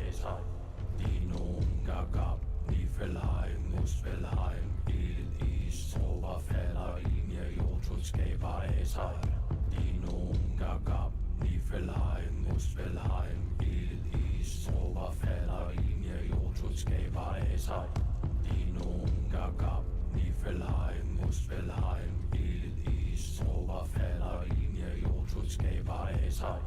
Esai, Dinum Gagab, Nifelheim, Muspelheim, Il Is, Oberfeller, Linie, Jotunskaber Esai, Dinum Gagab, Nifelheim, Muspelheim, Il Is, Oberfeller, Linie, Jotunskaber Esai, Dinum Gagab, Nifelheim, Muspelheim, Il Is, Oberfeller, Linie, Jotunskaber Esai.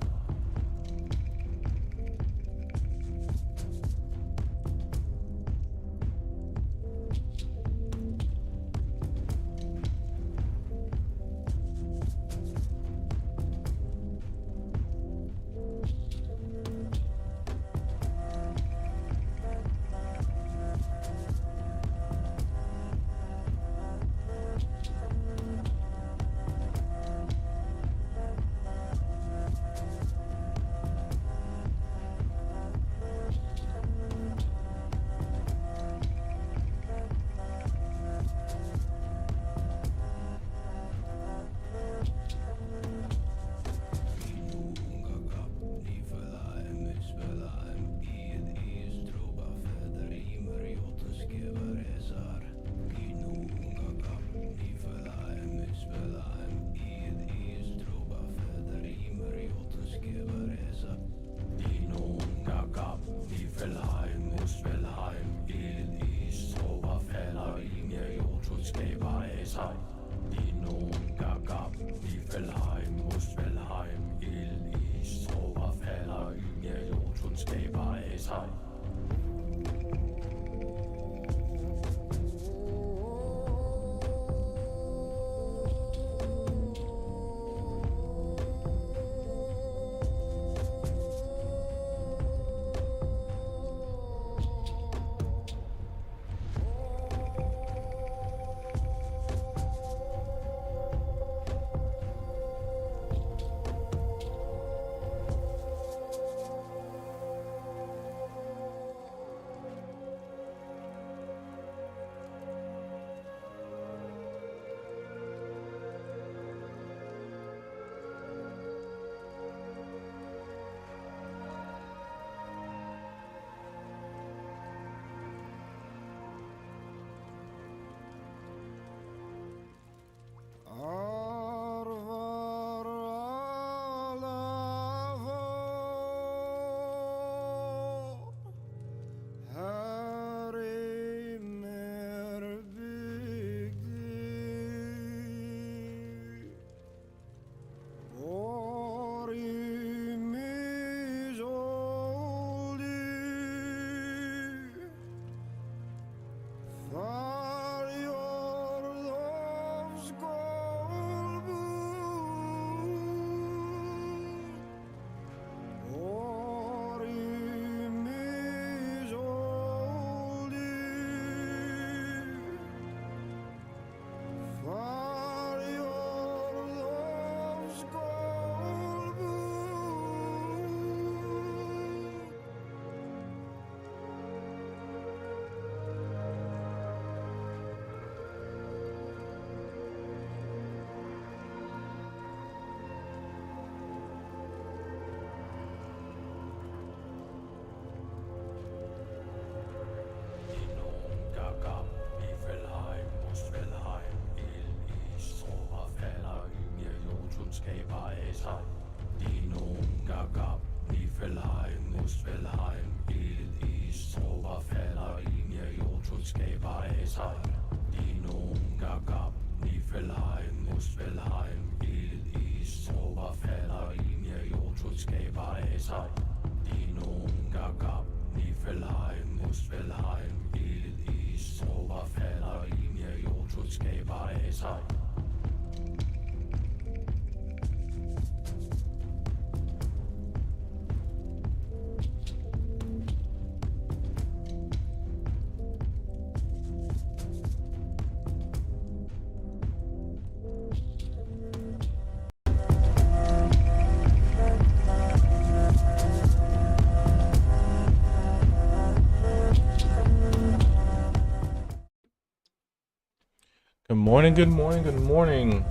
Good morning, good morning, good morning.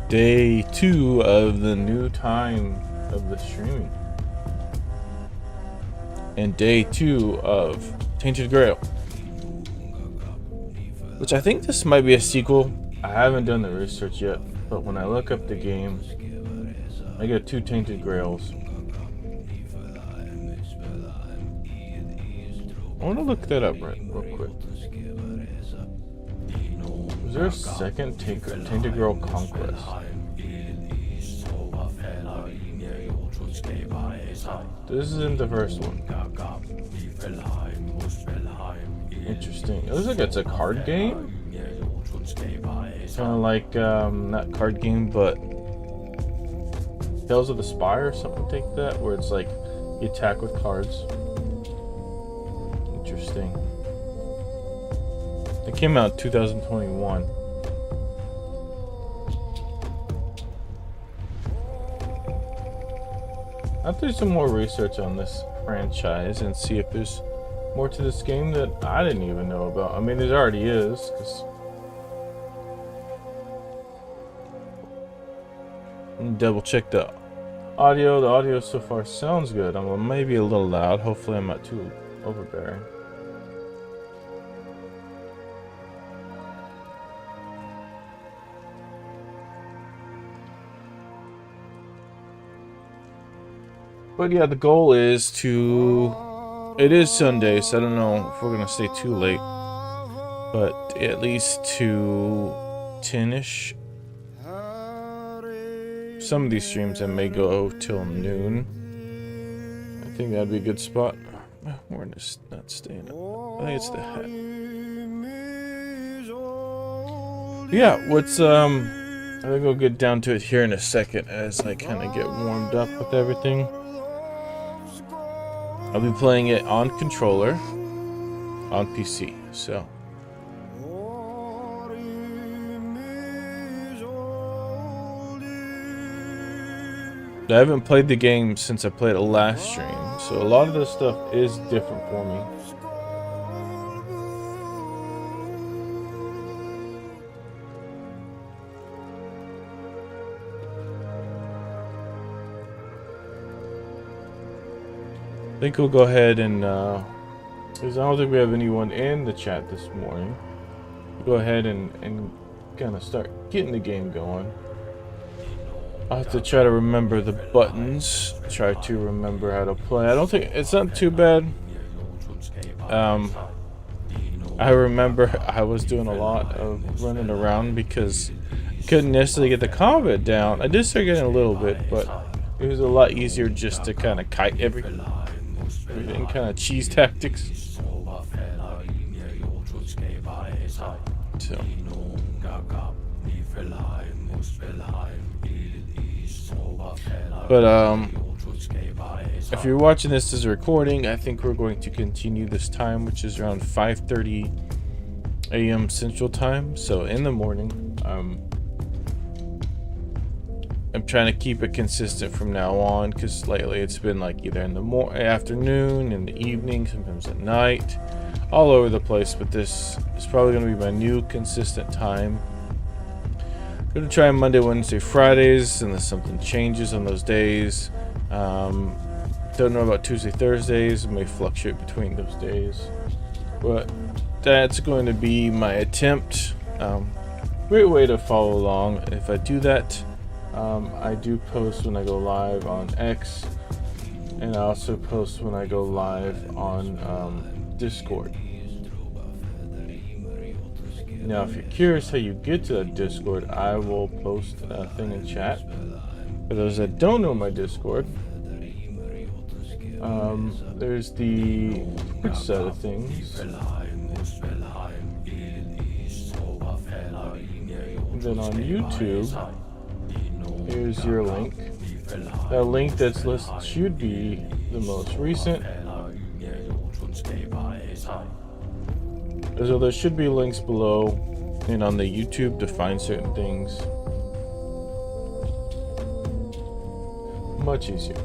Day 2 of the new time of the streaming. And day 2 of Tainted Grail. Which I think this might be a sequel. I haven't done the research yet, but when I look up the game, I get 2 Tainted Grails. I want to look that up real quick. Is there a second Tainted Grail Conquest? This isn't the first one. Interesting. It looks like it's a card game. Kind of like, not card game, but Tales of the Spire or something like that, where it's like you attack with cards. Interesting. It came out in 2021. I'll do some more research on this franchise and see if there's more to this game that I didn't even know about. I mean, there already is, because double check the audio. The audio so far sounds good. I'm maybe a little loud. Hopefully I'm not too overbearing. But yeah, the goal is to... It is Sunday, so I don't know if we're going to stay too late. But at least to 10-ish. Some of these streams I may go till noon. I think that'd be a good spot. We're just not staying up. I think it's the hat. Yeah, what's I think we'll get down to it here in a second as I kind of get warmed up with everything. I'll be playing it on controller, on PC, so. I haven't played the game since I played it last stream, so a lot of this stuff is different for me. I think we'll go ahead and, because I don't think we have anyone in the chat this morning. Go ahead and kind of start getting the game going. I'll have to try to remember the buttons. Try to remember how to play. I don't think it's not too bad. I remember I was doing a lot of running around because I couldn't necessarily get the combat down. I did start getting a little bit, but it was a lot easier just to kind of kite everything, kind of cheese tactics. So. But if you're watching this as a recording, I think we're going to continue this time, which is around 5:30 a.m. Central Time. So in the morning, I'm trying to keep it consistent from now on, because lately it's been like either in the afternoon, in the evening, sometimes at night, all over the place. But this is probably going to be my new consistent time. Going to try Monday, Wednesday, Fridays, unless something changes on those days. Don't know about Tuesday, Thursdays. It may fluctuate between those days. But that's going to be my attempt. Great way to follow along. If I do that, I do post when I go live on X. And I also post when I go live on Discord. Now, if you're curious how you get to that Discord, I will post a thing in chat. For those that don't know my Discord, there's the quick side of things. And then on YouTube, here's your link. That link that's listed should be the most recent. So there should be links below and on the YouTube to find certain things. Much easier.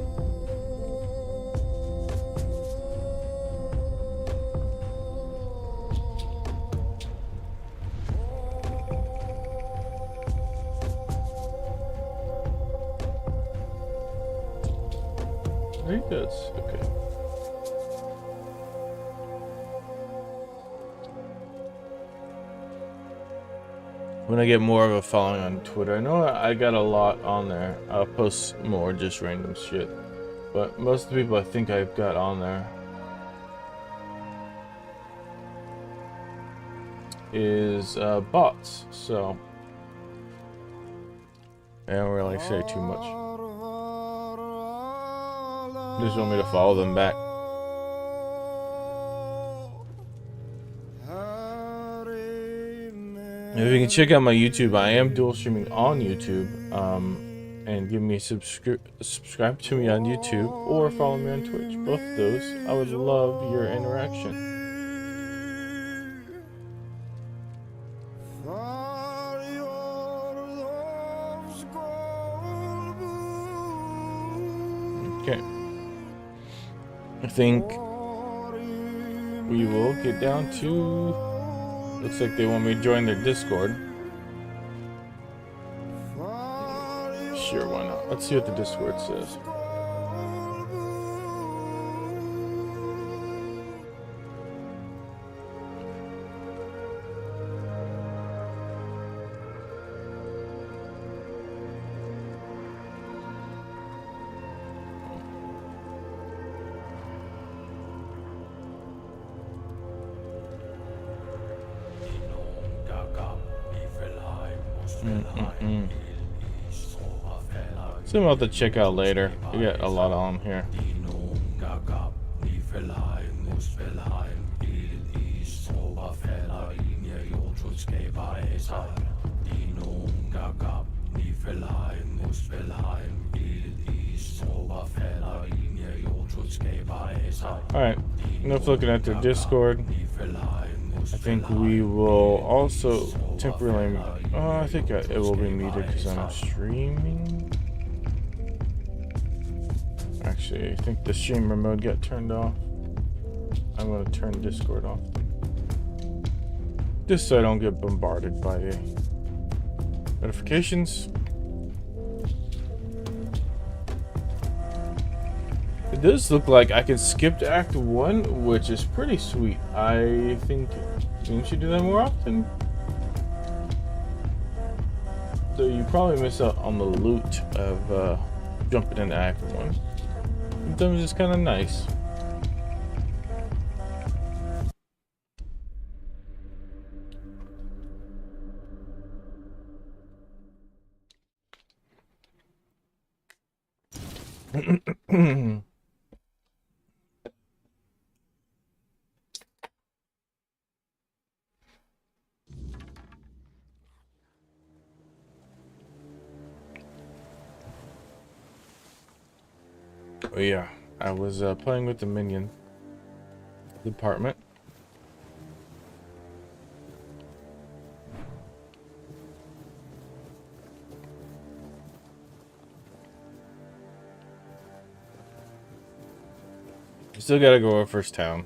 I think that's okay. When I get more of a following on Twitter, I know I got a lot on there. I'll post more just random shit. But most of the people I think I've got on there is bots, so I don't really say too much. They just want me to follow them back. If you can check out my YouTube, I am dual streaming on YouTube. And give me subscribe to me on YouTube or follow me on Twitch. Both of those, I would love your interaction. Okay. I think we will get down to... Looks like they want me to join their Discord. Sure, why not? Let's see what the Discord says. Some I'll have to check out later. We got a lot on here. Alright, enough looking at their Discord. I think we will also temporarily... I think it will be muted because I'm streaming. Actually, I think the streamer mode got turned off. I'm going to turn Discord off. Just so I don't get bombarded by the notifications. It does look like I can skip to Act 1, which is pretty sweet. I think you should do that more often. So you probably miss out on the loot of jumping into Act 1. Sometimes it's kind of nice. Oh yeah, I was playing with the minion department. Still gotta go over first town.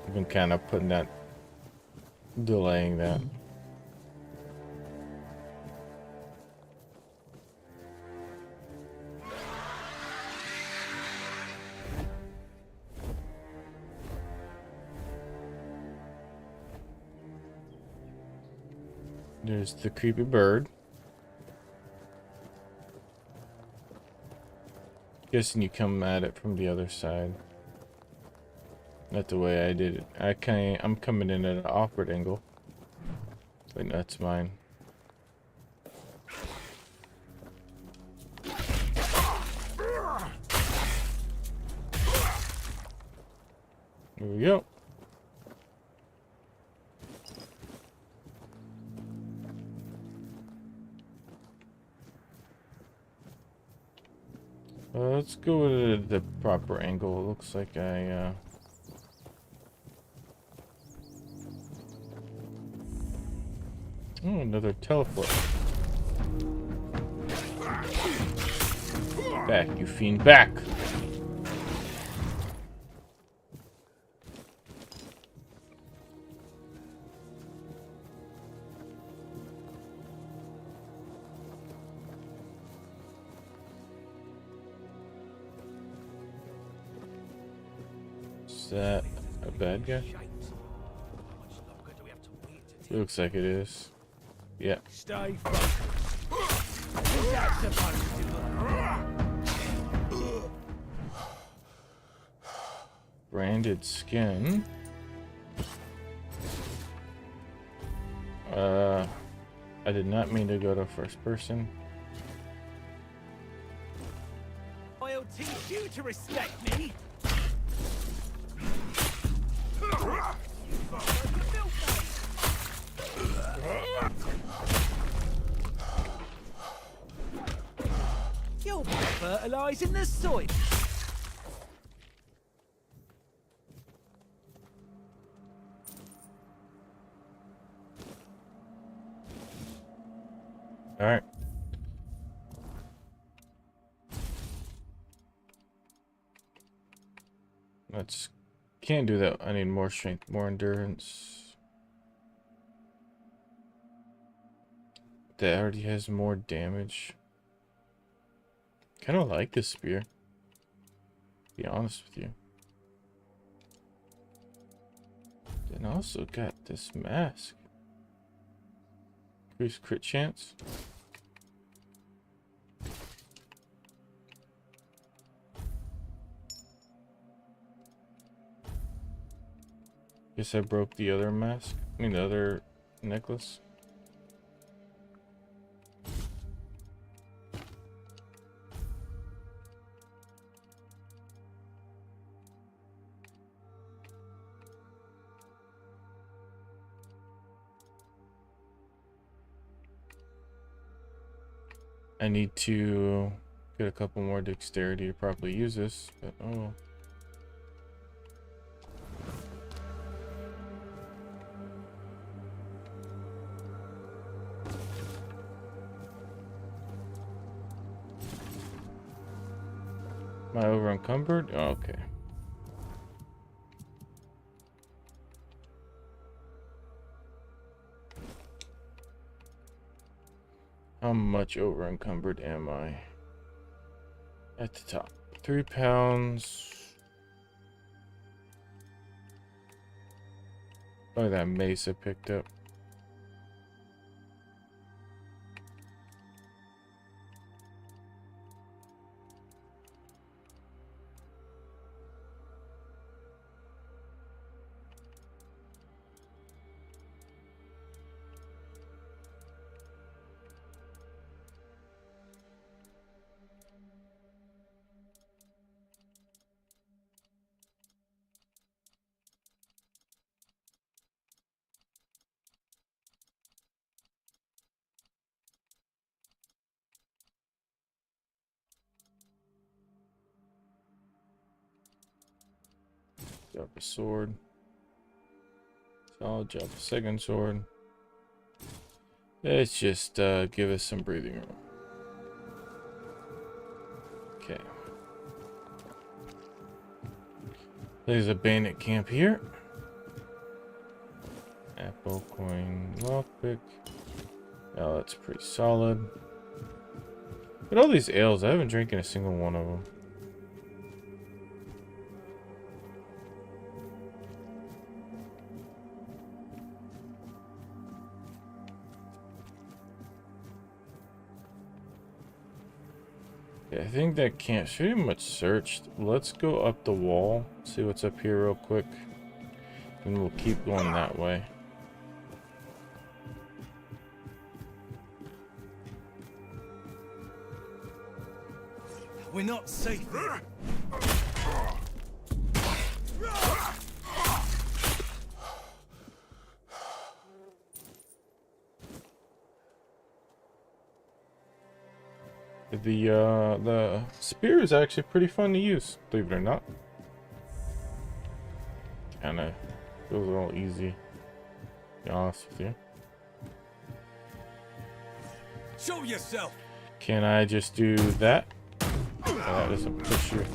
I've been kind of delaying that. There's the creepy bird. Guessing you come at it from the other side. Not the way I did it. I'm coming in at an awkward angle. Wait, no, that's mine. Here we go. Let's go with the proper angle. It looks like I Oh, another teleport. Back, you fiend, back! that a bad guy? It looks like it is. Yeah. Stay focused. Who's that supposed to look? Branded skin. I did not mean to go to first person. I'll teach you to respect me. You'll be fertilizing the soil. All right. Let's. Can't do that. I need more strength, more endurance. That already has more damage. Kind of like this spear. To be honest with you. Then also got this mask. Increased crit chance. Guess I broke the other mask. I mean the other necklace. I need to get a couple more dexterity to properly use this, but oh well. Am I over encumbered? Oh, okay. How much over encumbered am I? At the top. 3 pounds. Oh, that mace I picked up. Drop a sword. So I'll drop a second sword. Let's just give us some breathing room. Okay. There's a bandit camp here. Apple, coin, lockpick. Oh, that's pretty solid. But all these ales, I haven't drinking a single one of them. I think that camp's pretty much searched. Let's go up the wall, see what's up here real quick, and we'll keep going that way. We're not safe here. The spear is actually pretty fun to use, believe it or not. Kinda feels a little easy, to be honest with you. Show yourself. Can I just do that? Oh, that doesn't push you.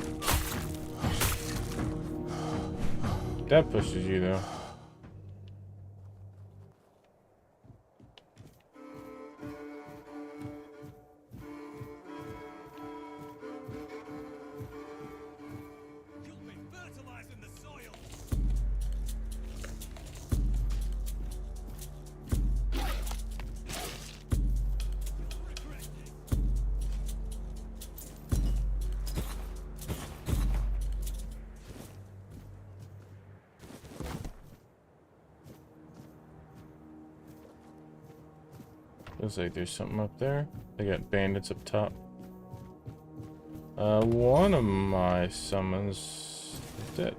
That pushes you though. You'll be fertilizing the soil. Looks like there's something up there. They got bandits up top. One of my summons is dead.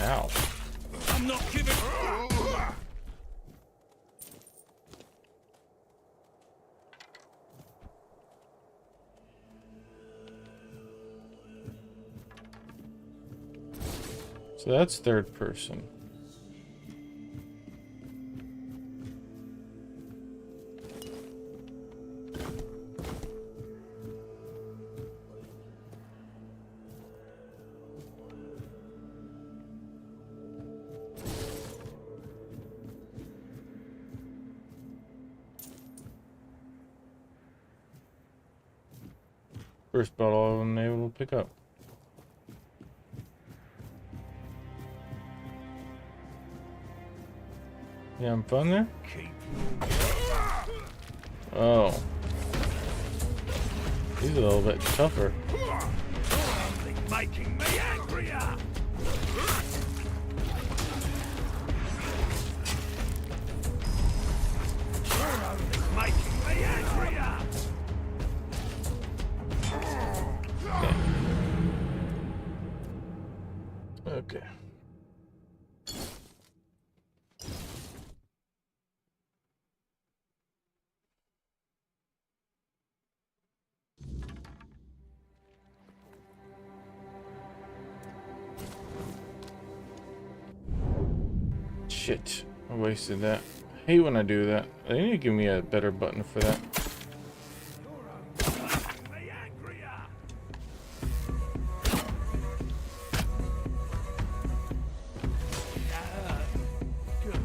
Ow. I'm not giving. So that's third person. First bottle I wasn't able to pick up. Yeah, I'm fun there? Oh. He's a little bit tougher. Making me angrier. Making me angrier. Okay. Shit, I wasted that. I hate when I do that. They need to give me a better button for that. Me angrier. Good.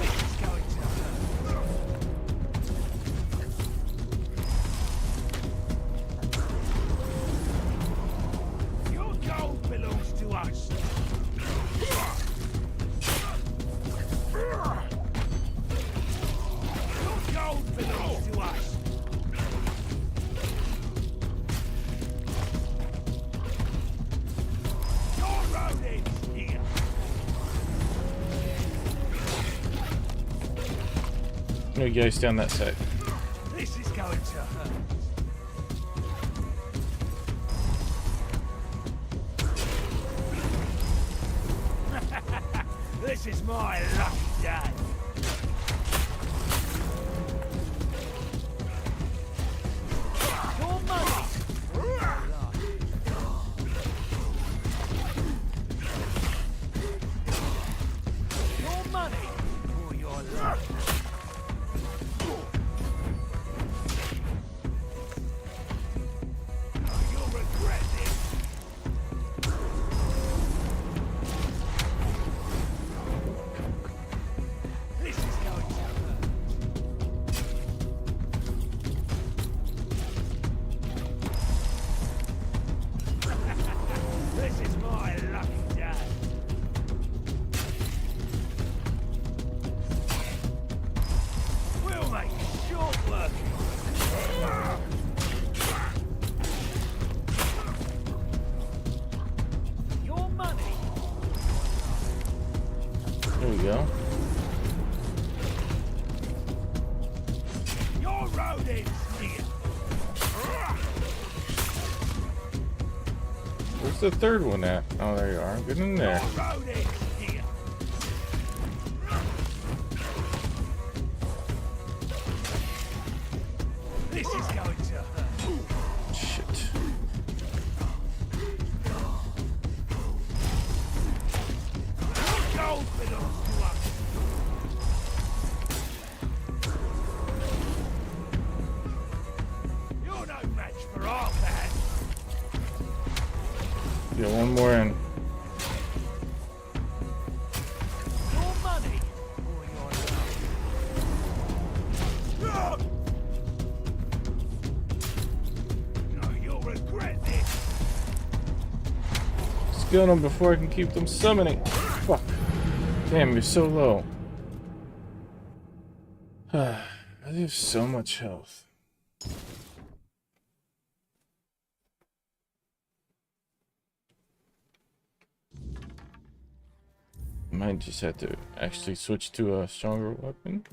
It's going to hurt. Your gold belongs to us. Your gold belongs to us. Your road ends here. No, guys down that side. This is going to hurt. This is my lucky day. Your money. Your money or your luck. You'll regret this. This is going to hurt. This is my lucky day. We'll make it short work. Your money. There we go. Your road ends here. Where's the third one at? Oh, there you are. Get in Your there. road ends here. This is going to hurt. Shit. Gold belongs to us. You're no match for our man. Get one more in. Your money or your love. No, you'll regret this. Let's get them before I can keep them summoning. Fuck. Damn, you're so low. I have so much health. Might just have to actually switch to a stronger weapon.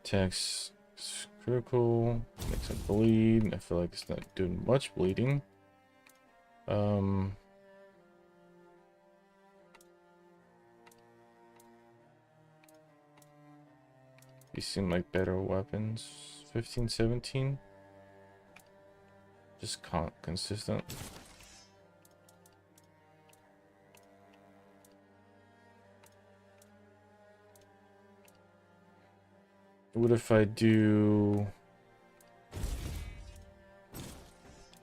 Attacks critical, makes it bleed. I feel like it's not doing much bleeding. These seem like better weapons. 15, 17. Just consistent. What if I do,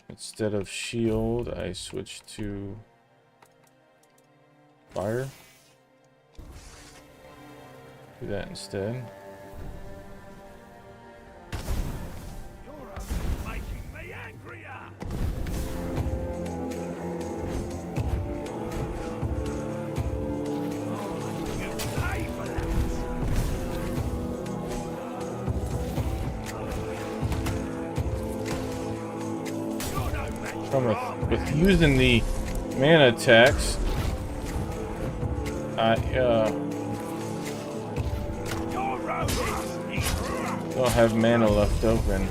instead of shield, I switch to fire? Do that instead. You're only making me angrier. You pay for that. You're no match for our With using the mana attacks, I Your road is don't have mana left open.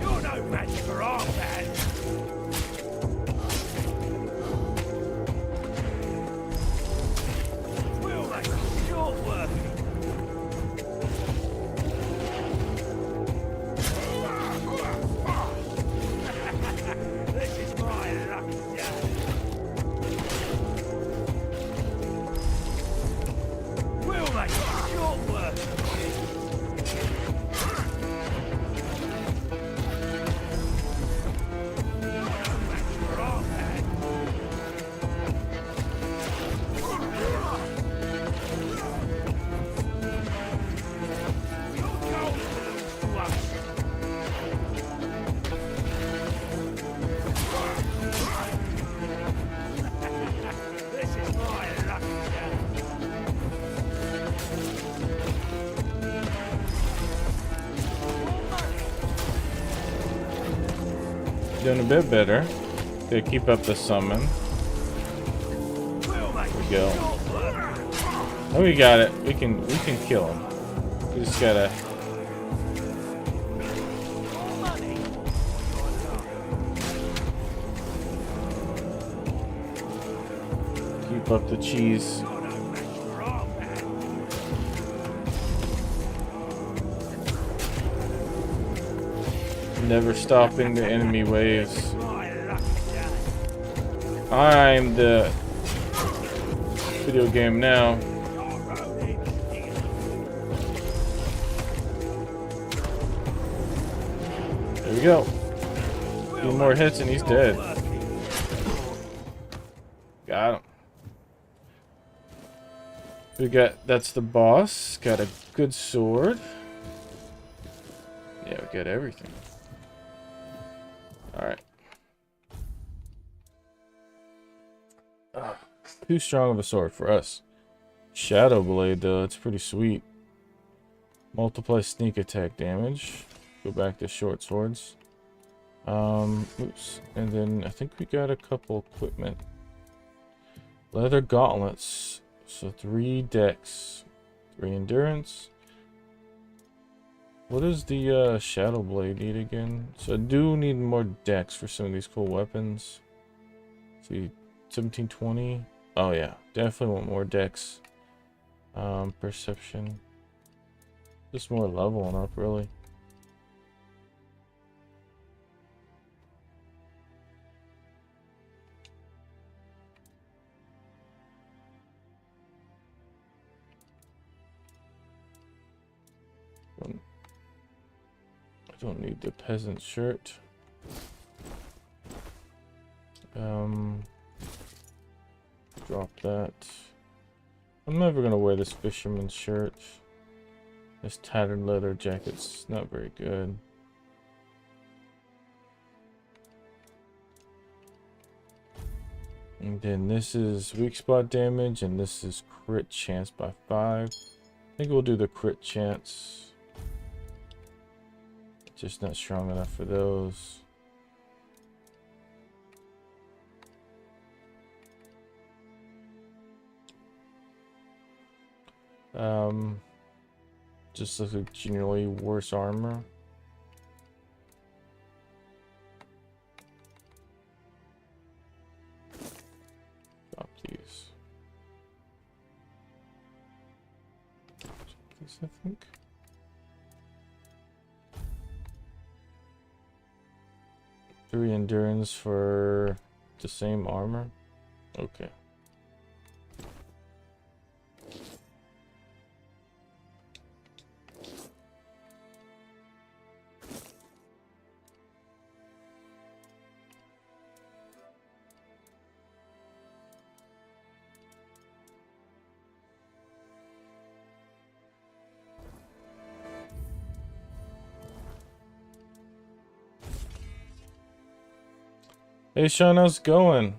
You're no match for our band. We'll make it short working. This is my lucky day. We'll make it short working. For our band. Your gold belongs to us. This is my lucky day. Doing a bit better. Gotta keep up the summon. We'll make we go. it short work. Oh, we got it. We can kill him. We just gotta Money. keep up the cheese. You're no match for our band. Never stopping the enemy waves. My lucky day. I'm the video game now. Your road is There we go. A few more hits and he's dead. Got him. We got, that's the boss. Got a good sword. Yeah, we got everything. Alright. Too strong of a sword for us. Shadow Blade, though, it's pretty sweet. Multiply sneak attack damage. Go back to short swords. Oops. And then I think we got a couple equipment. Leather gauntlets. So 3 dex. 3 endurance. What does the Shadow Blade need again? So I do need more dex for some of these cool weapons. See, 1720. Oh yeah, definitely want more dex. Perception. Just more leveling up, really. I don't need the peasant shirt. Drop that. I'm never gonna wear this fisherman's shirt. This tattered leather jacket's not very good. And then this is weak spot damage, and this is crit chance by 5. I think we'll do the crit chance. Just not strong enough for those. Just looks like generally worse armor. Drop these. These, I think. Three endurance for the same armor. Okay. Hey Sean, how's it going?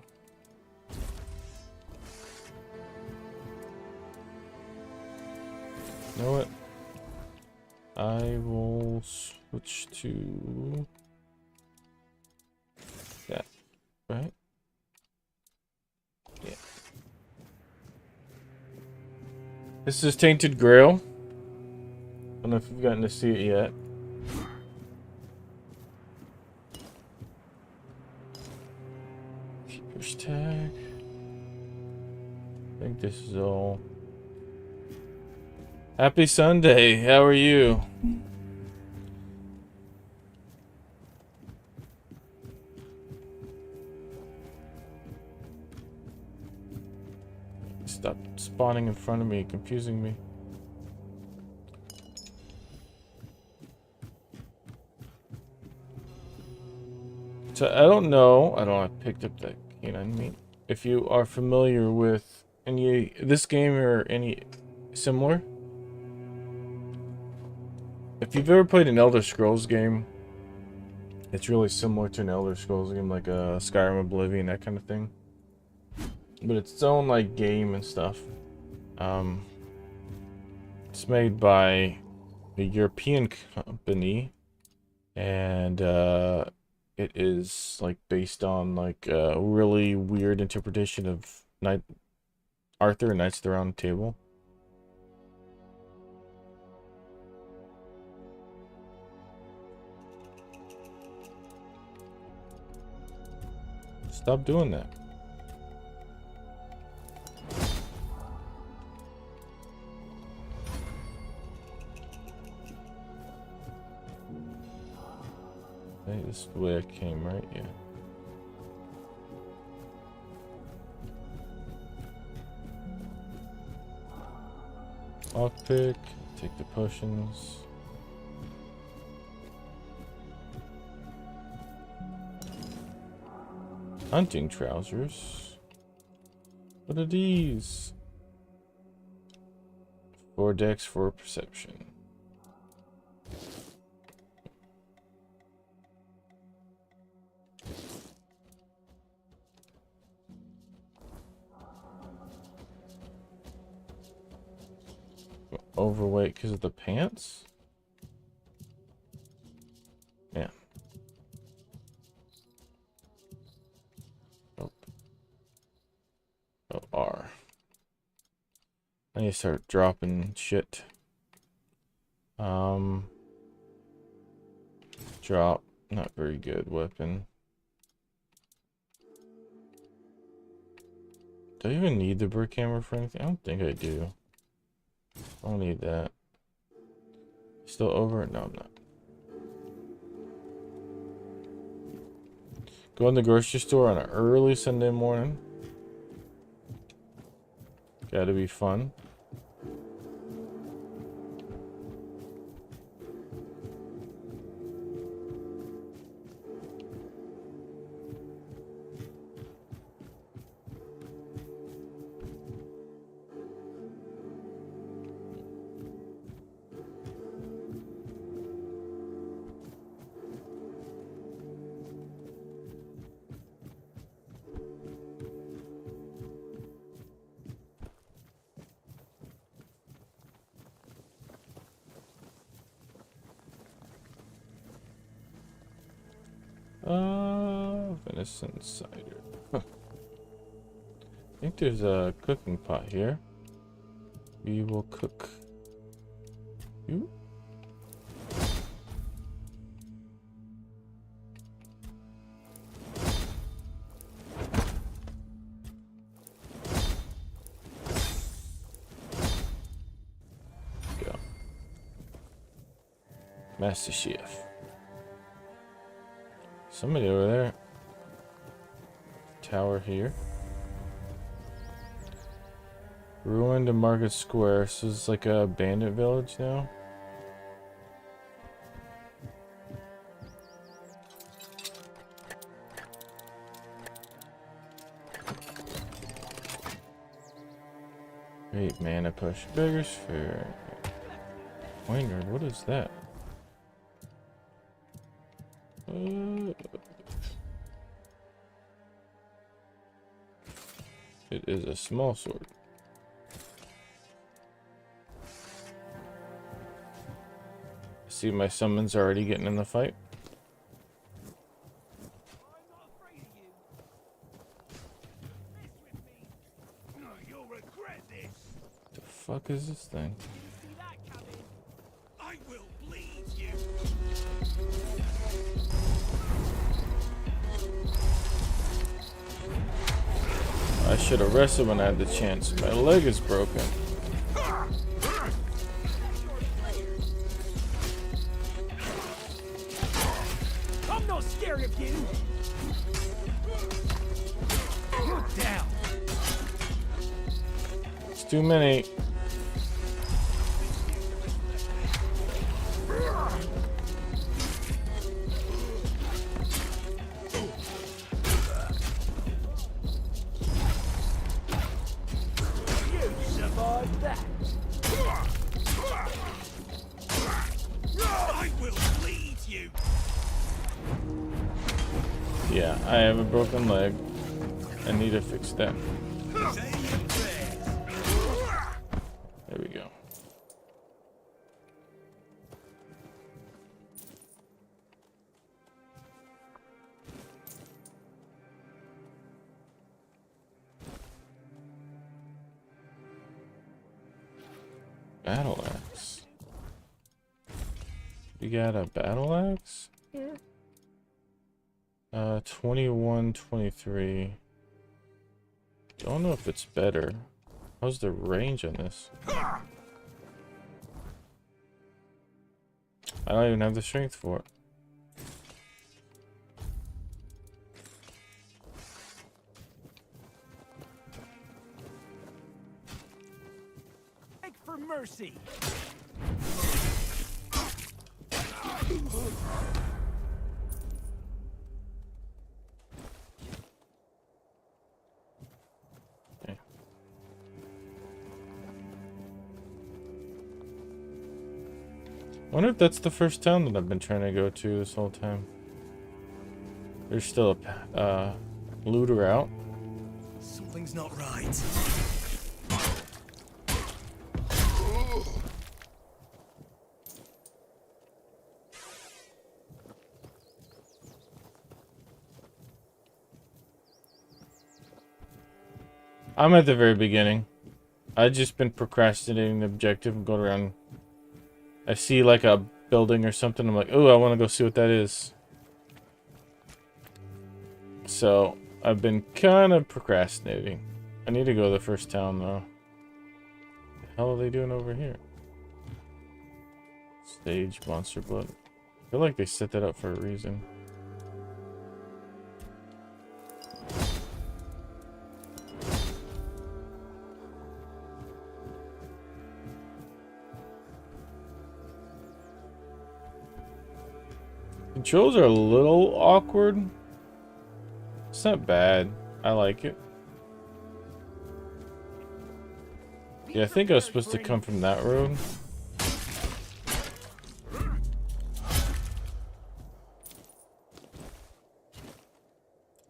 You know what? I will switch to that, right? Yeah. This is Tainted Grail. I don't know if you've gotten to see it yet. Keeper's tag. I think this is all. Happy Sunday. How are you? Stop spawning in front of me, confusing me. So I don't know. I don't know. I picked up that canine meat. If you are familiar with any this game or any similar, if you've ever played an Elder Scrolls game, it's really similar to an Elder Scrolls game, like a Skyrim, Oblivion, that kind of thing. But it's its own like game and stuff. It's made by a European company, and it is like based on like a really weird interpretation of Arthur and Knights of the Round Table. Stop doing that. Okay, this is the way I came, right? Yeah. Lockpick, take the potions. Hunting trousers. What are these? 4 dex, 4 perception. Overweight because of the pants? Yeah. Nope. Oh, R. I need to start dropping shit. Drop. Not very good weapon. Do I even need the brick hammer for anything? I don't think I do. I don't need that. Still over? No, I'm not. Go in the grocery store on an early Sunday morning. Gotta be fun. Venison cider. Huh. I think there's a cooking pot here. We will cook you. Go. Master Chef. Somebody over there. Tower here. Ruined a market square. So it's like a bandit village now. Great mana push. Beggar's Fair. Wonder, what is that? It is a small sword. See, my summons already getting in the fight. The fuck is this thing? I will bleed you. I should have wrestled when I had the chance. My leg is broken. I'm not scared of you. You're down. It's too many. You survived that. I will bleed you. Yeah, I have a broken leg. I need to fix that. There we go. Battle axe. We got a battle axe? 21, 23. Don't know if it's better. How's the range on this? I don't even have the strength for it. Beg for mercy. Wonder if that's the first town that I've been trying to go to this whole time. There's still a looter out. Something's not right. I'm at the very beginning. I've just been procrastinating the objective and going around. I see like a building or something. I'm like, oh, I want to go see what that is. So I've been kind of procrastinating. I need to go to the first town though. What the hell are they doing over here? Stage monster blood. I feel like they set that up for a reason. Controls are a little awkward. It's not bad. I like it. Yeah, I think I was supposed to come from that road.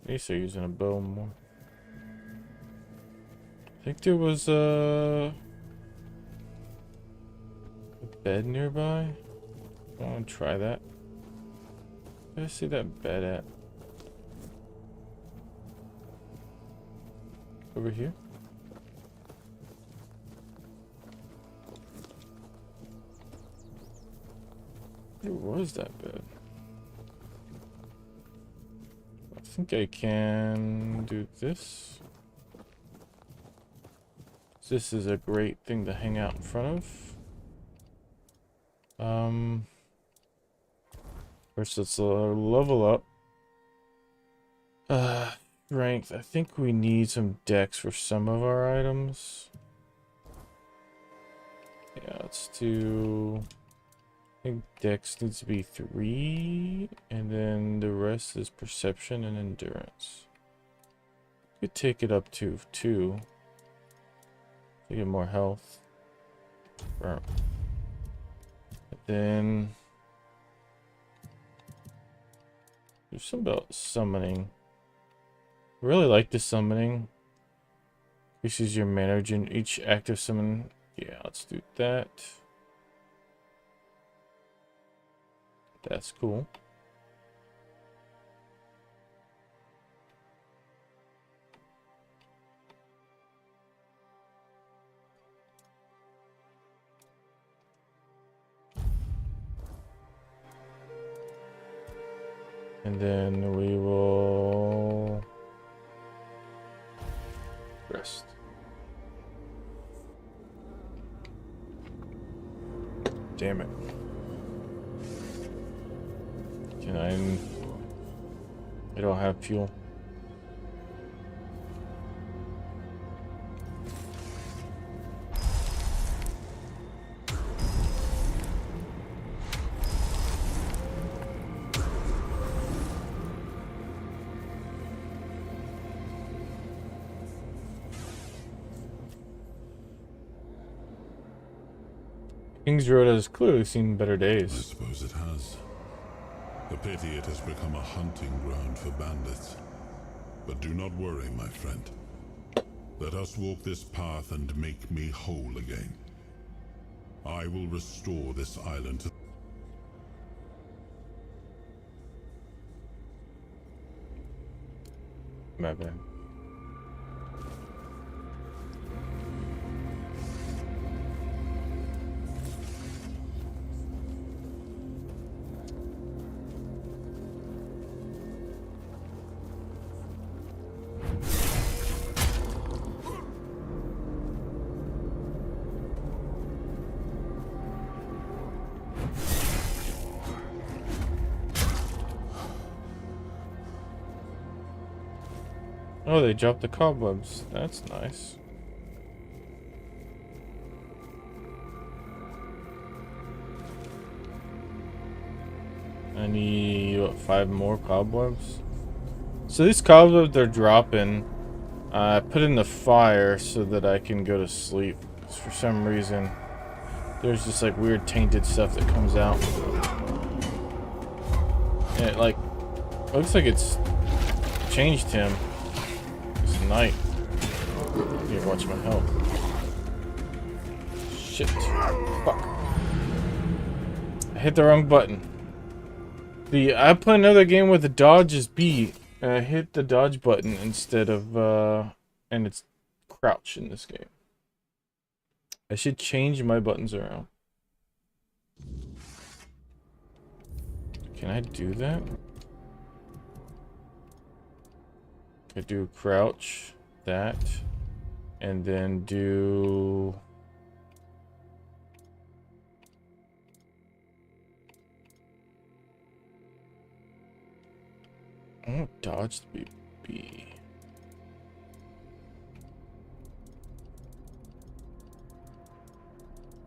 At least they're using a bow more. I think there was a bed nearby. I want to try that. Where did I see that bed at? over here. Where was that bed? I think I can do this. This is a great thing to hang out in front of. First let's level up. Strength. I think we need some dex for some of our items. Yeah, let's do... I think dex needs to be 3, and then the rest is perception and endurance. We could take it up to 2 to get more health. And then there's something about summoning. I really like the summoning. Increases your mana regen each active summon. Yeah, let's do that. That's cool. And then we will rest. Damn it. Can I don't have fuel. King's Road has clearly seen better I days. suppose it has. A pity it has become a hunting ground for bandits. But do not worry, my friend. Let us walk this path and make me whole again. I will restore this island to... My bad. Oh, they dropped the cobwebs. That's nice. I need, what, 5 more cobwebs? So these cobwebs they're dropping, I put in the fire so that I can go to sleep. 'Cause for some reason, there's just like weird tainted stuff that comes out. And it like, looks like it's changed him. Night. Here, watch my health. Shit. Fuck. I hit the wrong button. I put another game with the dodge is B, and I hit the dodge button instead of and it's crouch in this game. I should change my buttons around. Can I do that? I do crouch, that, and then do... I want dodge to be B.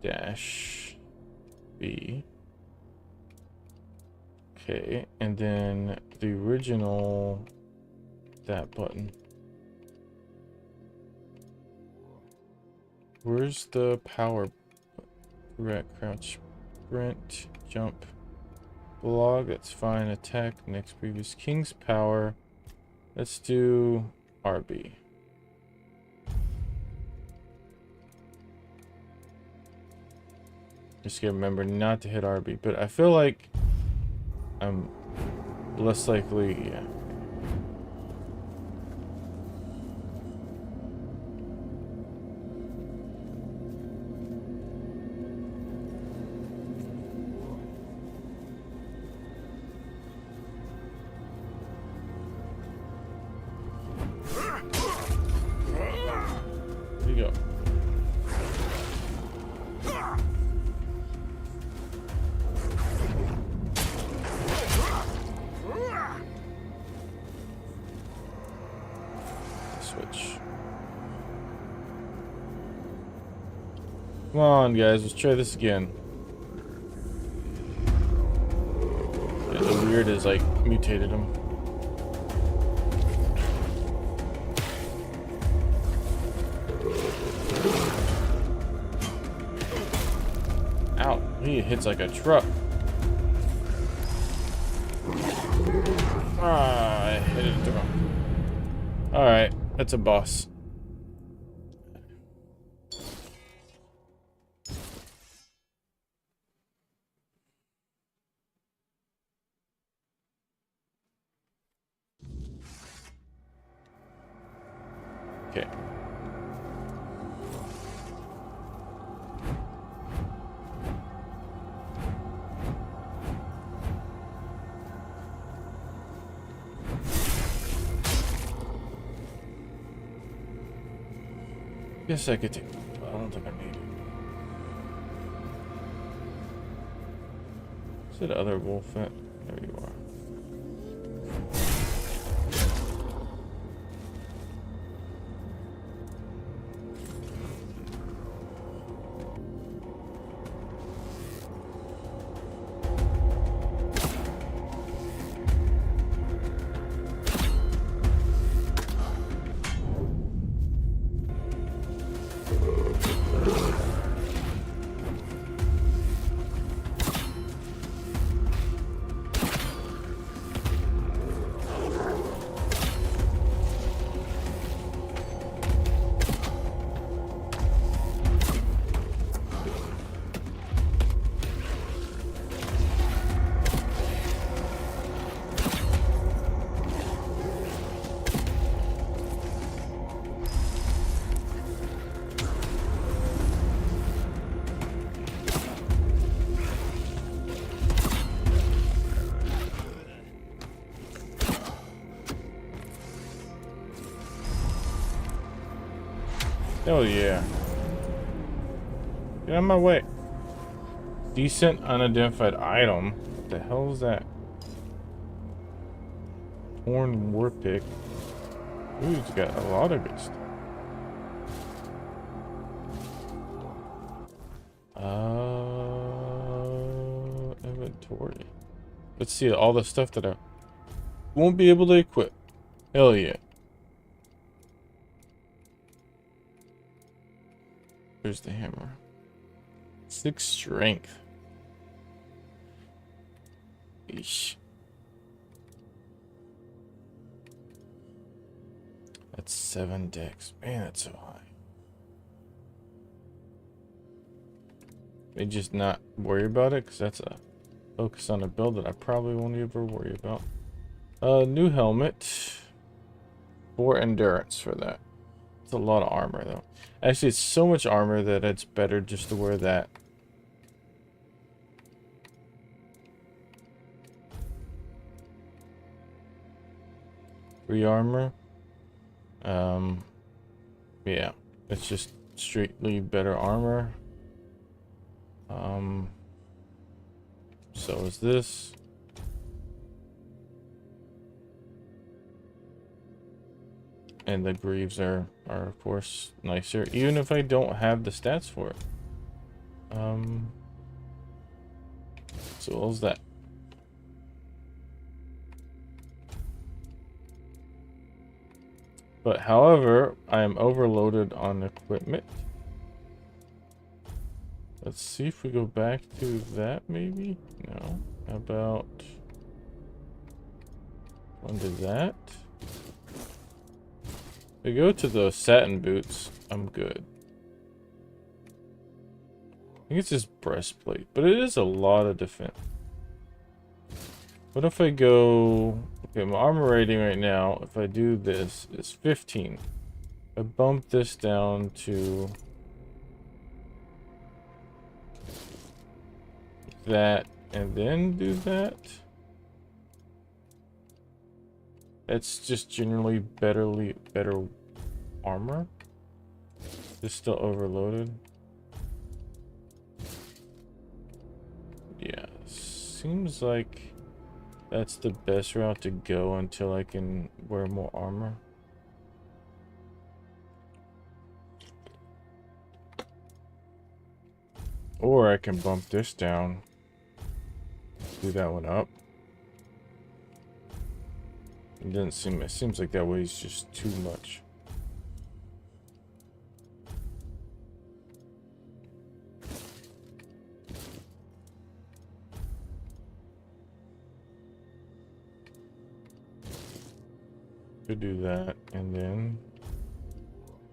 Dash B. Okay, and then the original... that button. Where's the power? Correct. Crouch, sprint, jump, blog. That's fine. Attack. Next previous King's power. Let's do RB. Just gotta remember not to hit RB, but I feel like I'm less likely. Yeah. Where'd he go? Switch. Come on, guys. Let's try this again. Yeah, the weird is like mutated him. Ow, he hits like a truck. Ah, I hit it through. Alright, that's a boss. Okay. Guess I could take it. I don't think I need it. Is it other wolf? There you are. Oh yeah. Get out of my way. Decent unidentified item. What the hell is that? Torn war pick. Ooh, it's got a lot of good stuff. Inventory. Let's see all the stuff that I won't be able to equip. Hell yeah. There's the hammer. 6 strength. Eesh. That's 7 dex. Man, that's so high. May just not worry about it, because that's a focus on a build that I probably won't ever worry about. New helmet. 4 endurance for that. It's a lot of armor, though. Actually, it's so much armor that it's better just to wear that. Free armor. Yeah, it's just straightly better armor. So is this. And the greaves are of course nicer, even if I don't have the stats for it. So what was that? But however, I am overloaded on equipment. Let's see if we go back to that maybe? No. How about under that? If we go to the satin boots, I'm good. I think it's just breastplate, but it is a lot of defense. What if I go... Okay, my armor rating right now, if I do this, is 15. I bump this down to... that, and then do that. It's just generally better armor. It's still overloaded. Yeah, seems like that's the best route to go until I can wear more armor. Or I can bump this down. Do that one up. It seems like that weighs just too much. Could do that, and then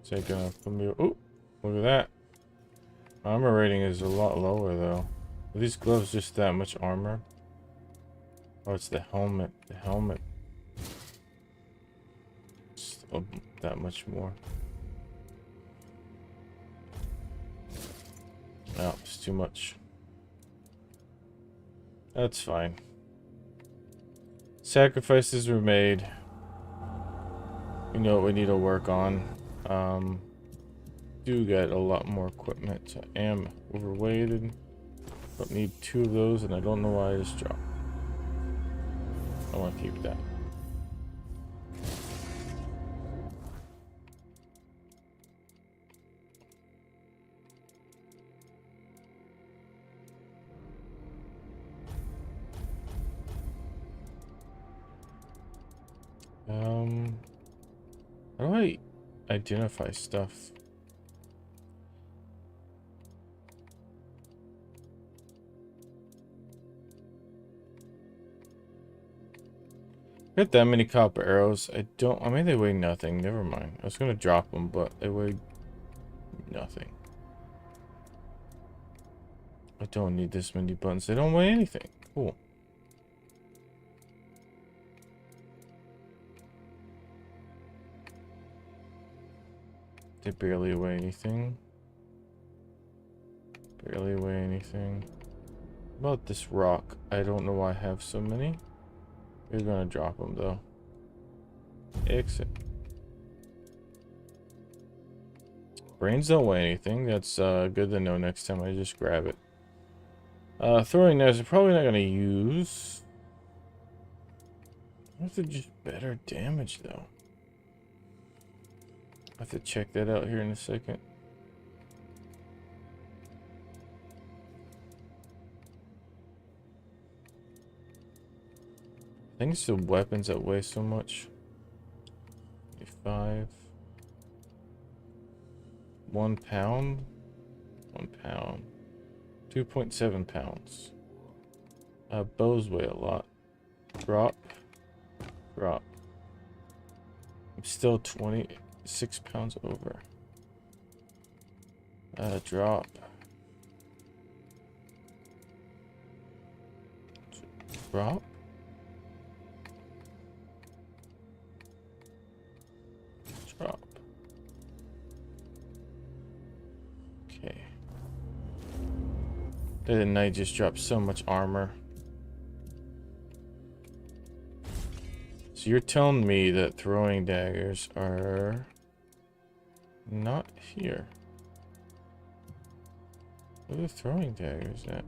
is that gonna put me? Oh, look at that. Armor rating is a lot lower though. Are these gloves just that much armor? Oh, it's the helmet. The helmet. It's that much more. No, it's too much. That's fine. Sacrifices were made. You know what we need to work on. Do get a lot more equipment. I am overweighted. Don't need 2 of those, and I don't know why I just dropped. I want to keep that. How do I identify stuff? Got that many copper arrows. I mean, they weigh nothing. Never mind. I was gonna drop them, but they weigh nothing. I don't need this many buttons. They don't weigh anything. Cool. They barely weigh anything. Barely weigh anything. About this rock. I don't know why I have so many. We're gonna drop them though. Exit. Brains don't weigh anything. That's good to know next time I just grab it. Throwing knives I'm probably not gonna use. I have to just better damage though. I have to check that out here in a second. I think it's the weapons that weigh so much. 5. 1 pound. 1 pound. 2.7 pounds. Bows weigh a lot. Drop. Drop. I'm still 26 pounds over. Drop. Drop. Drop. Okay. The knight just dropped so much armor. So you're telling me that throwing daggers are not here. Where are the throwing daggers at?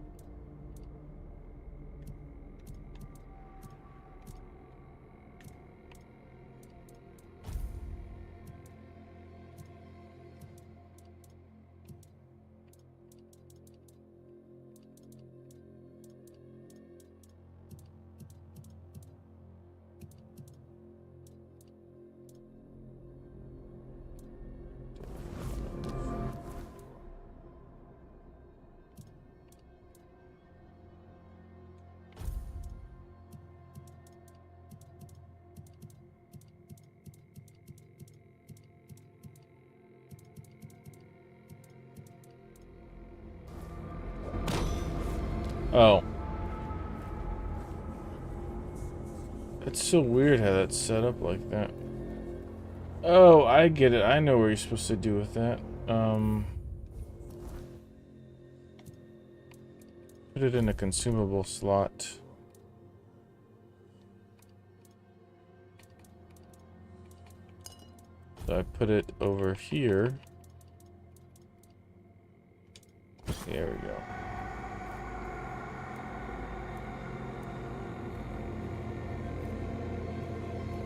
Oh. It's so weird how that's set up like that. Oh, I get it. I know what you're supposed to do with that. Put it in a consumable slot. So I put it over here. There we go.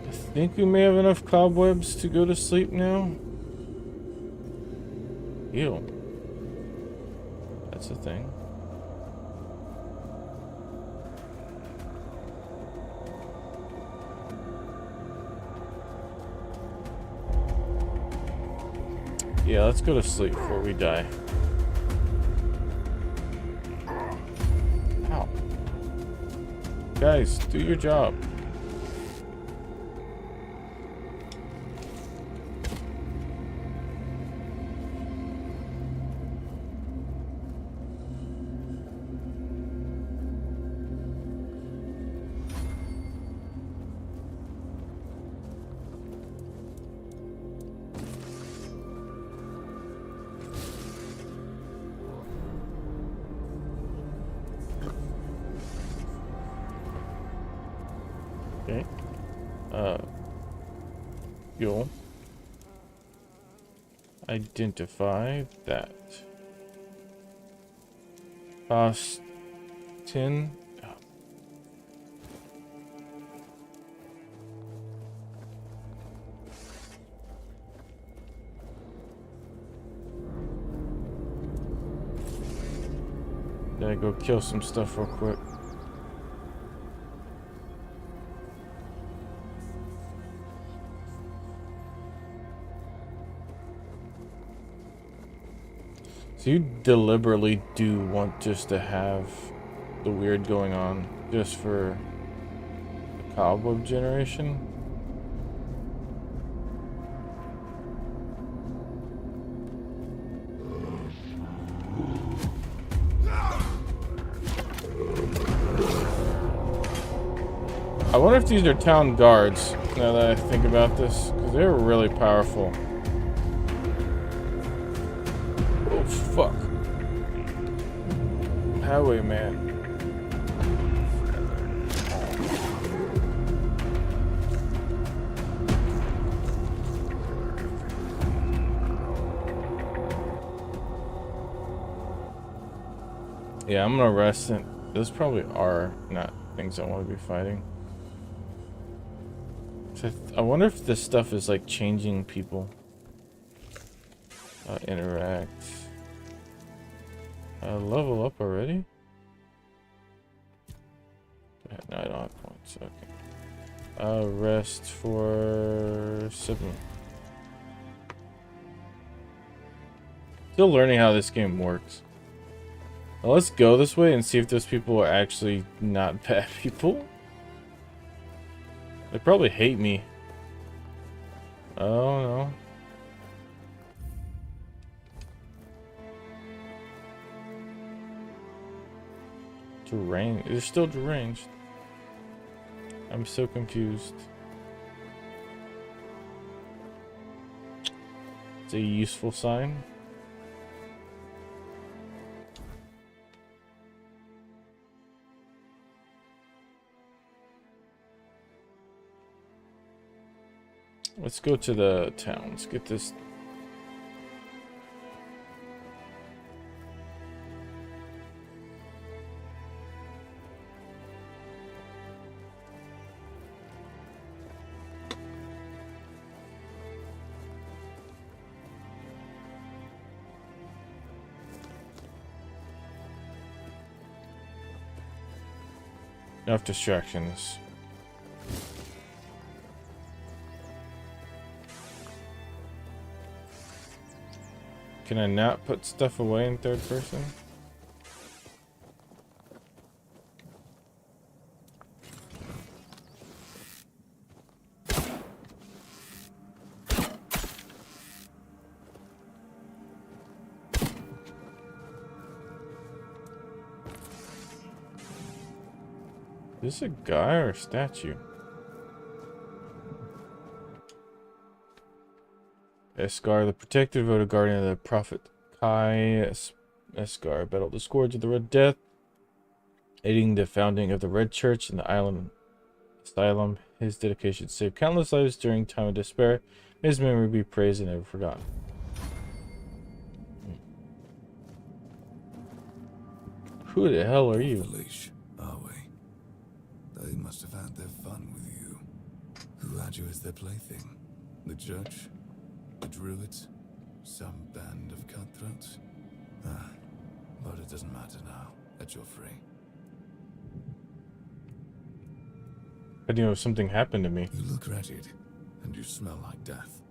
I think we may have enough cobwebs to go to sleep now. Ew. That's a thing. Yeah, let's go to sleep before we die. Ow. Guys, do your job. Okay. Fuel. Identify that. Cost 10. Oh. Gotta go kill some stuff real quick. So you deliberately do want just to have the weird going on just for the cobweb generation? I wonder if these are town guards, now that I think about this, because they're really powerful. Oh, fuck. Highwayman. Yeah, I'm gonna rest it. Those probably are not things I want to be fighting. I wonder if this stuff is like changing people. Interact. Level up already? No, I don't have points. Okay. Rest for 7. Still learning how this game works. Now let's go this way and see if those people are actually not bad people. They probably hate me. Oh no. Deranged. They're still deranged. I'm so confused. It's a useful sign. Let's go to the town. Let's get this. Enough distractions. Can I not put stuff away in third person? Is this a guy or a statue? Esgar, the protected devoted guardian of the prophet Kai Esgar, battled the scourge of the Red Death, aiding the founding of the Red Church in the island asylum. His dedication saved countless lives during time of despair. May his memory be praised and never forgotten. Who the hell are Off you? the leash, are we? They must have had their fun with you. Who had you as their plaything? The judge? The druids? Some band of cutthroats? Ah, but it doesn't matter now that you're free. I didn't know something happened to me. You look wretched, and you smell like death.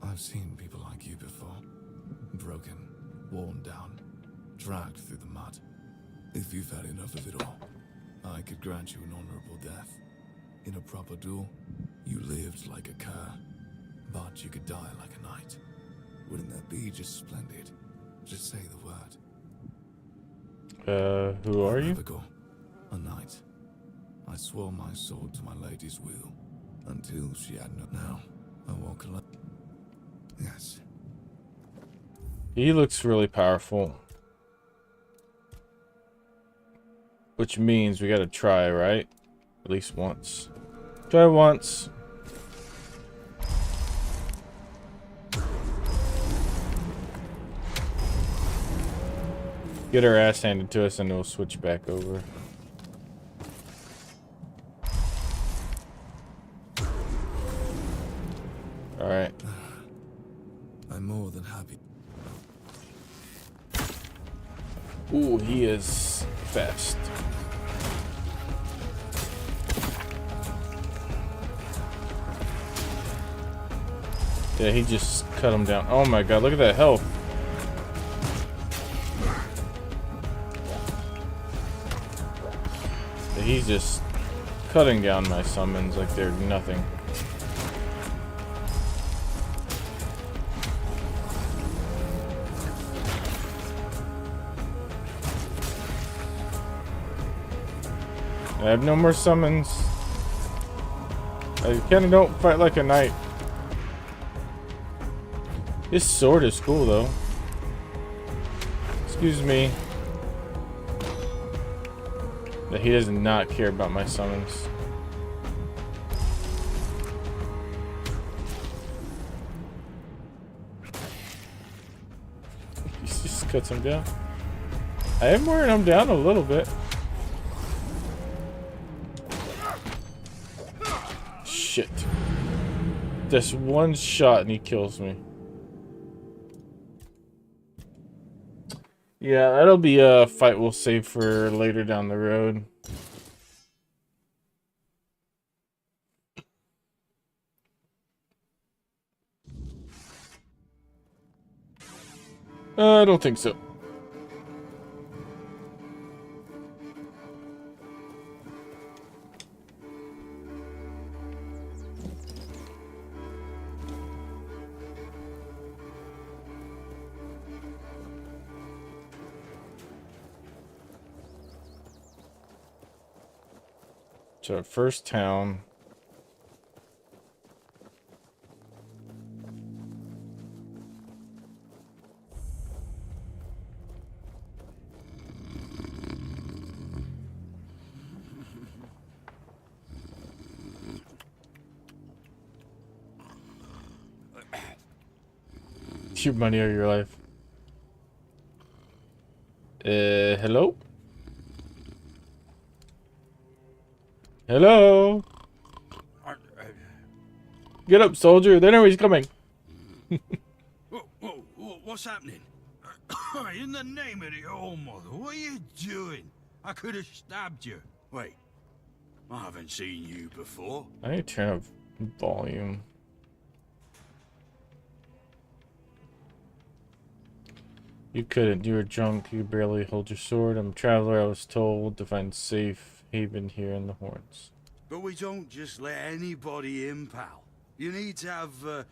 I've seen people like you before. Broken, worn down, dragged through the mud. If you've had enough of it all, I could grant you an honorable death. In a proper duel, you lived like a cur, but you could die like a knight. Wouldn't that be just splendid? Just say the word. Who are you? Abigail, a knight. I swore my sword to my lady's will, until she had no... Now, I walk alone. Yes. He looks really powerful. Which means we gotta try, right? At least once. Try once. Get our ass handed to us and we'll switch back over. Alright. I'm more than happy. Ooh, he is fast. Yeah, he just cut him down. Oh my god, look at that health. Yeah, he's just cutting down my summons like they're nothing. I have no more summons. I kinda don't fight like a knight. This sword is cool though. Excuse me. But he does not care about my summons. He just cuts him down. I am wearing him down a little bit. Shit. Just one shot and he kills me. Yeah, that'll be a fight we'll save for later down the road. I don't think so. So first town. Your money or your life. Hello? Hello? Get up, soldier. They know he's coming. What's happening? In the name of the All Mother, what are you doing? I could have stabbed you. Wait, I haven't seen you before. I need to turn up volume. You couldn't. You were drunk. You barely hold your sword. I'm a traveler. I was told to find safe haven here in the Horns. But we don't just let anybody in, pal. You need to have,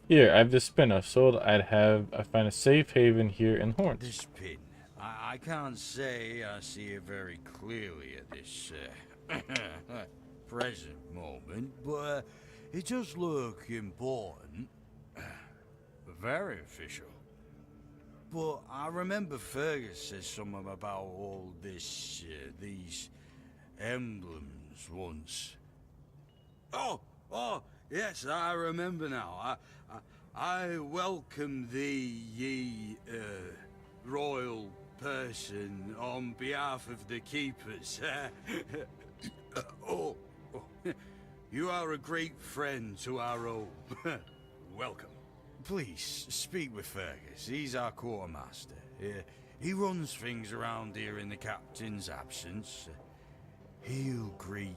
Here, I have this pin. I've sold. I find a safe haven here in Horns. this pin. I can't say I see it very clearly at this, present moment, but it does look important. Very official. But I remember Fergus said something about all this, these emblems once. Oh, yes, I remember now. I welcome thee, ye, royal person on behalf of the keepers. Oh, you are a great friend to our home. Welcome. Please, speak with Fergus. He's our quartermaster. He runs things around here in the captain's absence. He'll greet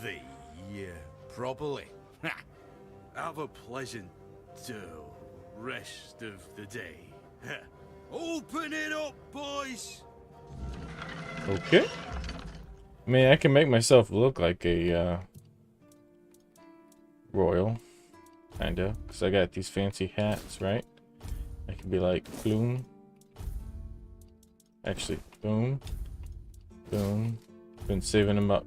thee properly. Have a pleasant rest of the day. Open it up, boys! Okay. I mean, I can make myself look like a royal, kinda, because I got these fancy hats, right? I can be like, boom. Actually, boom. Boom. Been saving them up.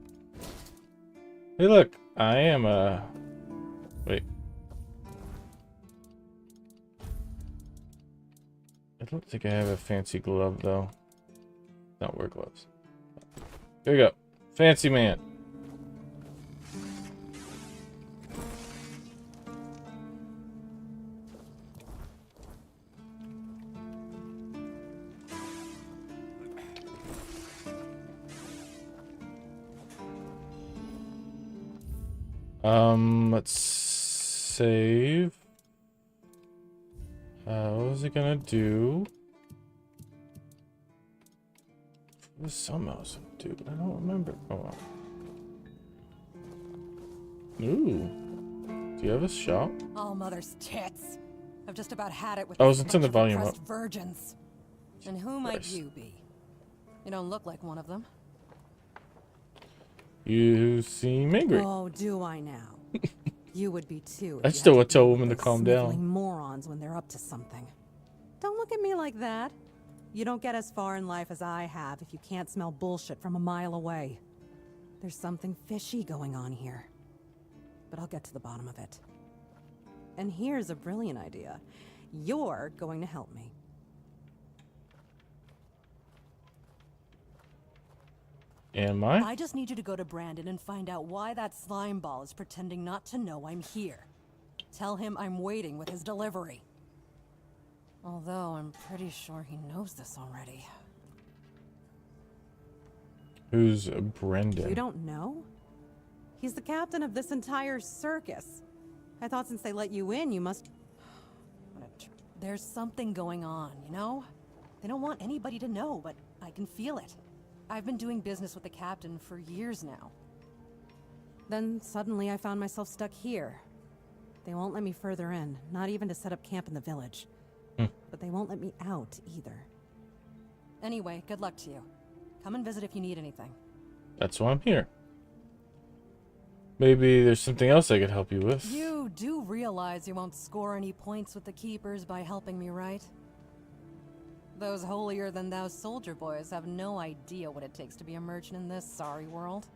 Hey, look, I am a... Wait. I don't think I have a fancy glove, though. Don't wear gloves. Here we go. Fancy man. Let's save. What was it gonna do? What was something else to do? I don't remember. Oh well. Ooh. Do you have a shop? Oh, mother's tits. I've just about had it with Oh, this it's in the bunch of volume oppressed up. virgins. And who might Christ. you be? You don't look like one of them. You seem angry. Oh, do I now? You would be too. I still would tell a woman to calm down. Morons when they're up to something. Don't look at me like that. You don't get as far in life as I have if you can't smell bullshit from a mile away. There's something fishy going on here. But I'll get to the bottom of it. And here's a brilliant idea. You're going to help me. Am I? I just need you to go to Brandon and find out why that slime ball is pretending not to know I'm here. Tell him I'm waiting with his delivery. Although I'm pretty sure he knows this already. Who's Brendan? You don't know? He's the captain of this entire circus. I thought since they let you in, you must... There's something going on, you know? They don't want anybody to know, but I can feel it. I've been doing business with the captain for years now. Then suddenly I found myself stuck here. They won't let me further in, not even to set up camp in the village. But they won't let me out either. Anyway, good luck to you. Come and visit if you need anything. That's why I'm here. Maybe there's something else I could help you with. You do realize you won't score any points with the keepers by helping me, right? Those holier-than-thou soldier boys have no idea what it takes to be a merchant in this sorry world.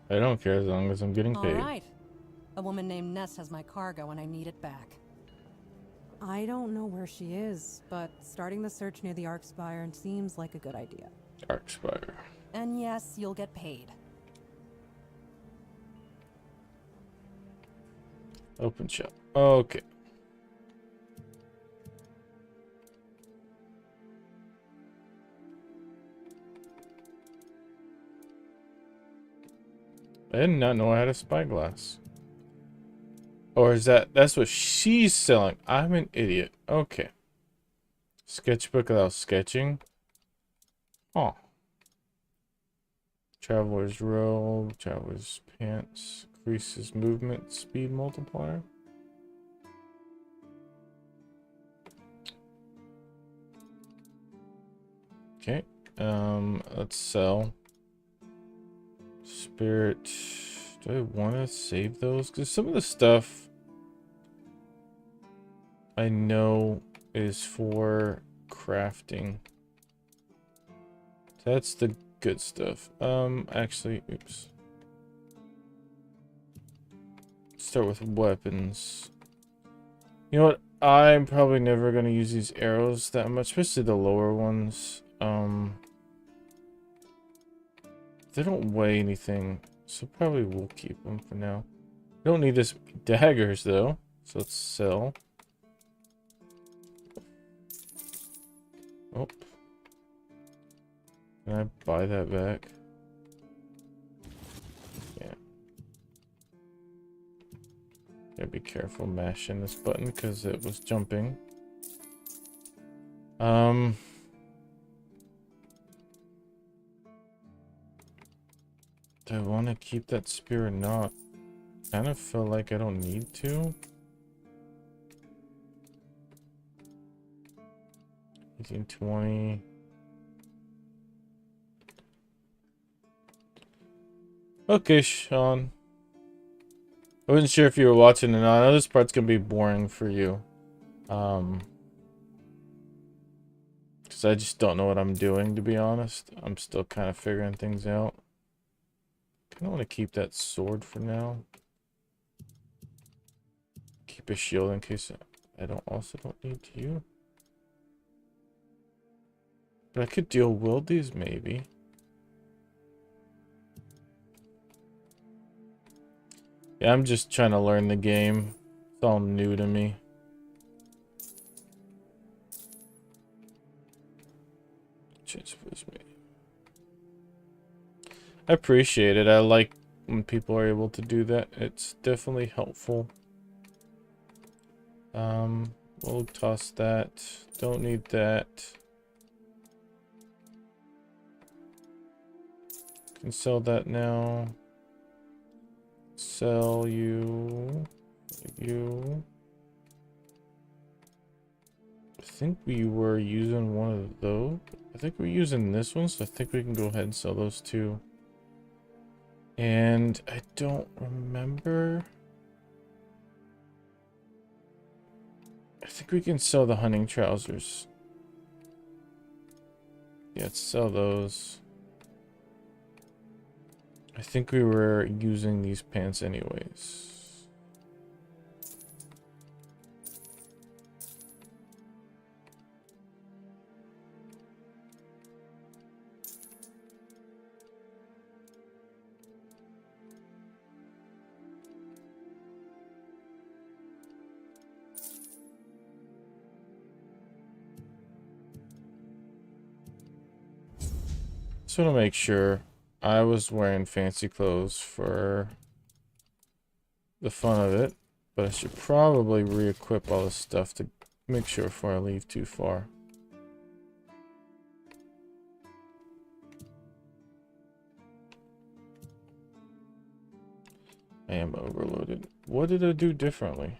I don't care as long as I'm getting paid. All right. A woman named Ness has my cargo and I need it back. I don't know where she is, but starting the search near the Arkspire seems like a good idea. Arkspire. And yes, you'll get paid. Open shop. Okay. I did not know I had a spyglass. Or is that's what she's selling? I'm an idiot. Okay. Sketchbook without sketching. Oh. Traveler's robe, traveler's pants, increases movement speed multiplier. Okay. Let's sell. Spirit. Do I want to save those? Because some of the stuff I know is for crafting. That's the good stuff. Actually, oops. Start with weapons. You know what? I'm probably never going to use these arrows that much, especially the lower ones. They don't weigh anything, so probably we'll keep them for now. Don't need this daggers though, so let's sell. Oh. Can I buy that back? Yeah. Gotta be careful mashing this button because it was jumping. Do I want to keep that spear or not? Kind of feel like I don't need to. 1820. Okay, Sean. I wasn't sure if you were watching or not. I know this part's gonna be boring for you. Because I just don't know what I'm doing, to be honest. I'm still kind of figuring things out. I want to keep that sword for now. Keep a shield in case I don't need you. But I could dual wield these maybe. Yeah, I'm just trying to learn the game. It's all new to me. I appreciate it. I like when people are able to do that. It's definitely helpful. We'll toss that. Don't need that. Can sell that now. Sell you. You. I think we were using one of those. I think we're using this one, so I think we can go ahead and sell those two. And I don't remember. I think we can sell the hunting trousers. Yeah, let's sell those. I think we were using these pants anyways. Just want to make sure I was wearing fancy clothes for the fun of it, but I should probably re-equip all this stuff to make sure before I leave too far. I am overloaded. What did I do differently?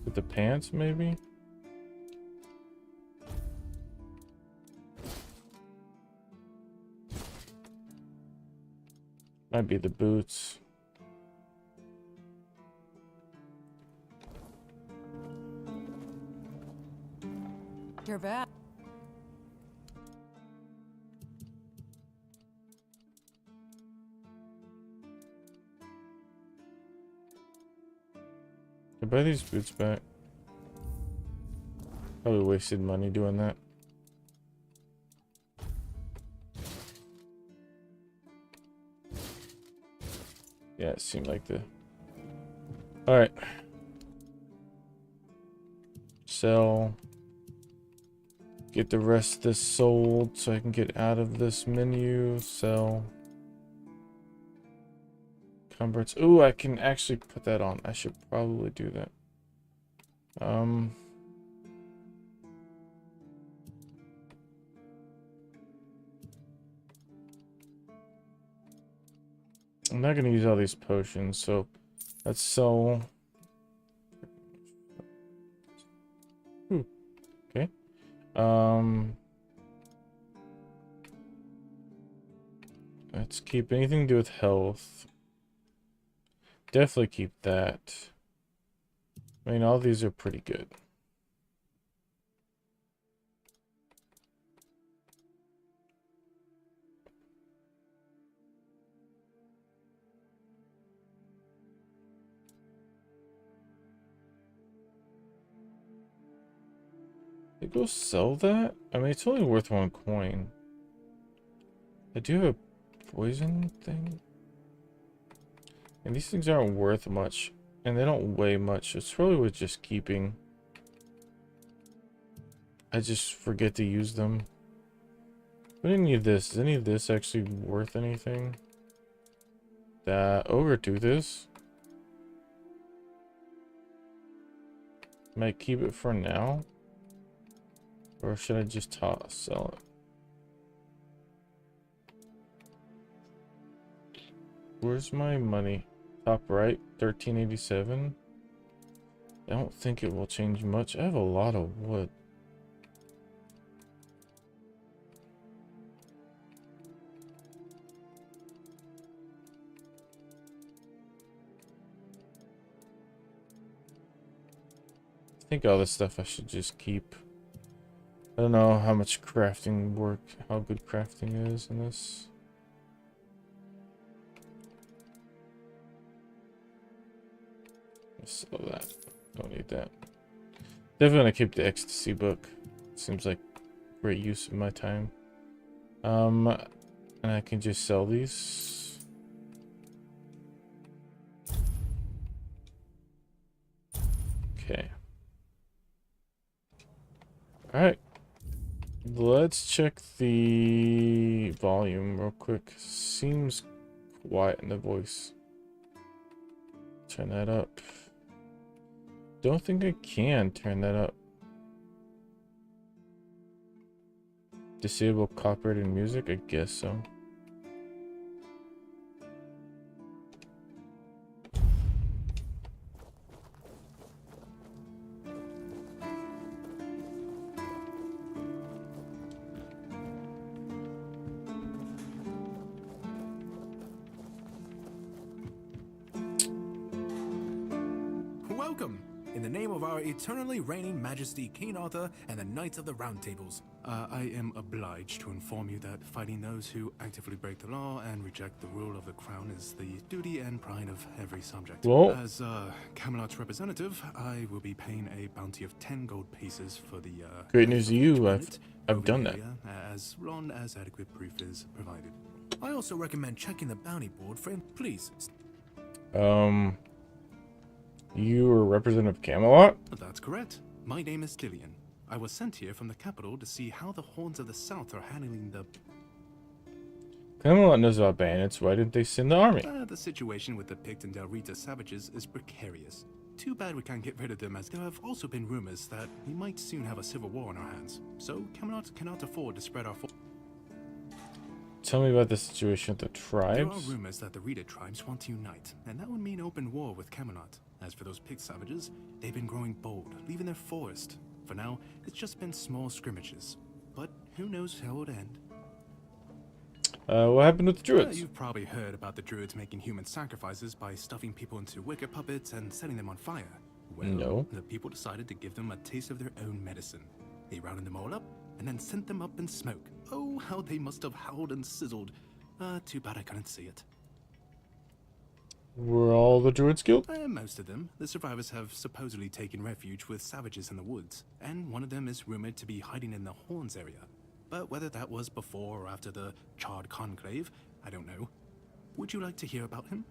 With the pants, maybe? Might be the boots. You're back. Can I buy these boots back? Probably wasted money doing that. Yeah, it seemed like the... Alright. Sell. Get the rest of this sold so I can get out of this menu. Sell. Converts. Ooh, I can actually put that on. I should probably do that. I'm not going to use all these potions, so let's sell. Ooh, okay. Let's keep anything to do with health. Definitely keep that. I mean, all these are pretty good. They go sell that? I mean, it's only worth 1 coin. I do have a poison thing. And these things aren't worth much. And they don't weigh much. It's probably worth just keeping. I just forget to use them. I didn't need this. Is any of this actually worth anything? That ogre tooth is. Might keep it for now. Or should I just sell it? Where's my money? Top right, 1387. I don't think it will change much. I have a lot of wood. I think all this stuff I should just keep. I don't know how much crafting work, how good crafting is in this. Sell that. Don't need that. Definitely gonna keep the ecstasy book. Seems like great use of my time. And I can just sell these. Okay. Alright. Let's check the volume real quick. Seems quiet in the voice. Turn that up. Don't think I can turn that up. Disable copyrighted music? I guess so. Welcome! In the name of our eternally reigning Majesty King Arthur and the Knights of the Round Tables, I am obliged to inform you that fighting those who actively break the law and reject the rule of the crown is the duty and pride of every subject. Whoa. As Camelot's representative, I will be paying a bounty of 10 gold pieces for the Great news to you. I've over done the that. area, as long as adequate proof is provided. I also recommend checking the bounty board for please. You are Representative Camelot? That's correct. My name is Killian. I was sent here from the capital to see how the Horns of the South are handling the... Camelot knows about bandits. Why didn't they send the army? The situation with the Pict and Del Rita savages is precarious. Too bad we can't get rid of them, as there have also been rumors that we might soon have a civil war on our hands. So Camelot cannot afford to spread our... Tell me about the situation with the tribes. There are rumors that the Rita tribes want to unite, and that would mean open war with Camelot. As for those Pict savages, they've been growing bold, leaving their forest. For now, it's just been small scrimmages. But who knows how it'll end. What happened with the druids? You've probably heard about the druids making human sacrifices by stuffing people into wicker puppets and setting them on fire. Well, No. the people decided to give them a taste of their own medicine. They rounded them all up and then sent them up in smoke. Oh, how they must have howled and sizzled. Too bad I couldn't see it. Were all the druids killed? Most of them. The survivors have supposedly taken refuge with savages in the woods, and one of them is rumored to be hiding in the Horns area. But whether that was before or after the Charred Conclave, I don't know. Would you like to hear about him?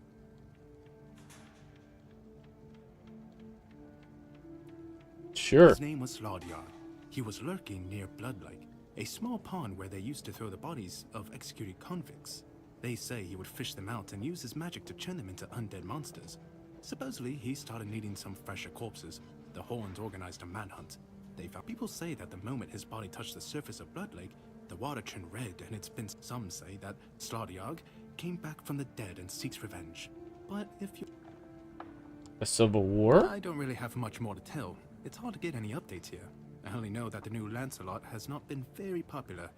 Sure. His name was Slaudyard. He was lurking near Blood Lake, a small pond where they used to throw the bodies of executed convicts. They say he would fish them out and use his magic to turn them into undead monsters. Supposedly, he started needing some fresher corpses. The Horns organized a manhunt. They found people say that the moment his body touched the surface of Blood Lake, the water turned red, and it's been some say that Slaudyard came back from the dead and seeks revenge. But if you... A civil war? I don't really have much more to tell. It's hard to get any updates here. I only know that the new Lancelot has not been very popular,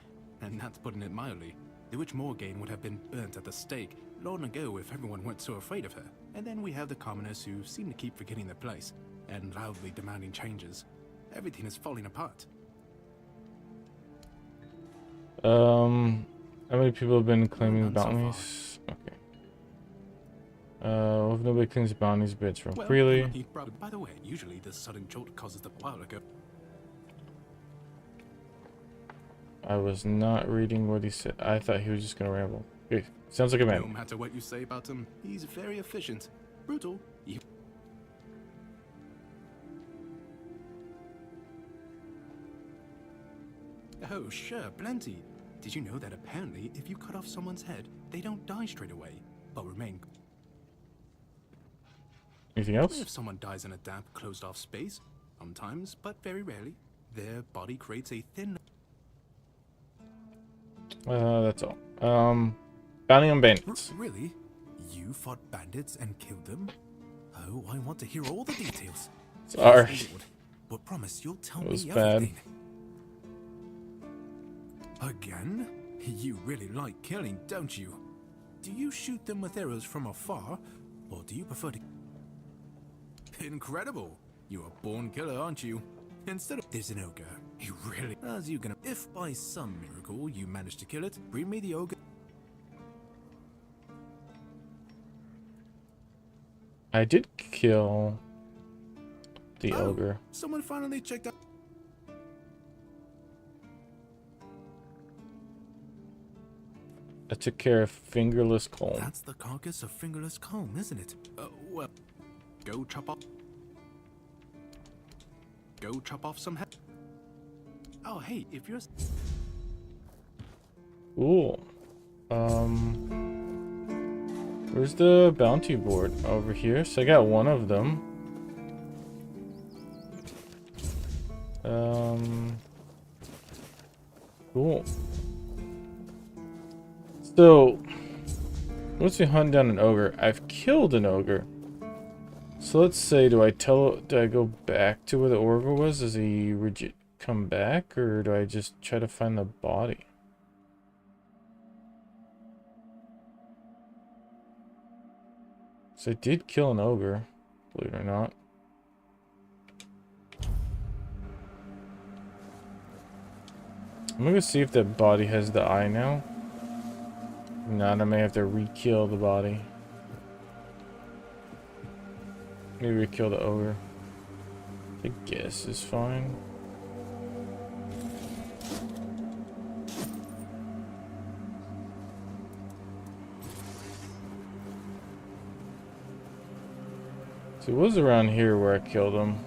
and that's putting it mildly. The Witch Morgane would have been burnt at the stake long ago if everyone weren't so afraid of her. And then we have the commoners who seem to keep forgetting their place, and loudly demanding changes. Everything is falling apart. How many people have been claiming None so far. bounties? Okay. If nobody claims bounties, bids run Well, freely. by the way, usually the sudden jolt causes the while ago. I was not reading what he said. I thought he was just gonna ramble. Okay, Sounds like a No man. matter what you say about him, he's very efficient. Brutal. Oh, sure, plenty. Did you know that apparently if you cut off someone's head, they don't die straight away, but remain... Anything else? If someone dies in a damp, closed-off space, sometimes, but very rarely, their body creates a thin... That's all. Bounty on bandits. Really? You fought bandits and killed them? Oh, I want to hear all the details. Sorry. Yes, Lord, but promise you'll tell It was me bad. everything. Again? You really like killing, don't you? Do you shoot them with arrows from afar, or do you prefer to... Incredible! You're a born killer, aren't you? Instead of... There's an ogre. He really... As you gonna... If by some miracle you manage to kill it, bring me the ogre... I did kill the ogre. Someone finally checked out... I took care of Fingerless Colm. That's the carcass of Fingerless Colm, isn't it? Well... Go chop off... Go chop off some head... Oh, hey, if you're... Cool. Where's the bounty board? Over here. So I got one of them. Cool. So, once we hunt down an ogre, I've killed an ogre. So let's say, do I go back to where the ogre was? Does he come back, or do I just try to find the body? So I did kill an ogre, believe it or not. I'm gonna see if that body has the eye now. If not, I may have to re-kill the body. Maybe re-kill the ogre. I guess is fine. So it was around here where I killed him.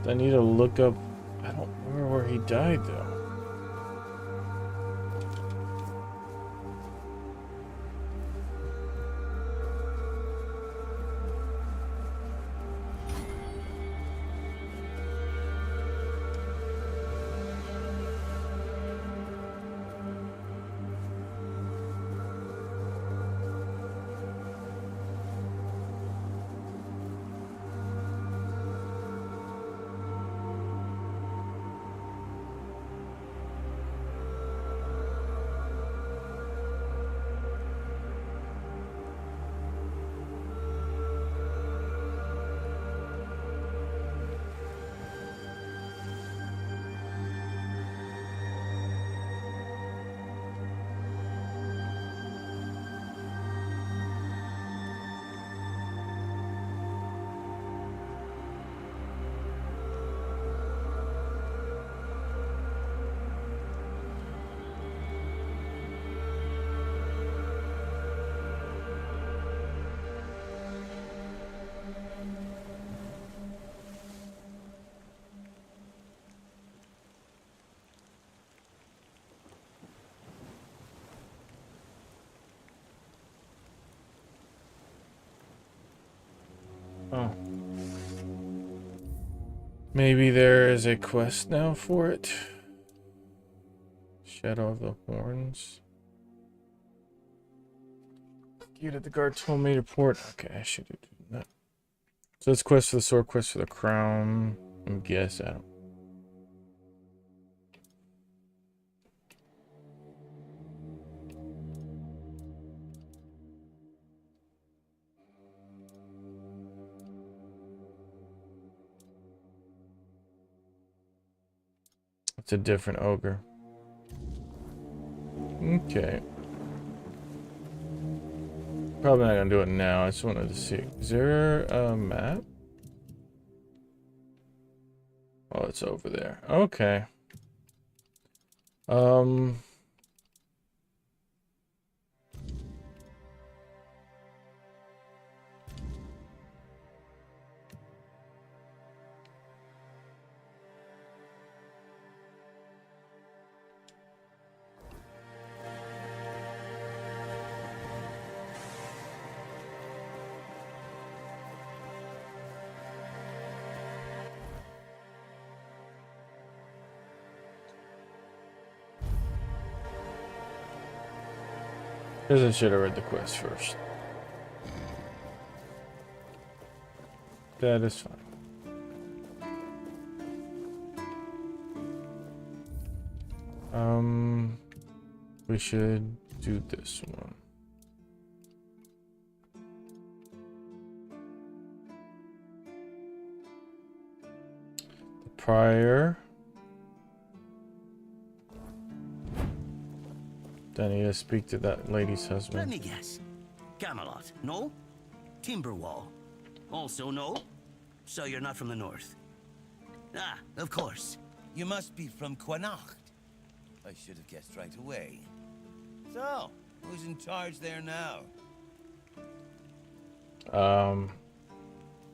I need to look up. I don't remember where he died though. Oh. Maybe there is a quest now for it. Shadow of the Horns. Execute at the guard told me to report. Okay, I should do that. So this quest for the sword, quest for the crown. I guess I don't. It's a different ogre. Okay. Probably not gonna do it now. I just wanted to see. Is there a map? Oh, it's over there. Okay. Guess I should have read the quest first. That is fine. We should do this one. The prior. Then I need to speak to that lady's Let husband. me guess. Camelot, no? Timberwall, also no? So you're not from the north? Ah, of course. You must be from Quanacht. I should have guessed right away. So, who's in charge there now? I'm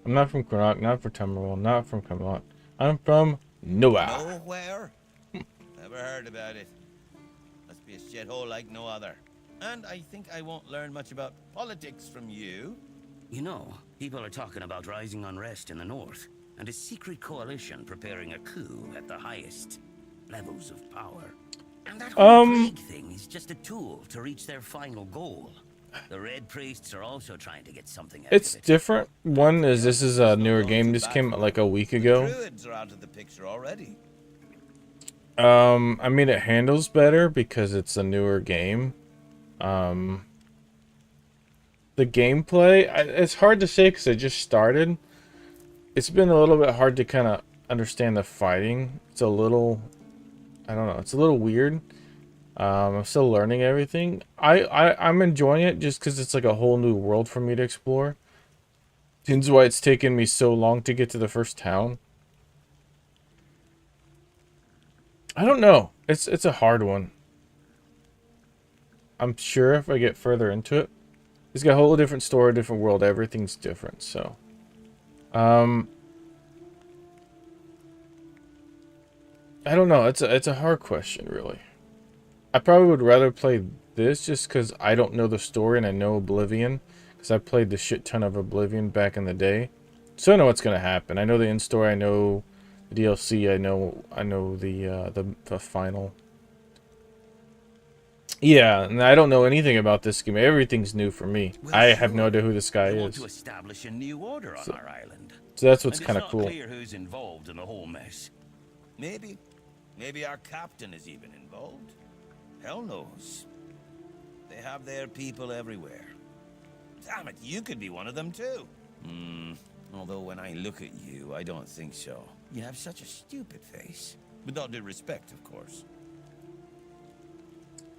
not from Connaught, not from Timberwall, not from Camelot. I'm from Nowhere. Nowhere? Never heard about it. Must be a shithole like no other. And I think I won't learn much about politics from you. You know, people are talking about rising unrest in the north, and a secret coalition preparing a coup at the highest levels of power. And that whole plague thing is just a tool to reach their final goal. The Red Priests are also trying to get something out It's of it. different. One is this is a newer game. This came out like a week ago. Druids are out of the picture already. I mean, it handles better because it's a newer game. The gameplay, it's hard to say because I just started. It's been a little bit hard to kind of understand the fighting. It's a little, I don't know, it's a little weird. I'm still learning everything. I'm enjoying it just because it's like a whole new world for me to explore. Hence why it's taken me so long to get to the first town. I don't know. It's a hard one. I'm sure if I get further into it, it's got a whole different story, different world. Everything's different. So, I don't know. It's a hard question, really. I probably would rather play this just because I don't know the story and I know Oblivion, because I played the shit ton of Oblivion back in the day, so I know what's gonna happen. I know the end story. I know the DLC. I know the final. Yeah, and I don't know anything about this game. Everything's new for me. Well, I have no sure. idea who this guy We want is. to establish a new order on our island. So that's what's And kind of it's cool. not clear who's involved in the whole mess. Maybe our captain is even involved. Hell knows. They have their people everywhere. Damn it, you could be one of them too. Although when I look at you, I don't think so. You have such a stupid face. With all due respect, of course.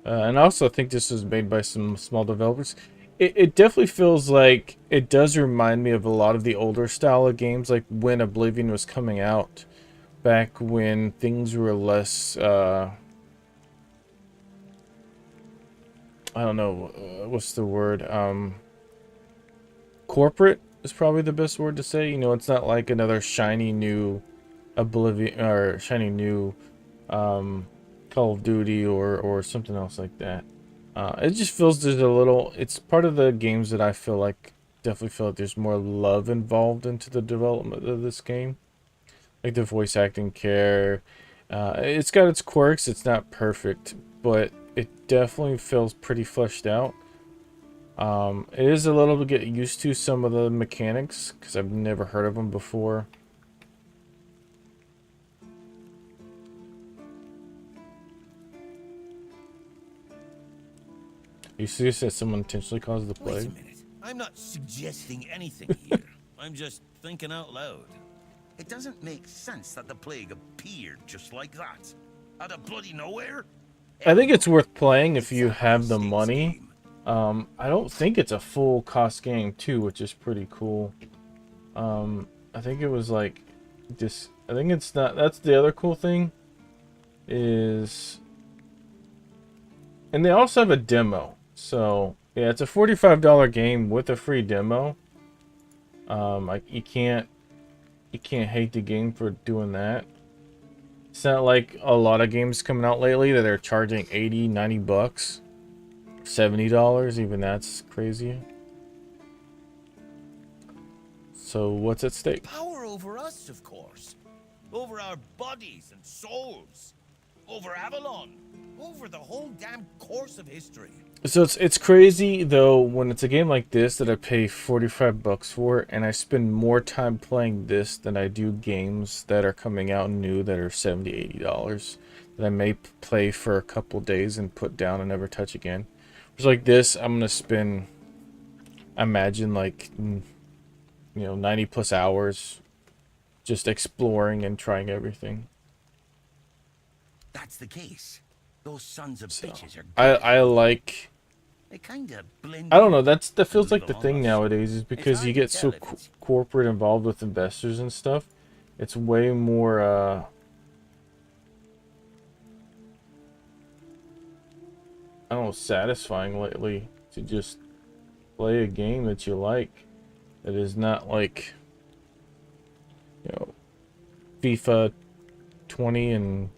And I also think this was made by some small developers. It definitely feels like it does remind me of a lot of the older style of games, like when Oblivion was coming out, back when things were less, I don't know, what's the word? Corporate is probably the best word to say. You know, it's not like another shiny new Oblivion or shiny new Call of Duty or something else like that. It just feels there's a little, it's part of the games that I feel like, definitely feel like there's more love involved into the development of this game. Like the voice acting care. It's got its quirks, it's not perfect, but it definitely feels pretty fleshed out. It is a little to get used to some of the mechanics, because I've never heard of them before. You suggest that someone intentionally caused the Wait plague? a minute. I'm not suggesting anything here. I'm just thinking out loud. It doesn't make sense that the plague appeared just like that. Out of bloody nowhere? I think it's worth playing if you have the money. I don't think it's a full cost game too, which is pretty cool. I think it was like this. I think it's not. That's the other cool thing is, and they also have a demo. So yeah, it's a $45 game with a free demo. Like you can't hate the game for doing that. It's not like a lot of games coming out lately that are charging 80, 90 bucks, $70. Even that's crazy. So what's at stake? Power over us, of course. Over our bodies and souls. Over Avalon. Over the whole damn course of history. So it's crazy though when it's a game like this that I pay 45 bucks for, and I spend more time playing this than I do games that are coming out new that are $70, $80 that I may play for a couple days and put down and never touch again. It's like this, I'm gonna spend, imagine like 90 plus hours just exploring and trying everything. That's the case. Those sons of bitches are good. I like, They kinda blend I don't in. know, that feels like the Among thing us. nowadays is because hard you to get so tell if it's- corporate involved with investors and stuff. It's way more I don't know, satisfying lately to just play a game that you like that is not like FIFA 20 and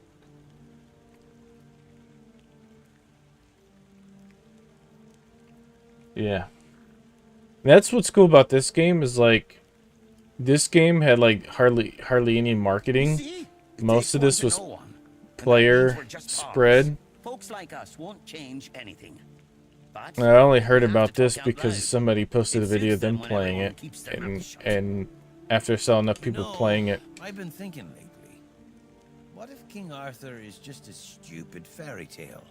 yeah. That's what's cool about this game is like this game had like hardly any marketing. See? It Most takes of one this to was know one. And that player means we're just spread. pawns. Folks like us won't change anything. But I only heard we have about to this talk out because loud. somebody posted a It video of suits them them when playing everyone it, keeps their mouth shut. and after I saw enough people playing it, I've been thinking lately. What if King Arthur is just a stupid fairy tale?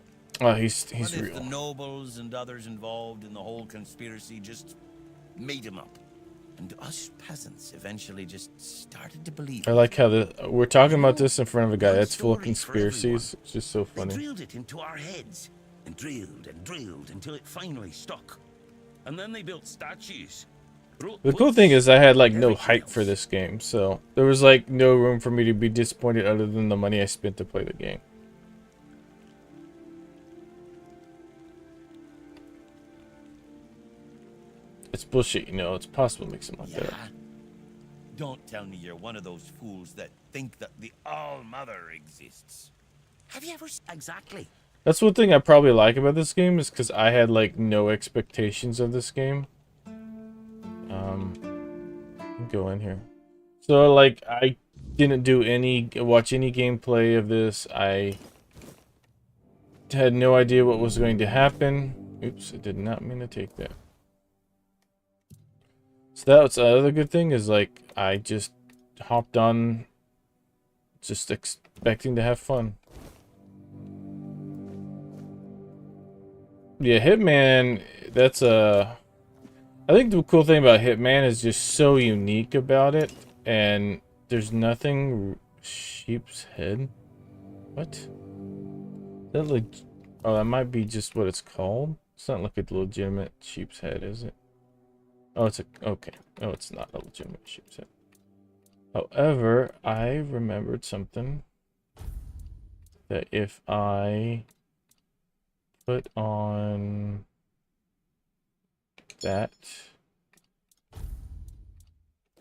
oh, he's What if real. the nobles and others involved in the whole conspiracy just made him up? And us peasants eventually just started to believe I it? like how we're talking about this in front of a guy One that's full of story for everyone. conspiracies. It's just so They funny. drilled it into our heads and drilled until it finally stuck. And then they built statues. wrote The cool books, thing is I had like and no everything hype for else. this game, so there was like no room for me to be disappointed other than the money I spent to play the game. It's bullshit, it's possible to make something like that. Yeah. Don't tell me you're one of those fools that think that the All-Mother exists. Have you ever exactly? That's one thing I probably like about this game is because I had like no expectations of this game. Go in here. So like I didn't watch any gameplay of this. I had no idea what was going to happen. Oops, I did not mean to take that. So that's the other good thing is like I just hopped on just expecting to have fun. Yeah, Hitman, that's I think the cool thing about Hitman is just so unique about it, and there's nothing sheep's head. What? That oh, that might be just what it's called. It's not like a legitimate sheep's head, is it? Oh, it's okay. Oh, it's not a legitimate sheep's head. However, I remembered something that if I put on that,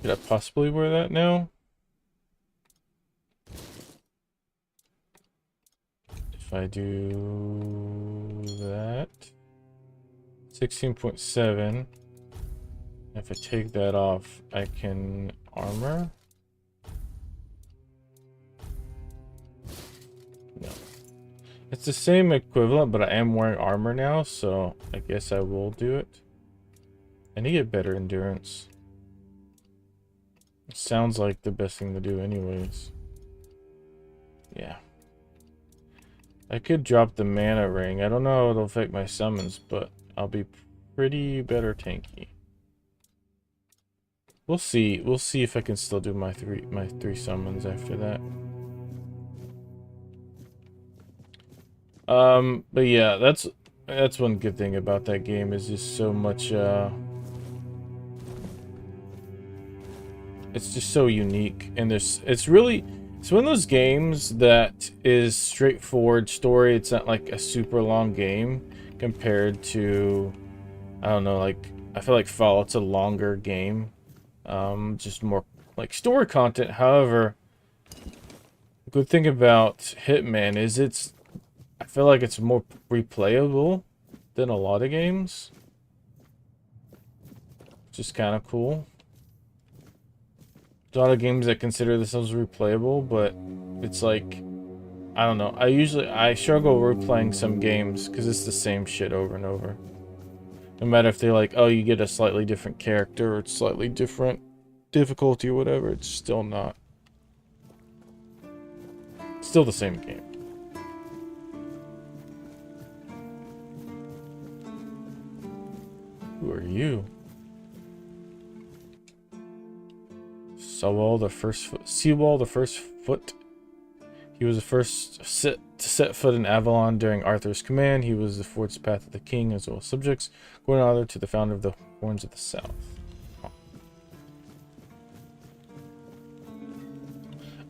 could I possibly wear that now? If I do that, 16.7. If I take that off, I can armor. No. It's the same equivalent, but I am wearing armor now, so I guess I will do it. I need to get better endurance. It sounds like the best thing to do anyways. Yeah. I could drop the mana ring. I don't know how it'll affect my summons, but I'll be pretty better tanky. We'll see. We'll see if I can still do my three summons after that. But yeah, that's That's one good thing about that game is just so much. It's just so unique, and it's really, it's one of those games that is straightforward story. It's not like a super long game compared to, I don't know, like I feel like Fallout's a longer game, just more like story content. However, the good thing about Hitman is I feel like it's more replayable than a lot of games. Just kind of cool. There's a lot of games that consider themselves replayable, but it's like, I don't know. I struggle replaying some games because it's the same shit over and over. No matter if they're like, oh, you get a slightly different character or it's slightly different difficulty or whatever, it's still not. It's still the same game. Who are you? Seawall the first foot. He was the first to set foot in Avalon during Arthur's command. He was the forged path of the king as well as subjects, going on to the founder of the Horns of the South.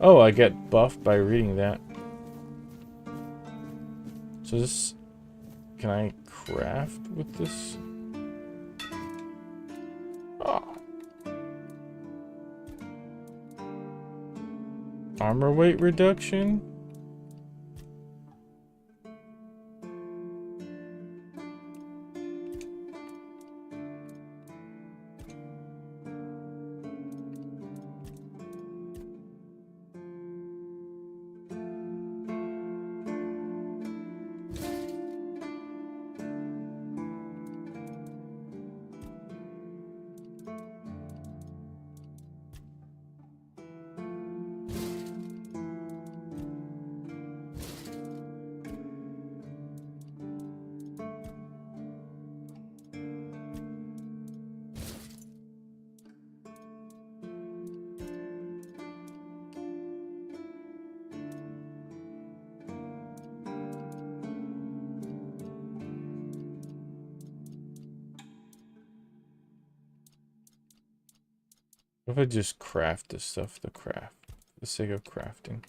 Oh, I get buffed by reading that. So this, can I craft with this? Oh. Armor weight reduction? What if I just craft this stuff to craft, for the sake of crafting?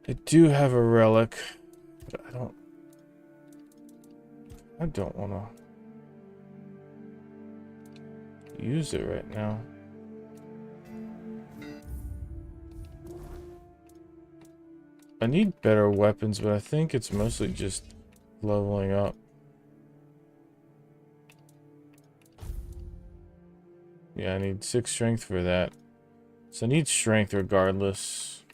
I do have a relic, but I don't want to use it right now. I need better weapons, but I think it's mostly just leveling up. Yeah, I need 6 strength for that. So I need strength regardless.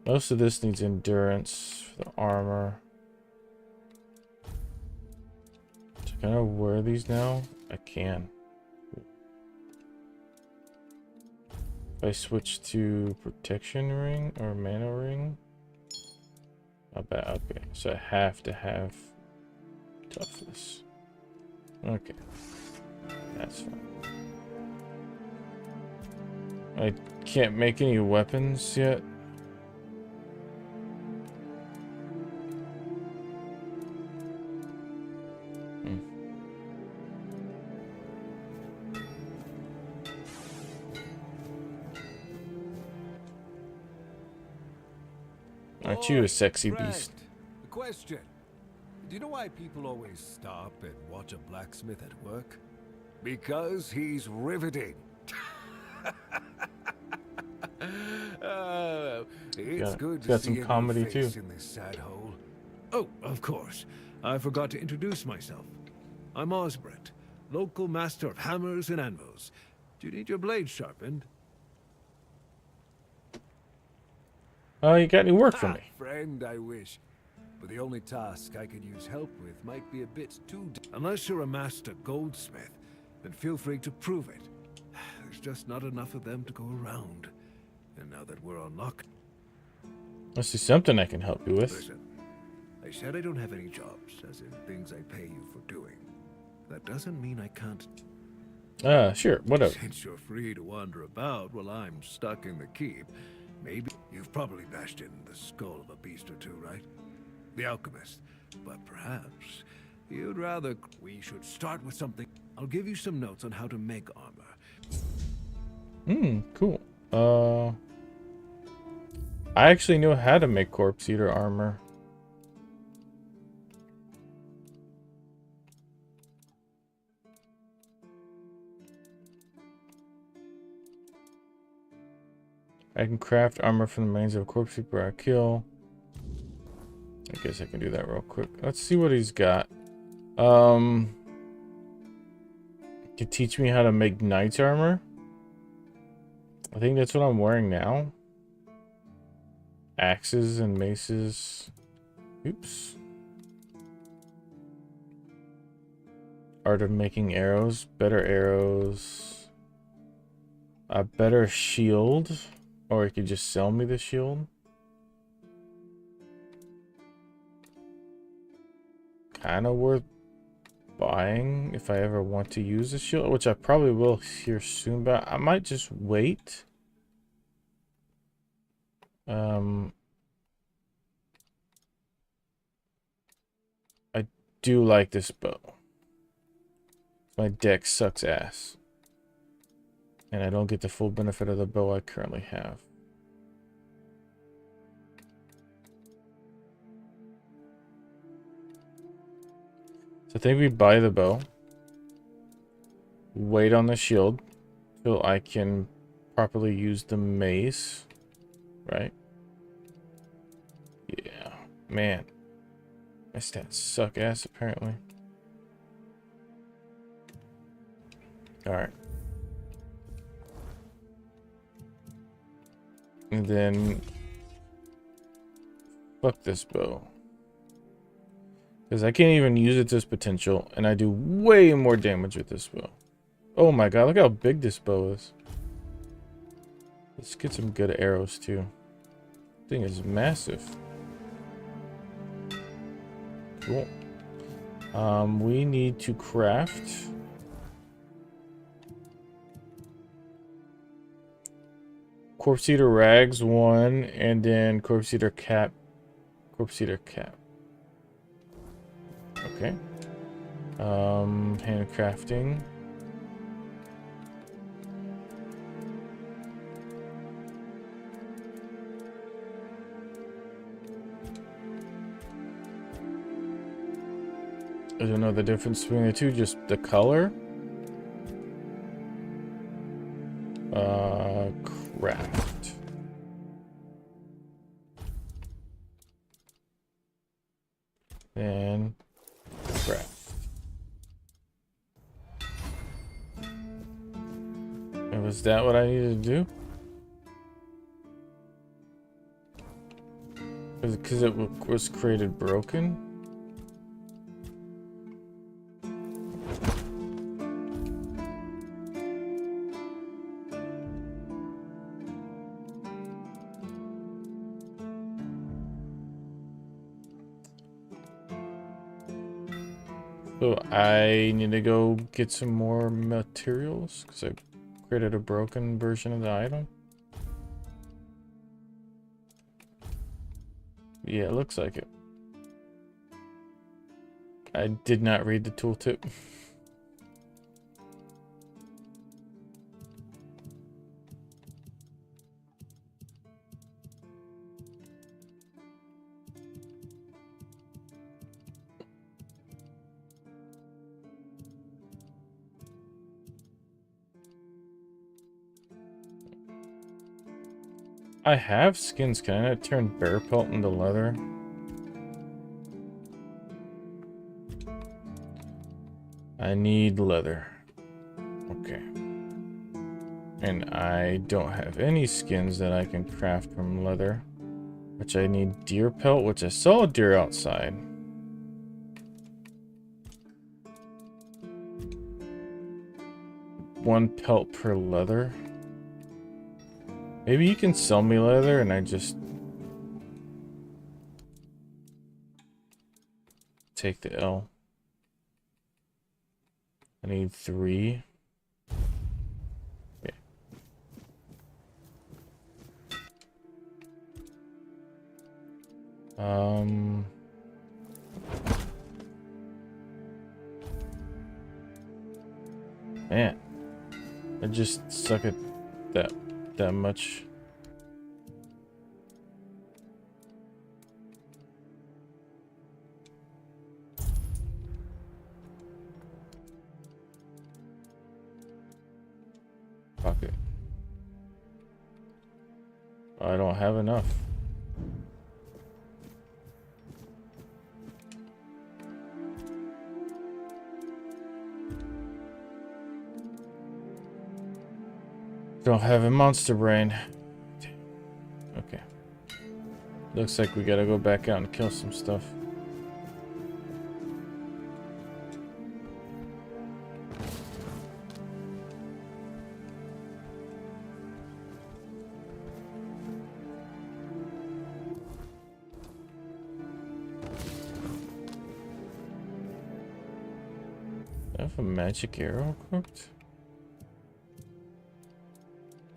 Most of this needs endurance for the armor. So can I wear these now? I can. If I switch to protection ring or mana ring. Not bad. Okay, so I have to have toughness. Okay. That's fine. I can't make any weapons yet. Aren't you a sexy beast? A question. Do you know why people always stop and watch a blacksmith at work? Because he's riveting. It's good to see some comedy too in this sad hole. Oh, of course. I forgot to introduce myself. I'm Osbert, local master of hammers and anvils. Do you need your blade sharpened? Oh, you got any work for me? Friend, I wish. But the only task I could use help with might be a bit too... Unless you're a master goldsmith, then feel free to prove it. There's just not enough of them to go around. And now that we're on lock... Must be something I can help you with. Listen, I said I don't have any jobs, as in things I pay you for doing. That doesn't mean I can't... Sure, whatever. Since you're free to wander about while I'm stuck in the keep, maybe... You've probably bashed in the skull of a beast or two, right? the alchemist. But perhaps you'd rather we should start with something. I'll give you some notes on how to make armor. Cool. I actually know how to make corpse eater armor. I can craft armor from the remains of a corpse eater I kill. I guess I can do that real quick. Let's see what he's got. Can teach me how to make knight's armor. I think that's what I'm wearing now. Axes and maces. Oops. Art of making arrows. Better arrows. A better shield. Or you could just sell me the shield. Kind of worth buying if I ever want to use the shield, which I probably will here soon, but I might just wait. I do like this bow. My deck sucks ass. And I don't get the full benefit of the bow I currently have. So I think we buy the bow. Wait on the shield till I can properly use the mace. Right? Yeah. Man. My stats suck ass apparently. Alright. And then fuck this bow. Because I can't even use it to its potential, and I do way more damage with this bow. Oh my god, look how big this bow is. Let's get some good arrows too. This thing is massive. Cool. We need to craft corpse eater rags 1, and then corpse eater cap. Corpse eater cap. Okay. Handcrafting. I don't know the difference between the two, just the color. Craft. And craft. And was that what I needed to do? Because it was created broken? So I need to go get some more materials because I created a broken version of the item. Yeah, it looks like it. I did not read the tooltip. I have skins. Can I not turn bear pelt into leather? I need leather. Okay. And I don't have any skins that I can craft from leather. Which I need deer pelt, which I saw a deer outside. One pelt per leather. Maybe you can sell me leather and I just take the L. I need 3. Okay. Man, I just suck at that much. Fuck it. I don't have enough. Don't have a monster brain. Okay. Looks like we gotta go back out and kill some stuff. I have a magic arrow equipped?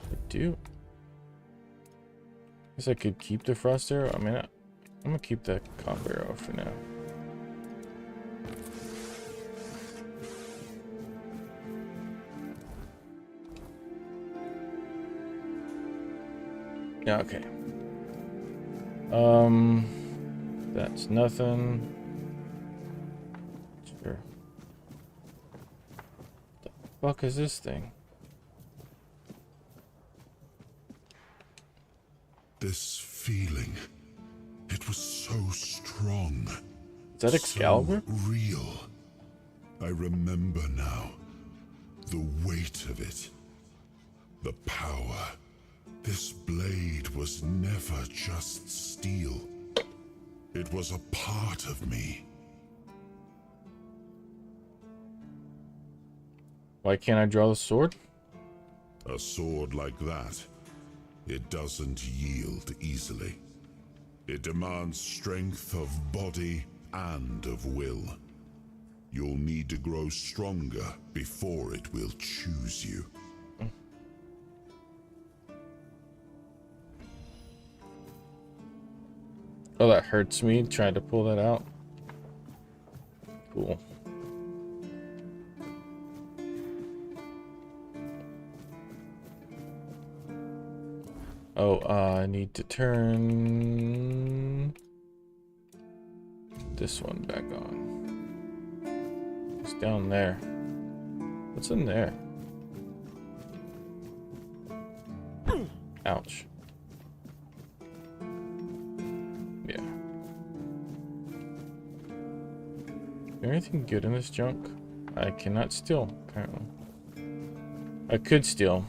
I do. Guess I could keep the frost arrow. I mean, I'm gonna keep that comp arrow for now. Yeah, okay. That's nothing. Sure. The fuck is this thing? This feeling, it was so strong. Is that Excalibur? So real. I remember now. The weight of it. The power. This blade was never just steel. It was a part of me. Why can't I draw the sword? A sword like that, it doesn't yield easily. It demands strength of body and of will. You'll need to grow stronger before it will choose you. Oh, that hurts me trying to pull that out. Cool. Oh, I need to turn this one back on. It's down there. What's in there? Ouch. Yeah. Is there anything good in this junk? I cannot steal, apparently. I could steal,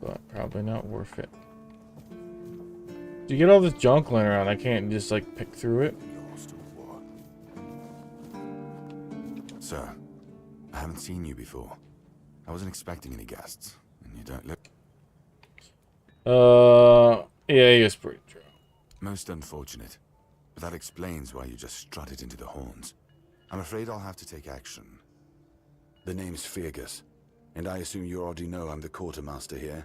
but probably not worth it. You get all this junk laying around, I can't just like pick through it. Sir, I haven't seen you before. I wasn't expecting any guests, and you don't look... Yeah, he was pretty drunk. Most unfortunate, but that explains why you just strutted into the horns. I'm afraid I'll have to take action. The name's Fergus, and I assume you already know I'm the quartermaster here.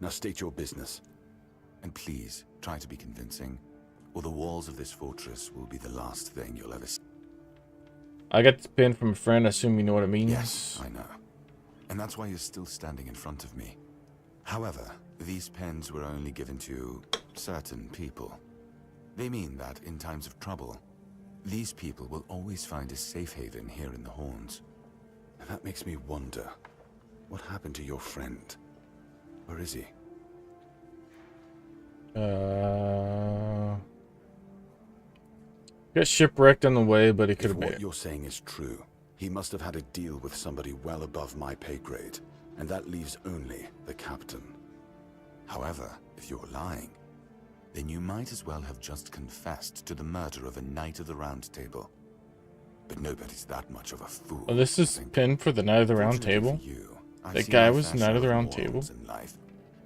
Now state your business. And please, try to be convincing, or the walls of this fortress will be the last thing you'll ever see. I got the pin from a friend, I assume you know what it means. Yes, I know. And that's why you're still standing in front of me. However, these pens were only given to certain people. They mean that in times of trouble, these people will always find a safe haven here in the Horns. And that makes me wonder, what happened to your friend? Where is he? Got shipwrecked on the way, but he could have made it. What you're saying is true, he must have had a deal with somebody well above my pay grade, and that leaves only the captain. However, if you're lying, then you might as well have just confessed to the murder of a Knight of the Round Table. But nobody's that much of a fool. Oh, this is pin for the Knight of the Round Table? That guy was Knight of the Round Table? In life,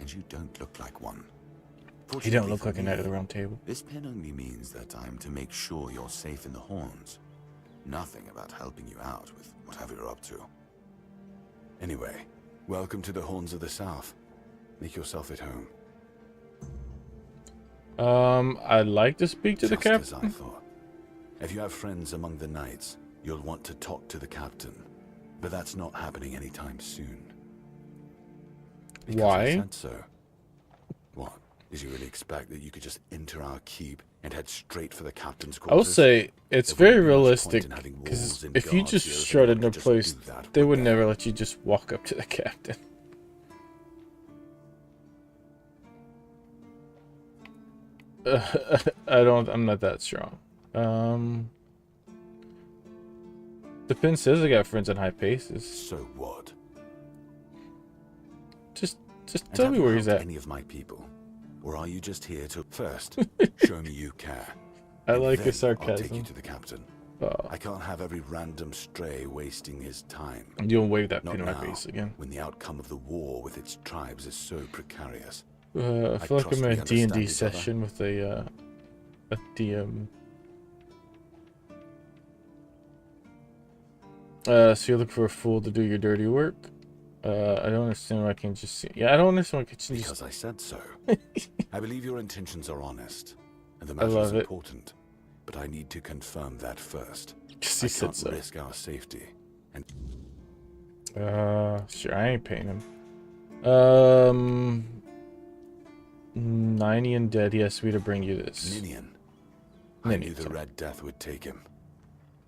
and you don't look like one. He don't look like a Knight of the Round Table. This pin only means that I'm to make sure you're safe in the Horns. Nothing about helping you out with whatever you're up to. Anyway, welcome to the Horns of the South. Make yourself at home. I'd like to speak to the captain. Just as I thought. If you have friends among the knights, you'll want to talk to the captain. But that's not happening anytime soon. Because Why? I said so. What? Did you really expect that you could just enter our keep and head straight for the captain's quarters? I will say it's There very wouldn't be much point realistic in having because walls and if you guards just here if showed anyone into could just place, do that, they would they? never let you just walk up to the captain. I'm not that strong. The pin says I got friends on high paces. So what? Just And tell have me you where he's helped at. any of my people? Or are you just here to... First, show me you care. I and like then your sarcasm. I'll take you to the captain. Oh, I can't have every random stray wasting his time. you'll wave that Not pin in my now, face again. when the outcome of the war with its tribes is so precarious. I feel like trust I'm in we a D&D understand each other. session with a DM. So you're looking for a fool to do your dirty work? I don't understand why I can't just see. Yeah, I don't understand why I can't just. Because I said so. I believe your intentions are honest, and the I matter is love it. important. But I need to confirm that first. Because I he said can't so. risk our safety. And Sure, I ain't paying him. 90 and dead. He asked me to bring you this. Ninian. I knew the Red Death would take him.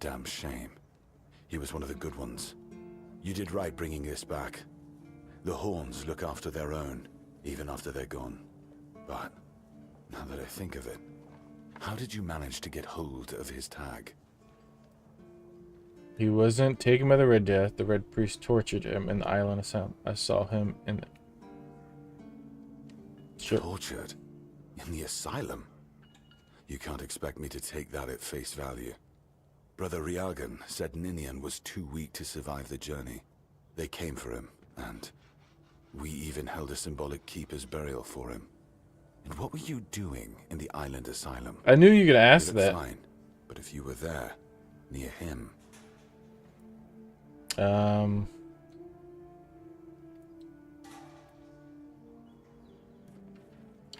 Damn shame. He was one of the good ones. You did right bringing this back. The Horns look after their own, even after they're gone. But, now that I think of it, how did you manage to get hold of his tag? He wasn't taken by the Red Death. The Red Priest tortured him in the island asylum. I saw him in the... Sure. Tortured? In the asylum? You can't expect me to take that at face value. Brother Riagan said Ninian was too weak to survive the journey. They came for him, and we even held a symbolic keeper's burial for him. And what were you doing in the island asylum? I knew you were gonna ask You look that. fine, but if you were there, near him... I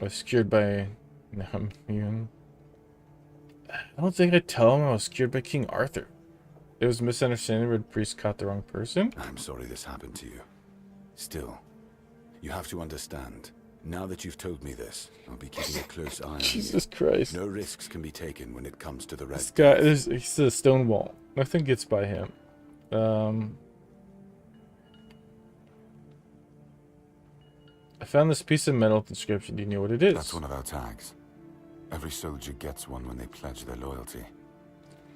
was scared by... No, I'm even... I don't think I'd tell him I was scared by King Arthur. It was a misunderstanding where the priest caught the wrong person. I'm sorry this happened to you. Still, you have to understand. Now that you've told me this, I'll be keeping a close eye on you. Jesus Christ. No risks can be taken when it comes to the Red This guy, he's a stone wall. Nothing gets by him. I found this piece of metal with inscription. Do you know what it is? That's one of our tags. Every soldier gets one when they pledge their loyalty.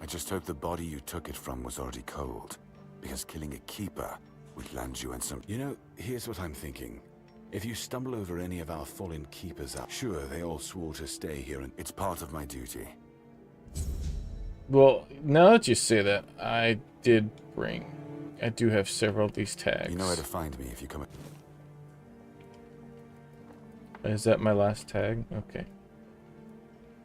I just hope the body you took it from was already cold, because killing a keeper would land you in some... You know, here's what I'm thinking. If you stumble over any of our fallen keepers up, sure, they all swore to stay here, and it's part of my duty. Well, now that you say that, I do have several of these tags. You know where to find me if you come... Is that my last tag? Okay.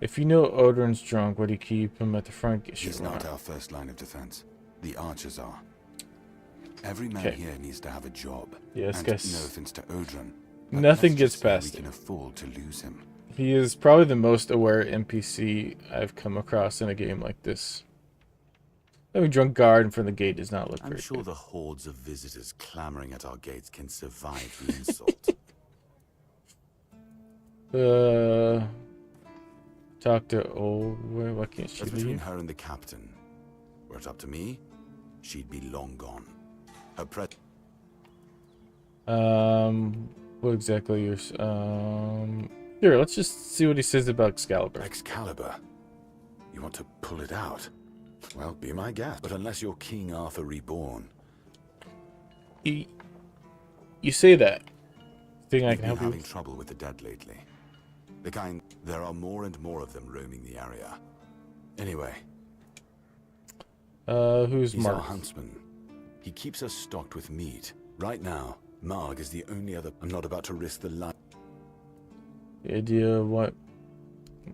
If you know Odrin's drunk, would you keep him at the front? He's not our first line of defense. The archers are. Every man here needs to have a job. Yes, and guys. no offense to Odrin. Nothing gets past we him. can afford to lose him. He is probably the most aware NPC I've come across in a game like this. Having drunk guard in front of the gate does not look I'm very sure good. the hordes of visitors clamoring at our gates can survive the insult. Talk to why can't she That's between leave? her and the captain. Were it up to me, she'd be long gone. Her What exactly you're here, let's just see what he says about Excalibur. Excalibur? You want to pull it out? Well, be my guest. But unless you're King Arthur reborn... You say that. Think I You've can been help you having with? trouble with the dead lately. The kind... There are more and more of them roaming the area. Anyway... Who's He's Mark? our huntsman. He keeps us stocked with meat. Right now, Marg is the only other... I'm not about to risk the life... The idea of what?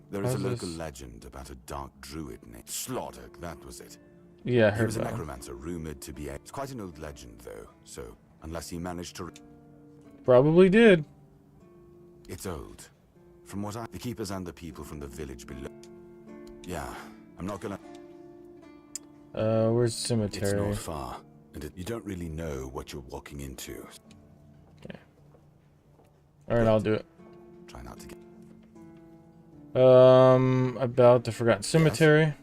There is a How's local this? legend about a dark druid named Slaughter, that was it. Yeah, I He heard was a about him. necromancer, rumored to be a... It's quite an old legend, though, so unless he managed to... Probably did. It's old. From what the keepers and the people from the village below... Yeah, I'm not gonna... Where's the It's cemetery? not far. and you don't really know what you're walking into. Okay. Alright, I'll do it. Try not to get... About the Forgotten Cemetery. Yes.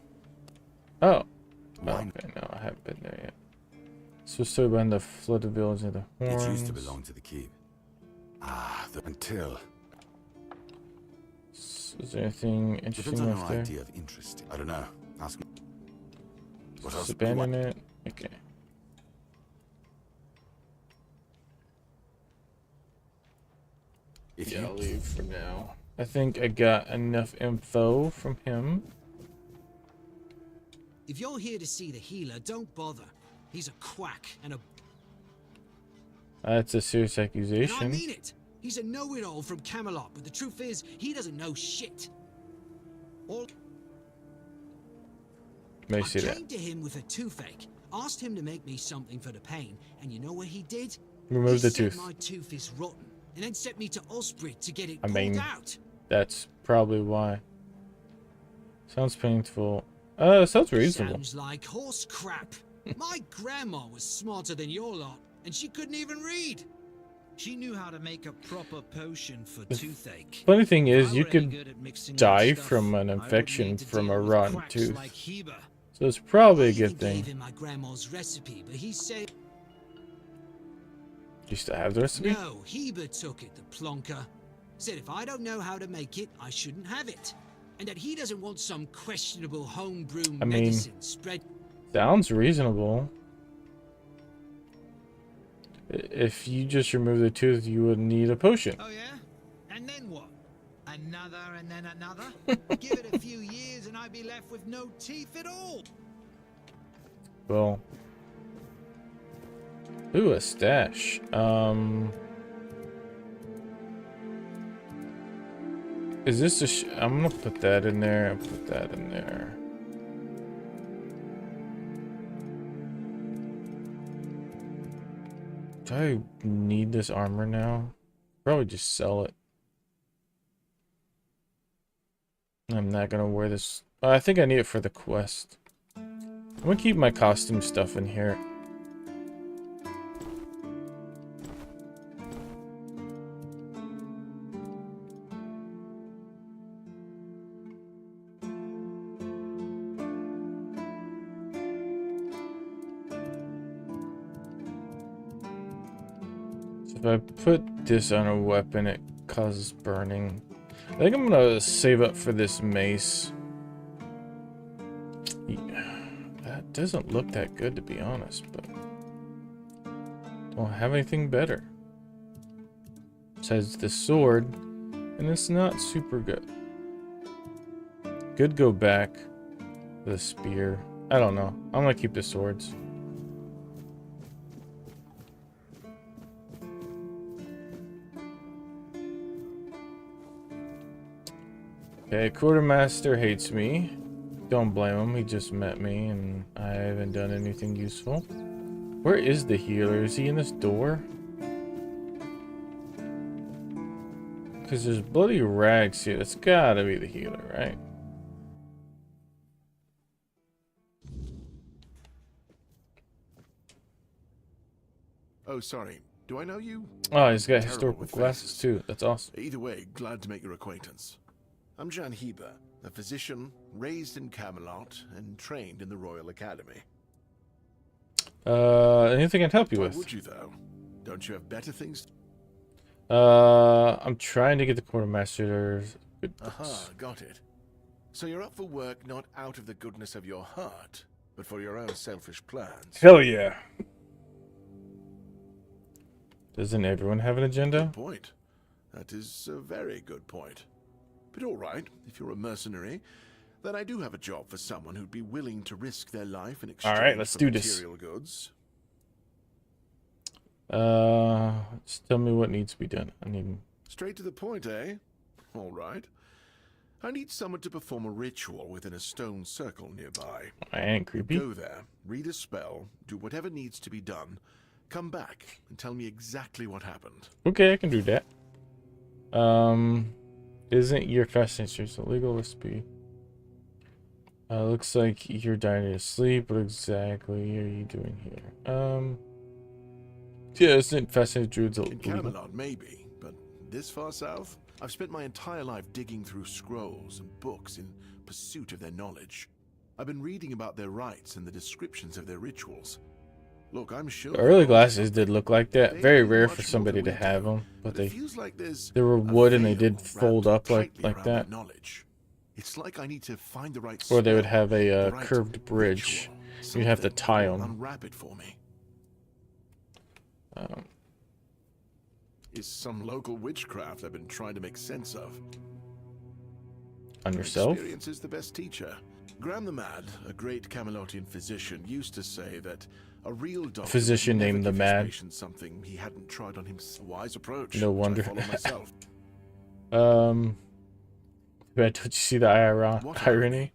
Oh. Why? Okay, no, I haven't been there yet. So story behind the flooded village of the Horns. It used to belong to the keep. Until... Is there anything interesting left there? Idea of interest. I don't know. Ask me. What else? Abandon it. Okay. Yeah, I'll leave for now. I think I got enough info from him. If you're here to see the healer, don't bother. He's a quack and a... That's a serious accusation. And I mean it. He's a know-it-all from Camelot, but the truth is, he doesn't know shit. I came to him with a toothache, asked him to make me something for the pain, and you know what he did? Remove the said tooth. My tooth is rotten, and then sent me to Osprey to get it pulled out. That's probably why. Sounds painful. Sounds reasonable. Sounds like horse crap. My grandma was smarter than your lot, and she couldn't even read. She knew how to make a proper potion for toothache. Funny thing is, you could die from an infection from a rotten tooth. Like So it's probably a good thing. Gave him my grandma's recipe, but he said... You still have the recipe? No, Heber took it, the plonker. Said if I don't know how to make it, I shouldn't have it. And that he doesn't want some questionable homebrew medicine spread... Sounds reasonable. If you just remove the tooth, you would need a potion. Oh yeah? And then what? Another and then another? Give it a few years and I'd be left with no teeth at all. Well. Ooh, a stash. Is this a I'm gonna put that in there and put that in there. Do I need this armor now? Probably just sell it. I'm not gonna wear this. I think I need it for the quest. I'm gonna keep my costume stuff in here. If I put this on a weapon, it causes burning. I think I'm gonna save up for this mace. Yeah, that doesn't look that good, to be honest, but don't have anything better. Besides the sword, and it's not super good. Could go back to the spear. I don't know. I'm gonna keep the swords. Okay, Quartermaster hates me. Don't blame him, he just met me and I haven't done anything useful. Where is the healer? Is he in this door? Because there's bloody rags here. That's gotta be the healer, right? Oh, sorry. Do I know you? Oh, he's got historical glasses too. That's awesome. Either way, glad to make your acquaintance. I'm Jan Heber, a physician raised in Camelot and trained in the Royal Academy. Anything I can help you with? Why would you, though? Don't you have better things? I'm trying to get the Quartermaster. Aha, got it. So you're up for work not out of the goodness of your heart, but for your own selfish plans. Hell yeah. Doesn't everyone have an agenda? Good point. That is a very good point. But all right, if you're a mercenary, then I do have a job for someone who'd be willing to risk their life in exchange for material goods. Just tell me what needs to be done. I need... Straight to the point, eh? All right. I need someone to perform a ritual within a stone circle nearby. I ain't creepy. Go there, read a spell, do whatever needs to be done, come back and tell me exactly what happened. Okay, I can do that. Isn't your fast answer illegal recipe? Looks like you're dying to sleep. What exactly are you doing here? Yeah, isn't fascinating druids In illegal? Camelot, maybe, but this far south? I've spent my entire life digging through scrolls and books in pursuit of their knowledge. I've been reading about their rites and the descriptions of their rituals. Look, I'm sure The early glasses did look like that. Very rare for somebody to have them, but they were wood and they did fold up like that. Knowledge. It's like I need to find the right Or they would spell, have a the right curved bridge. ritual, You'd have to something tie that will them. unwrap it for me. Is some local witchcraft I've been trying to make sense of. On yourself? Experience is the best teacher. Graham the Mad, a great Camelotian physician, used to say that a real doctor Physician would never named the give his Mad. patient something he hadn't tried on himself. Wise approach. No which I wonder. follow myself. But don't you see the irony?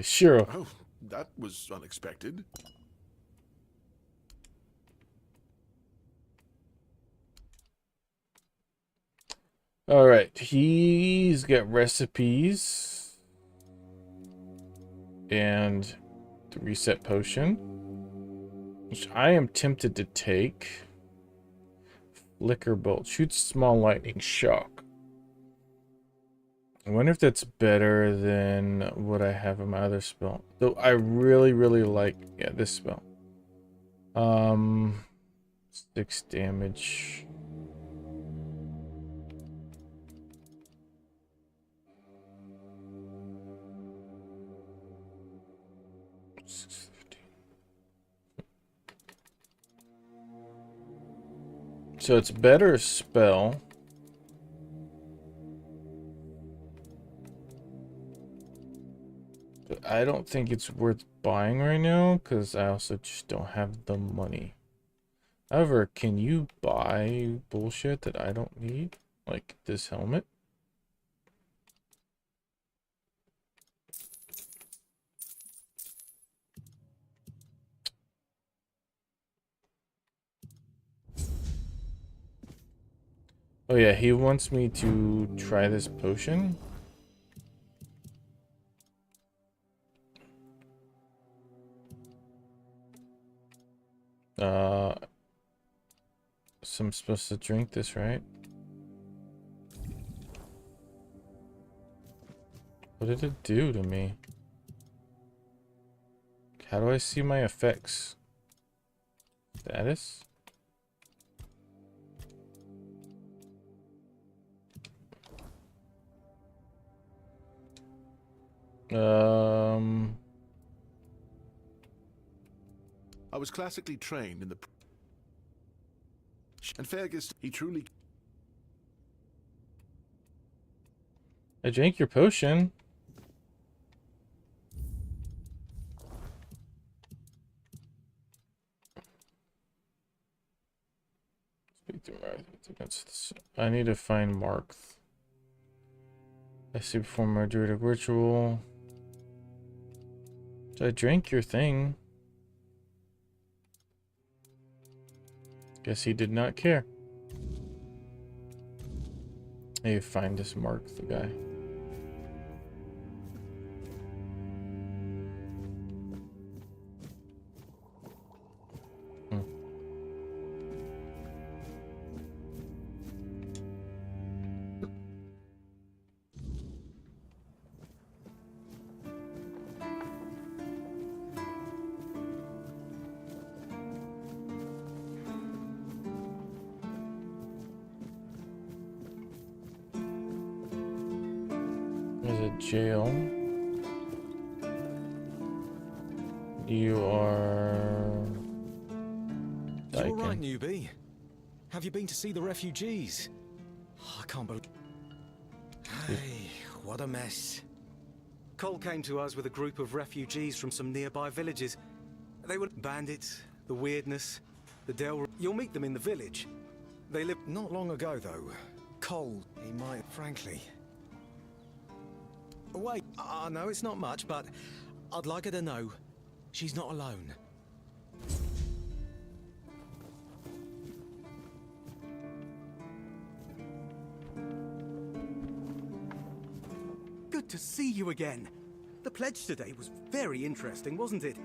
Sure. Oh, that was unexpected. All right, he's got recipes and the reset potion, which I am tempted to take. Flicker bolt shoots small lightning shock. I wonder if that's better than what I have in my other spell. Though I really like, yeah, this spell. 6 damage. So it's better spell. But I don't think it's worth buying right now because I also just don't have the money. However, can you buy bullshit that I don't need? Like this helmet? Oh yeah, he wants me to try this potion. So I'm supposed to drink this, right? What did it do to me? How do I see my effects? Status? I was classically trained in the... And Fergus, he truly... I drank your potion. I need to find Mark. I see perform my druidic ritual. So I drank your thing. Guess he did not care. Hey, find this Mark, the guy. Jail. You are... You all right, newbie? Have you been to see the refugees? I can't believe... Hey, what a mess. Cole came to us with a group of refugees from some nearby villages. They were bandits, the weirdness, the Del... You'll meet them in the village. They lived not long ago, though. Cole, he might, frankly... Wait, I know it's not much, but I'd like her to know she's not alone. to see you again. The pledge today was very interesting, wasn't it?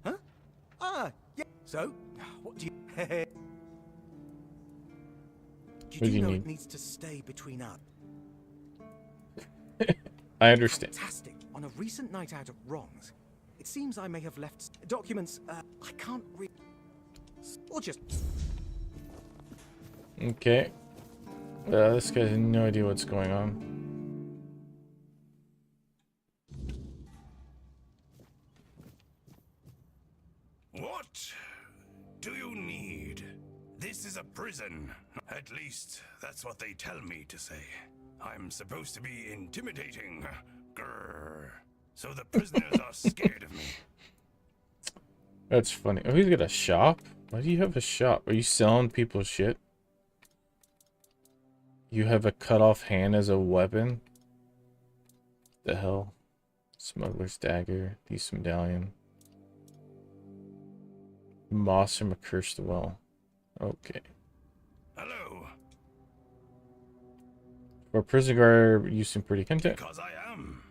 Huh? Ah, yeah. So, what do you... What do you know need? it needs to stay between us? I understand. Fantastic. On a recent night out of wrongs, it seems I may have left documents, I can't read. Or just... Okay. This guy has no idea what's going on. What do you need? This is a prison. At least, that's what they tell me to say. I'm supposed to be intimidating. Grrr. So the prisoners are scared of me. That's funny. Oh, he's got a shop? Why do you have a shop? Are you selling people shit? You have a cut off hand as a weapon? The hell? Smuggler's dagger. Thieves medallion. Moss from a cursed well. Okay. Hello. For a prison guard, you seem pretty content. Because I am.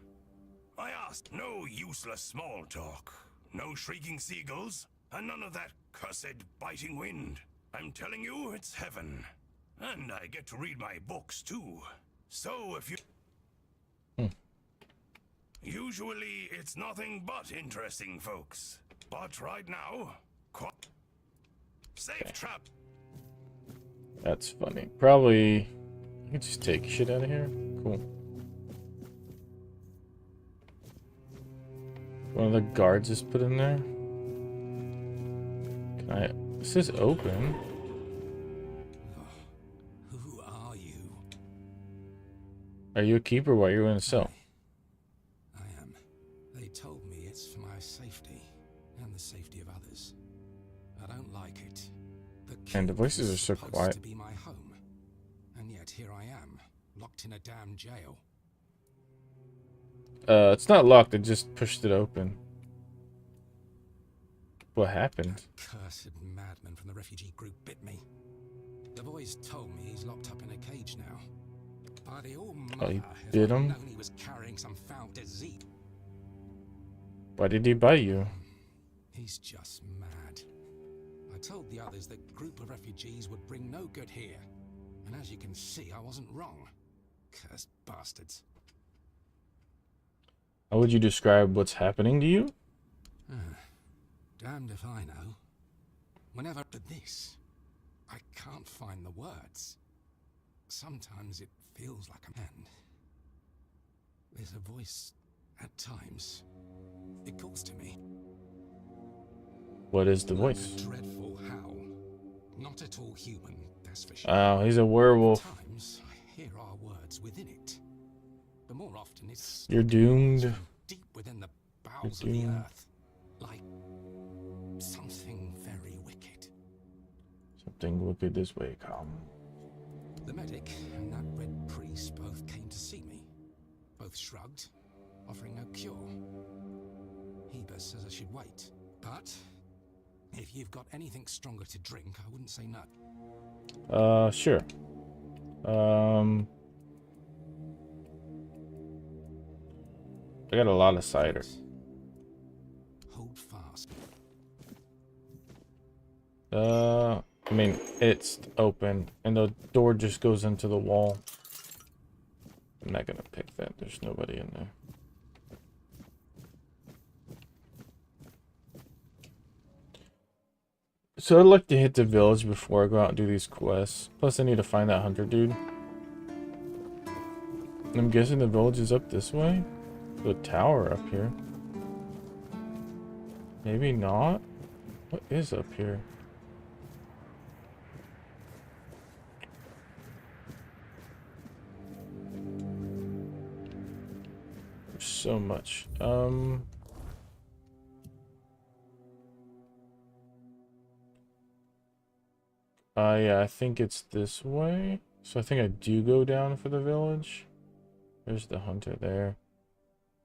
I asked no useless small talk. No shrieking seagulls. And none of that cursed biting wind. I'm telling you, it's heaven. And I get to read my books too. So if you... Usually it's nothing but interesting, folks. But right now... Safe trap. That's funny. Probably... You can just take shit out of here. Cool. One of the guards is put in there. Can I... This is open. Who are you? Are you a keeper? Why are you in a cell? I am. They told me it's for my safety and the safety of others. I don't like it. And the voices are so quiet. To be my home, and yet here I am, locked in a damn jail. It's not locked. I just pushed it open. What happened? That cursed madman from the refugee group bit me. The boys told me he's locked up in a cage now. By the Oh, he bit him? known he was carrying some foul disease. Why did he bite you? He's just mad. I told the others that group of refugees would bring no good here. And as you can see, I wasn't wrong. Cursed bastards. How would you describe what's happening to you? Damned if I know. Whenever to this, I can't find the words. Sometimes it feels like a man. There's a voice at times. It calls to me. What is the Like voice? a dreadful howl. Not at all human, that's for sure. Oh, he's a werewolf. At times, I hear our words within it. But more often it's... You're doomed. Deep within the bowels of the earth. Like something very wicked. Something wicked this way come. The medic and that red priest both came to see me. Both shrugged, offering no cure. Heber says I should wait. But if you've got anything stronger to drink, I wouldn't say no. Sure. I got a lot of cider. Hold fast. I mean, it's open, and the door just goes into the wall. I'm not gonna pick that. There's nobody in there. So I'd like to hit the village before I go out and do these quests. Plus, I need to find that hunter dude. I'm guessing the village is up this way. The tower up here. Maybe not. What is up here? There's so much. Yeah, I think it's this way. So I think I do go down for the village. There's the hunter there.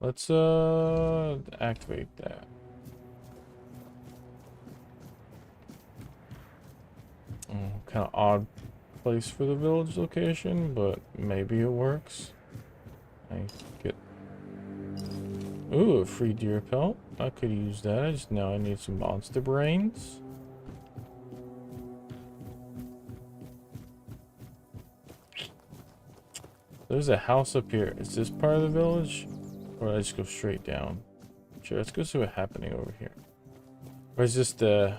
Let's activate that. Kind of odd place for the village location, but maybe it works. I get... Ooh, a free deer pelt. I could use that. I just now I need some monster brains. There's a house up here. Is this part of the village? Or did I just go straight down? Sure, let's go see what's happening over here. Or is this the...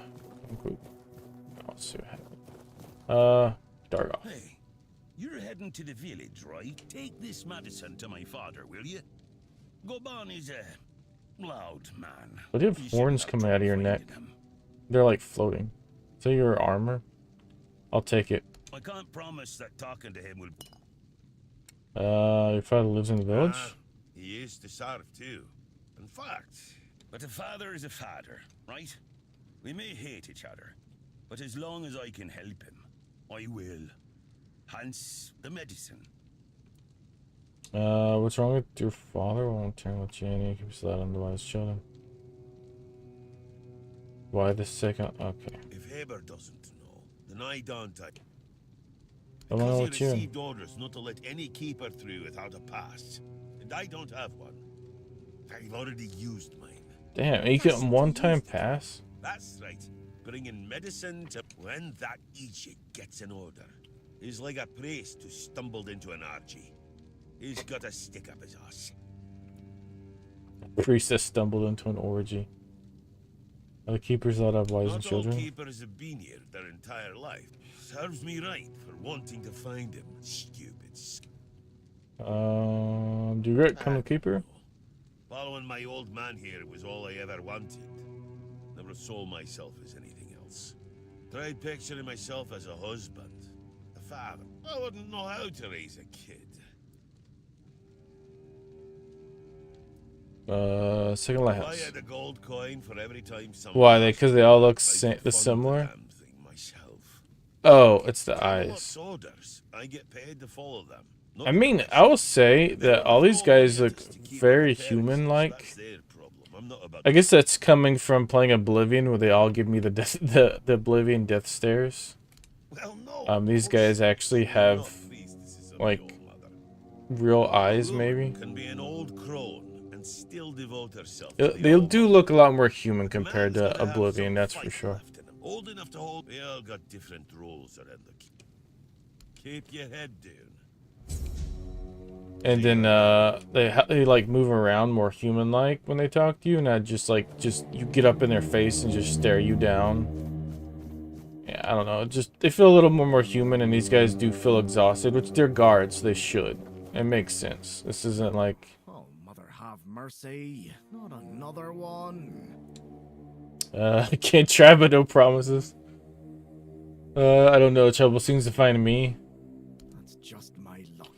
Let's see what happens. Dargoth. Hey, you're heading to the village, right? Take this medicine to my father, will you? Goban is a loud man. Why do you have horns coming out of your neck? They're like floating. Is that your armor? I'll take it. I can't promise that talking to him will... Your father lives in the village? He used to serve too. In fact... But a father is a father, right? We may hate each other, but as long as I can help him, I will. Hence, the medicine. What's wrong with your father? Won't turn with Jenny. Keeps that under his children. Why the second? Okay. If Heber doesn't know, then I don't. I don't know Because what he you... received orders not to let any keeper through without a pass. And I don't have one. I've already used mine. Damn, you get one-time pass? That's right. Bringing medicine to... When that Egypt gets an order, he's like a priest who stumbled into an orgy. He's got a stick up his ass. Priest that stumbled into an orgy. Are the keepers allowed to have wives and children? Not all keepers have been here their entire life. Serves me right for wanting to find him, stupids. Do you regret becoming a keeper? Following my old man here was all I ever wanted. Never saw myself as anything else. Tried picturing myself as a husband, a father. I wouldn't know how to raise a kid. Second I lighthouse. had a gold coin for every time someone... Why? Because they all look similar? Oh, it's the eyes. Orders. I get paid to follow them. I mean, I will say that all these guys look very human-like. I guess that's coming from playing Oblivion, where they all give me the Oblivion death stares. These guys actually have like real eyes, maybe. Can be an old crone and still devote herself. They do look a lot more human compared to Oblivion, that's for sure. Old enough to hold. We all got different roles around the... Keep your head down. And then they like move around more human-like when they talk to you, not just you get up in their face and just stare you down. Yeah, I don't know. Just they feel a little more human, and these guys do feel exhausted, which they're guards, so they should. It makes sense. This isn't like... Oh, mother have mercy. Not another one. I can't try, but no promises. I don't know. Trouble seems to find me. That's just my luck.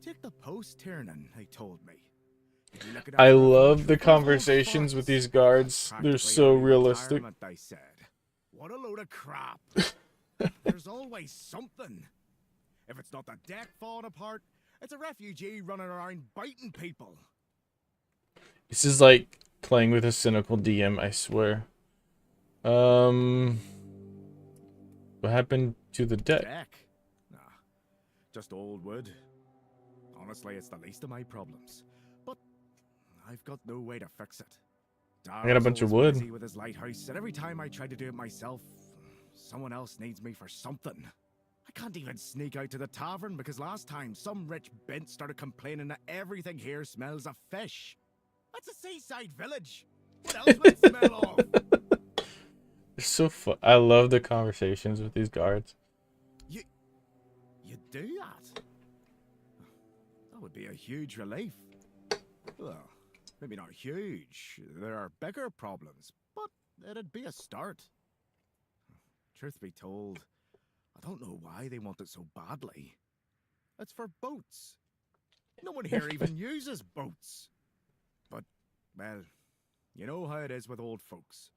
Take the post turning, they told me. I love the conversations with these guards. They're so realistic. They said, what a load of crap. There's always something. If it's not the deck falling apart, it's a refugee running around biting people. This is like playing with a cynical DM, I swear. What happened to the deck? Nah, just old wood. Honestly, it's the least of my problems. But I've got no way to fix it. I got a bunch of wood. With his lighthouse, and every time I try to do it myself, someone else needs me for something. I can't even sneak out to the tavern because last time some rich bint started complaining that everything here smells of fish. That's a seaside village. What else would it smell of? It's so fun. I love the conversations with these guards. You do that? That would be a huge relief. Well, maybe not huge. There are bigger problems, but it'd be a start. Truth be told, I don't know why they want it so badly. It's for boats. No one here even uses boats. But, well, you know how it is with old folks.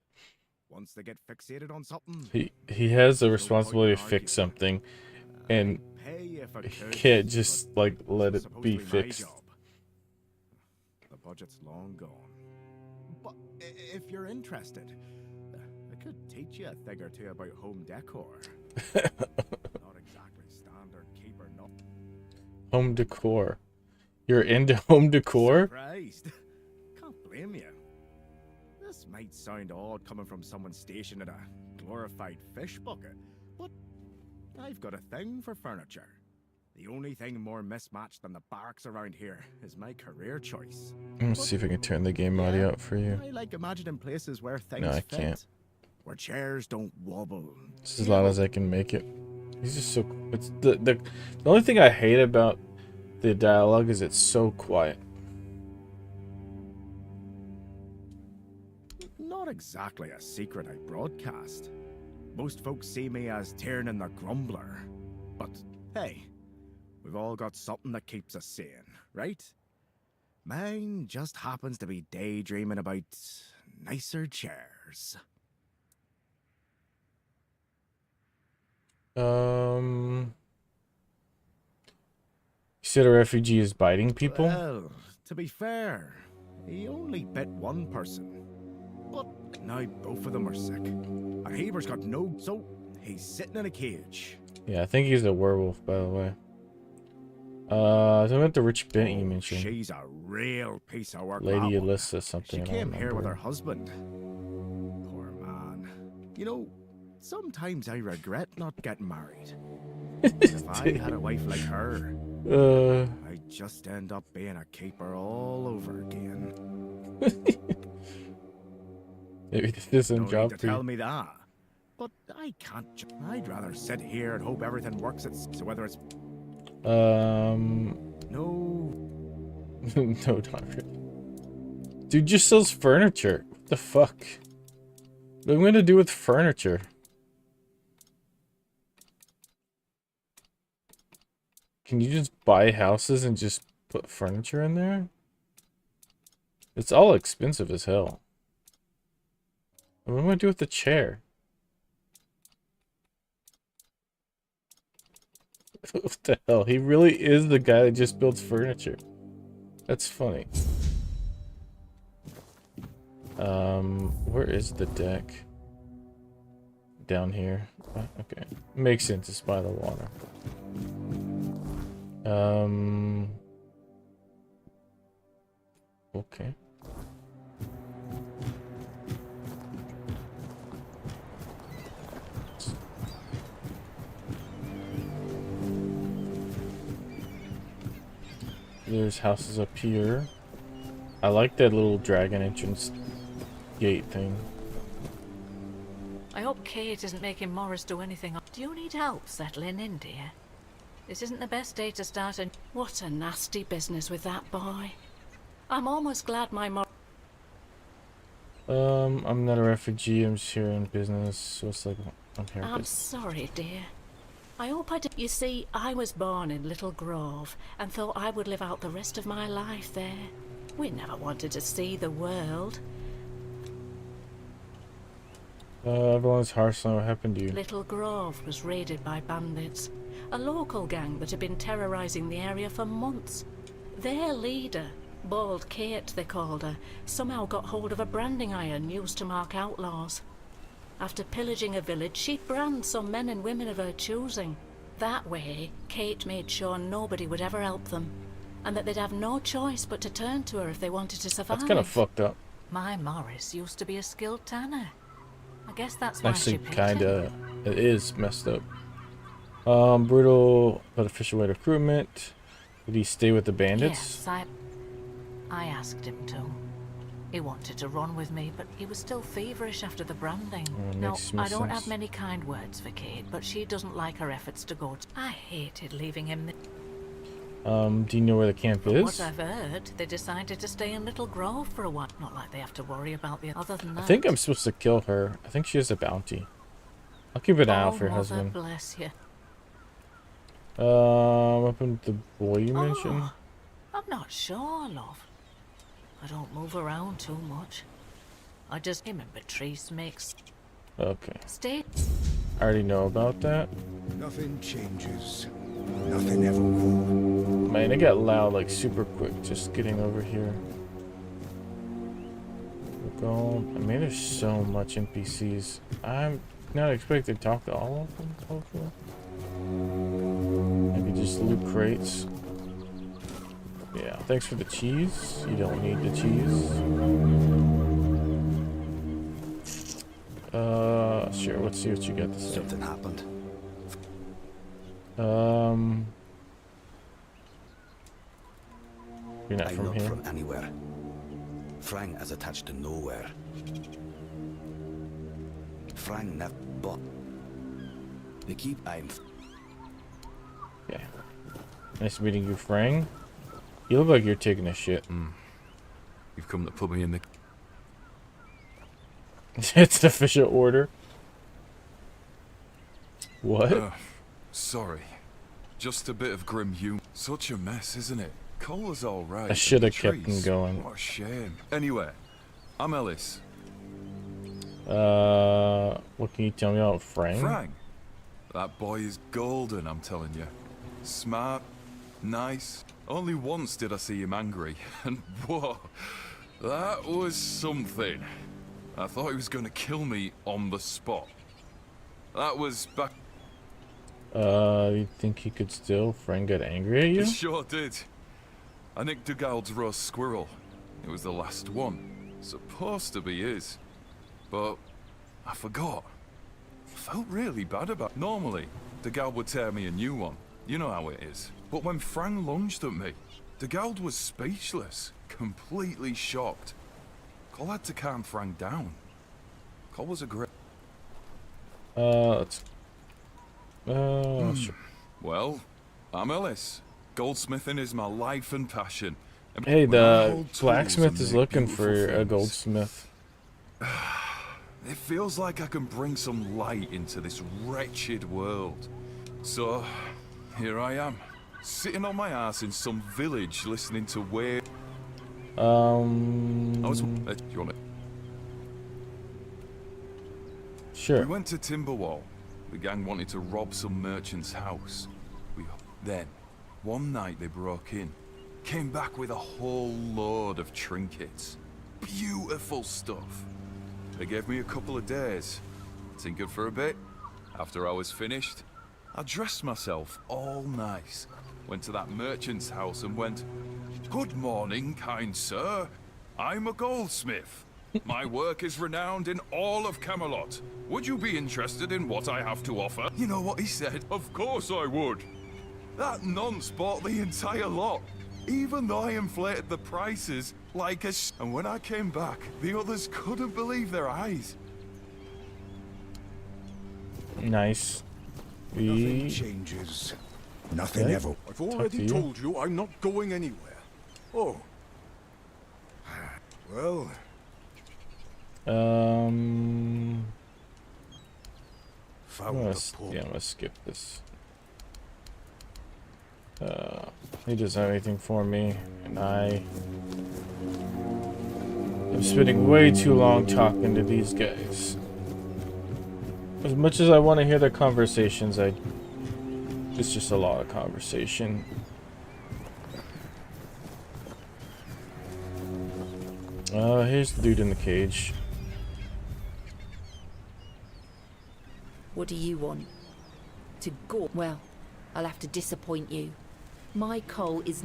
Once they get fixated on something... He has a responsibility to fix something, and he can't just, like, let it be fixed. The budget's long gone. But if you're interested, I could teach you a thing or two about home decor. Not exactly standard keeper, no. Home decor. You're into home decor? Surprised. Can't blame you. This might sound odd coming from someone stationed in a glorified fish bucket, but I've got a thing for furniture. The only thing more mismatched than the barracks around here is my career choice. Let's see if I can turn the game audio up for you. I like imagining places where things No, I fit, can't. where chairs don't wobble. It's as loud as I can make it. He's just so. It's the only thing I hate about the dialogue is it's so quiet. Not exactly a secret I broadcast. Most folks see me as Tiernan the Grumbler. But hey, we've all got something that keeps us sane, right? Mine just happens to be daydreaming about nicer chairs. You said a refugee is biting people? Well, to be fair, he only bit one person. But now both of them are sick. And Heber's got no... So, he's sitting in a cage. Yeah, I think he's a werewolf, by the way. Something about the rich bent you mentioned. She's a real piece of work. Lady Alyssa something. She came here with her husband. Poor man. You know, sometimes I regret not getting married. If I had a wife like her, I'd just end up being a keeper all over again. Maybe this isn't No job need to for you. tell me that. But I can't. I'd rather sit here and hope everything works. So whether it's No. No, not really. Dude just sells furniture. What the fuck? What am I gonna do with furniture? Can you just buy houses and just put furniture in there? It's all expensive as hell. What am I gonna do with the chair? What the hell? He really is the guy that just builds furniture. That's funny. Where is the deck? Down here. Okay. Makes sense, it's by the water. Okay. There's houses up here. I like that little dragon entrance gate thing. I hope Kate isn't making Morris do anything. Do you need help settling in, dear? This isn't the best day to start and... What a nasty business with that boy. I'm almost glad my I'm not a refugee, I'm just here in business, so it's like I'm here. I'm sorry, dear. I hope I did. You see, I was born in Little Grove and thought I would live out the rest of my life there. We never wanted to see the world. Avalon's Hearthstone, what happened to you? Little Grove was raided by bandits, a local gang that had been terrorizing the area for months. Their leader, Bald Kate they called her, somehow got hold of a branding iron used to mark outlaws. After pillaging a village, she'd brand some men and women of her choosing. That way, Kate made sure nobody would ever help them, and that they'd have no choice but to turn to her if they wanted to survive. That's kind of fucked up. My Morris used to be a skilled tanner. I guess that's why Actually, she picked kinda, it is messed up. Brutal but official way to recruitment. Did he stay with the bandits? Yes, I asked him to. He wanted to run with me, but he was still feverish after the branding. Now, I don't have many kind words for Kate, but she doesn't like her efforts to go to... I hated leaving him there. Do you know where the camp From is? what I've heard, they decided to stay in Little Grove for a while. Not like they have to worry about the other than that. I think I'm supposed to kill her. I think she has a bounty. I'll keep an eye out for her husband. Bless you. Up in the boy you mentioned? I'm not sure, love. I don't move around too much. I just remember Patrice makes... Okay. Stay. I already know about that. Nothing changes. Nothing ever will. Man, it got loud like super quick just getting over here. We'll gold. I mean, there's so much NPCs. I'm not expected to talk to all of them, hopefully. Maybe just loot crates. Yeah, thanks for the cheese. You don't need the cheese. Sure, let's see what you got to say. Something happened. You're not I'm from not here? from anywhere. Frang is attached to nowhere. Frang never but they keep I'm Yeah. Nice meeting you, Frang. You look like you're taking a shit. You've come to put me in the... It's an official order. What? Sorry. Just a bit of grim humor. Such a mess, isn't it? Colour's alright. I should have The kept him trees, going. What a shame. Anyway, I'm Ellis. What can you tell me about Frang? Frang? That boy is golden, I'm telling you. Smart, nice. Only once did I see him angry, and whoa, that was something. I thought he was going to kill me on the spot. That was back... You think he could still? Frang got angry at you? He sure did. I nicked Dugald's roast squirrel. It was the last one. Supposed to be his. But I forgot. I felt really bad about it. Normally, Dugald would tear me a new one. You know how it is. But when Frang lunged at me, Dugald was speechless. Completely shocked. Cole had to calm Frang down. Cole was a great... Let's... Sure. Well, I'm Ellis. Goldsmithing is my life and passion. And Hey, when I the hold tools blacksmith and is make looking beautiful for a things, goldsmith. It feels like I can bring some light into this wretched world. So, here I am, sitting on my ass in some village listening to weird... I was... you want it? Sure. We went to Timberwall. The gang wanted to rob some merchant's house. Then, one night they broke in. Came back with a whole load of trinkets. Beautiful stuff. They gave me a couple of days. Tinkered for a bit. After I was finished, I dressed myself all nice. Went to that merchant's house and went, "Good morning, kind sir. I'm a goldsmith. My work is renowned in all of Camelot. Would you be interested in what I have to offer?" You know what he said? Of course I would. That nonce bought the entire lot. Even though I inflated the prices like a And when I came back, the others couldn't believe their eyes. Nice. Nothing changes. Nothing Okay. ever. I've already told you I'm not going anywhere. Oh. Well. I'm Found gonna, a poor... yeah, I'm gonna skip this. He doesn't have anything for me, and I am spending way too long talking to these guys. As much as I want to hear their conversations, it's just a lot of conversation. Here's the dude in the cage. What do you want? To go? Well, I'll have to disappoint you. My coal is...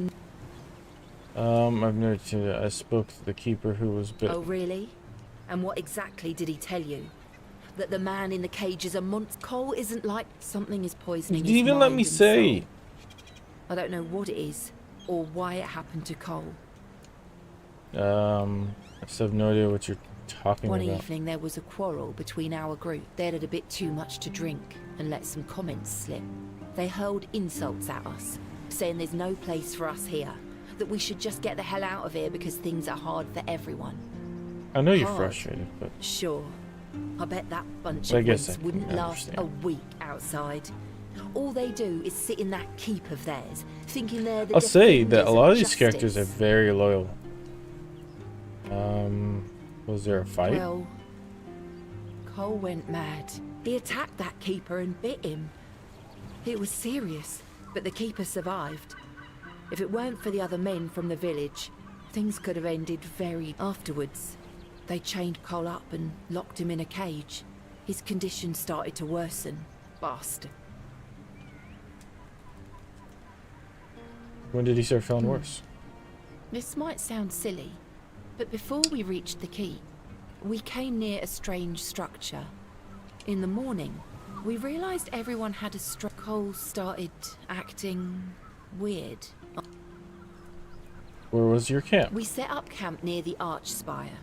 I've noticed that I spoke to the keeper who was bit. Oh, really? And what exactly did he tell you? That the man in the cage is a monster? Cole isn't like... Something is poisoning his You didn't even let mind me and say. soul. I don't know what it is, or why it happened to Cole. I just have no idea what you're talking One about. evening there was a quarrel between our group. They'd had a bit too much to drink and let some comments slip. They hurled insults at us, saying there's no place for us here, that we should just get the hell out of here because things are hard for everyone. I know you're Hard. frustrated, but Sure. I bet that bunch I of guess I wimps can wouldn't last a understand. week outside. All they do is sit in that keep of theirs, thinking they're the I'll say that a defenders lot of of these characters are justice. very loyal. Was there a fight? Well, Cole went mad. He attacked that keeper and bit him. It was serious, but the keeper survived. If it weren't for the other men from the village, things could have ended very afterwards. They chained Cole up and locked him in a cage. His condition started to worsen. Bastard. When did he start feeling worse? This might sound silly, but before we reached the keep, we came near a strange structure. In the morning, we realized everyone had a stroke. Cole started acting weird. Where was your camp? We set up camp near the arch spire.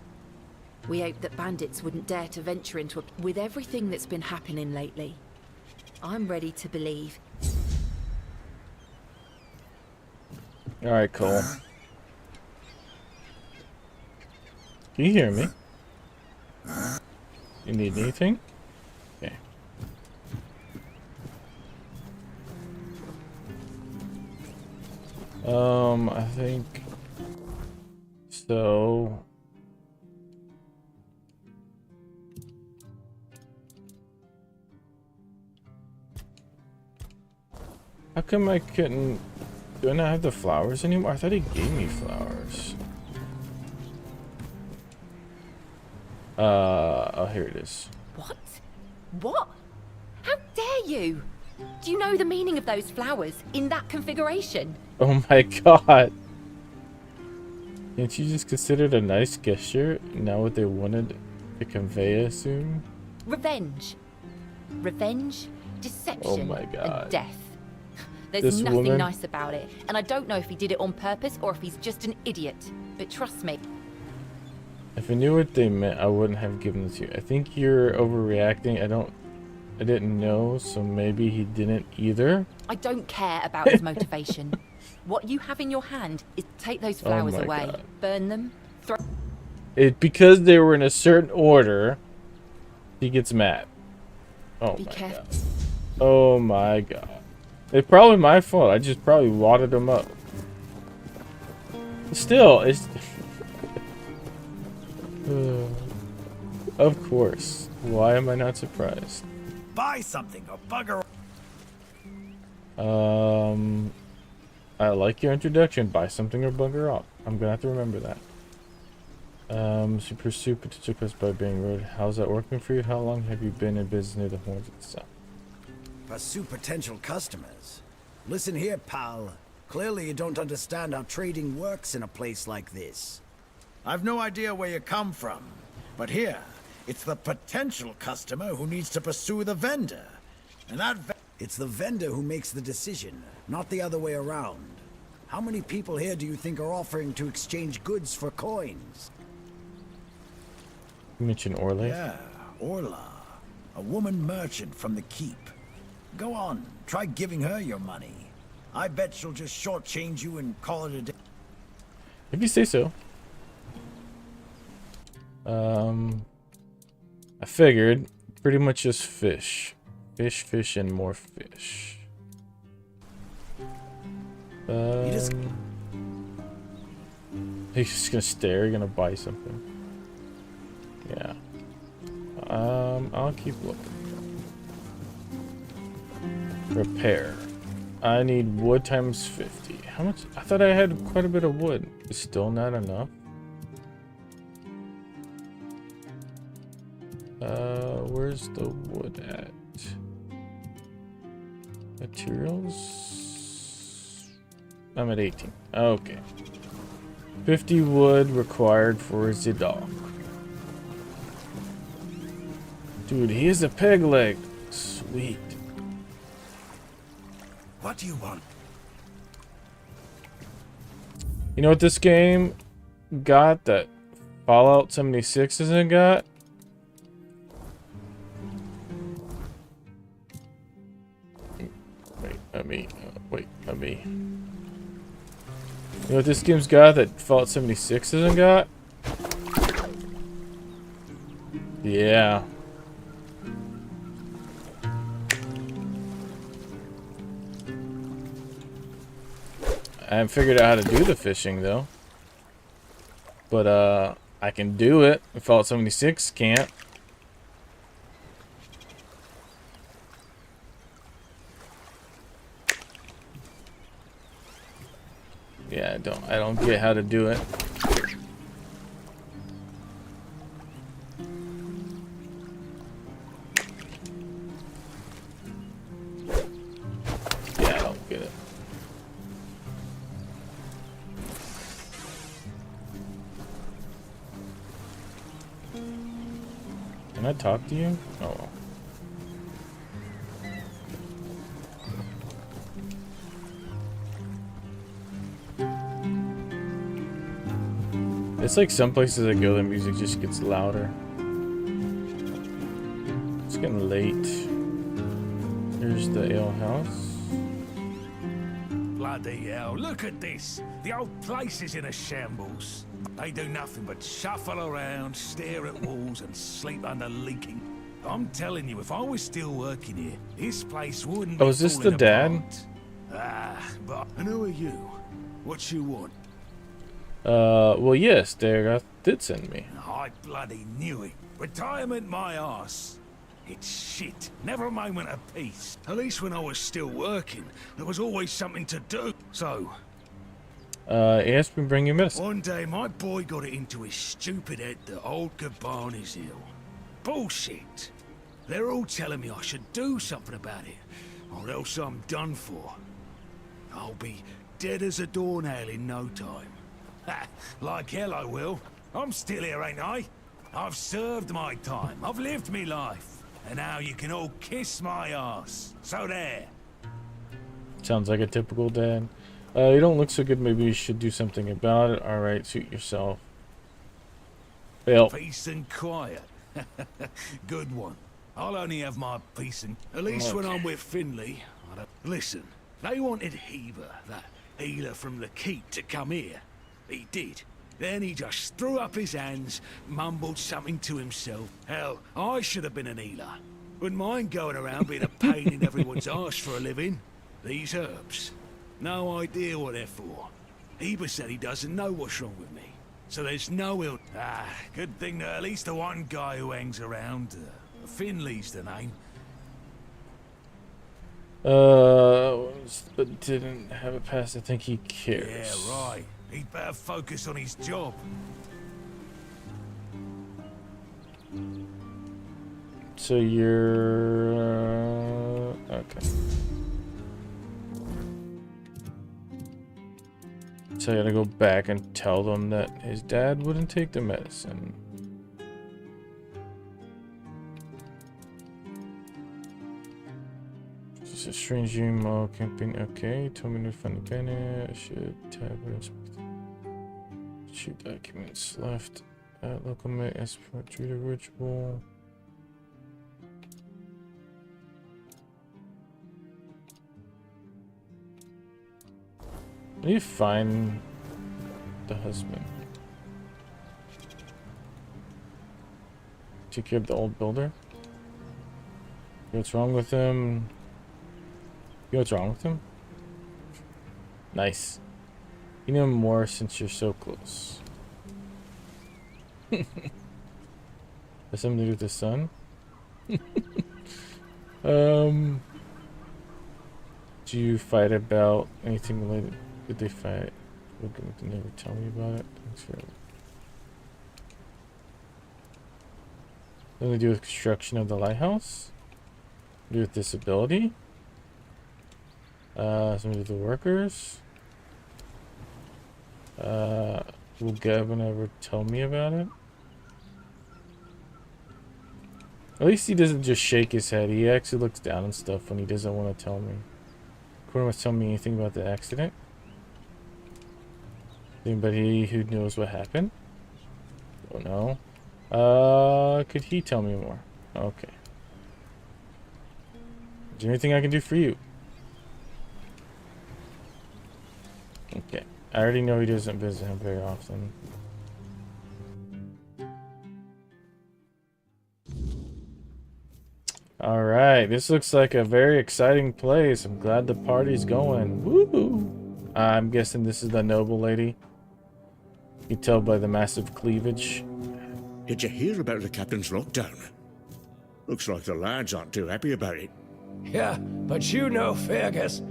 We hoped that bandits wouldn't dare to venture into it. With everything that's been happening lately, I'm ready to believe. Alright, Cole. Can you hear me? You need anything? Okay. I think so. How come I couldn't? Do I not have the flowers anymore? I thought he gave me flowers. Oh, here it is. What? What? How dare you? Do you know the meaning of those flowers in that configuration? Oh my god. Can't you just consider it a nice gesture? Not what they wanted to convey, I assume? Revenge. Revenge, deception, Oh my god. and death. There's This nothing woman- nice about it, and I don't know if he did it on purpose or if he's just an idiot. But trust me. If I knew what they meant, I wouldn't have given it to you. I think you're overreacting. I didn't know, so maybe he didn't either. I don't care about his motivation. What you have in your hand is take those flowers my away, God. burn them, throw. Because they were in a certain order, he gets mad. Oh Be my careful. god. Oh my god. It's probably my fault. I just probably wadded them up. Still, it's... Of course. Why am I not surprised? Buy something or bugger. I like your introduction. Buy something or bugger off. I'm gonna have to remember that. So pursue potential quests by being rude. How's that working for you? How long have you been in business near the Horns of the Sun? Pursue potential customers. Listen here, pal. Clearly you don't understand how trading works in a place like this. I've no idea where you come from, but here, it's the potential customer who needs to pursue the vendor. And it's the vendor who makes the decision, not the other way around. How many people here do you think are offering to exchange goods for coins? You mentioned Orle? Yeah, Orla. A woman merchant from the keep. Go on, try giving her your money. I bet she'll just shortchange you and call it a day. If you say so. I figured pretty much just fish. Fish, and more fish. He's just gonna stare, you're gonna buy something. Yeah. I'll keep looking. Repair. I need wood times 50. How much? I thought I had quite a bit of wood. It's still not enough. Where's the wood at? Materials? I'm at 18. Okay. 50 wood required for the dog. Dude, he has a peg leg. Sweet. What do you want? You know what this game got that Fallout 76 hasn't got? Wait, let me. You know what this game's got that Fallout 76 hasn't got? Yeah. I haven't figured out how to do the fishing though. But I can do it. Fallout 76 can't. Yeah, I don't get how to do it. Can I talk to you? Oh. It's like some places I go, the music just gets louder. It's getting late. Here's the ale house. Bloody hell, look at this. The old place is in a shambles. They do nothing but shuffle around, stare at walls, and sleep under leaking. I'm telling you, if I was still working here, this place wouldn't be Oh, is this the falling dad? apart. But and who are you? What you want? Well, yes, Dagoth did send me. I bloody knew it. Retirement my arse. It's shit. Never a moment of peace. At least when I was still working, there was always something to do. So, He asked me to bring you medicine. one day my boy got it into his stupid head that old Gaban is ill. Bullshit. They're all telling me I should do something about it, or else I'm done for. I'll be dead as a doornail in no time. Ha! Like hell I will. I'm still here, ain't I? I've served my time. I've lived me life. And now you can all kiss my ass. So there. Sounds like a typical dad. You don't look so good. Maybe you should do something about it. All right, suit yourself. Well, Peace and quiet. Good one. I'll only have my peace and... At least when I'm with Finlay, I don't... Listen, they wanted Heber, that healer from the Keep, to come here. He did. Then he just threw up his hands, mumbled something to himself. Hell, I should have been an healer. Wouldn't mind going around being a pain in everyone's arse for a living. These herbs. No idea what they're for. Heber said he doesn't know what's wrong with me. So there's no ill... good thing that at least the one guy who hangs around, Finley's the name. But didn't have it past. I think he cares. Yeah, right. He'd better focus on his job. So you're... okay. So I gotta go back and tell them that his dad wouldn't take the medicine. Just a strange dream while camping. Okay, told me to find the banner. I should tab it. Shoot documents left at local mate as for the ritual. How do you find the husband? Take care of the old builder? What's wrong with him? You know what's wrong with him? Nice. You know more since you're so close. Has something to do with the sun? Do you fight about anything related? Did they fight? They never tell me about it. Thanks for something to do with construction of the lighthouse? Do with disability? Something to do with the workers? Will Gavin ever tell me about it? At least he doesn't just shake his head. He actually looks down and stuff when he doesn't want to tell me. Couldn't tell me anything about the accident? Anybody who knows what happened? Don't know. Could he tell me more? Okay. Is there anything I can do for you? Okay. I already know he doesn't visit him very often. Alright, this looks like a very exciting place. I'm glad the party's going. Woo! I'm guessing this is the noble lady. You can tell by the massive cleavage. Did you hear about the captain's lockdown? Looks like the lads aren't too happy about it. Yeah, but you know Fergus.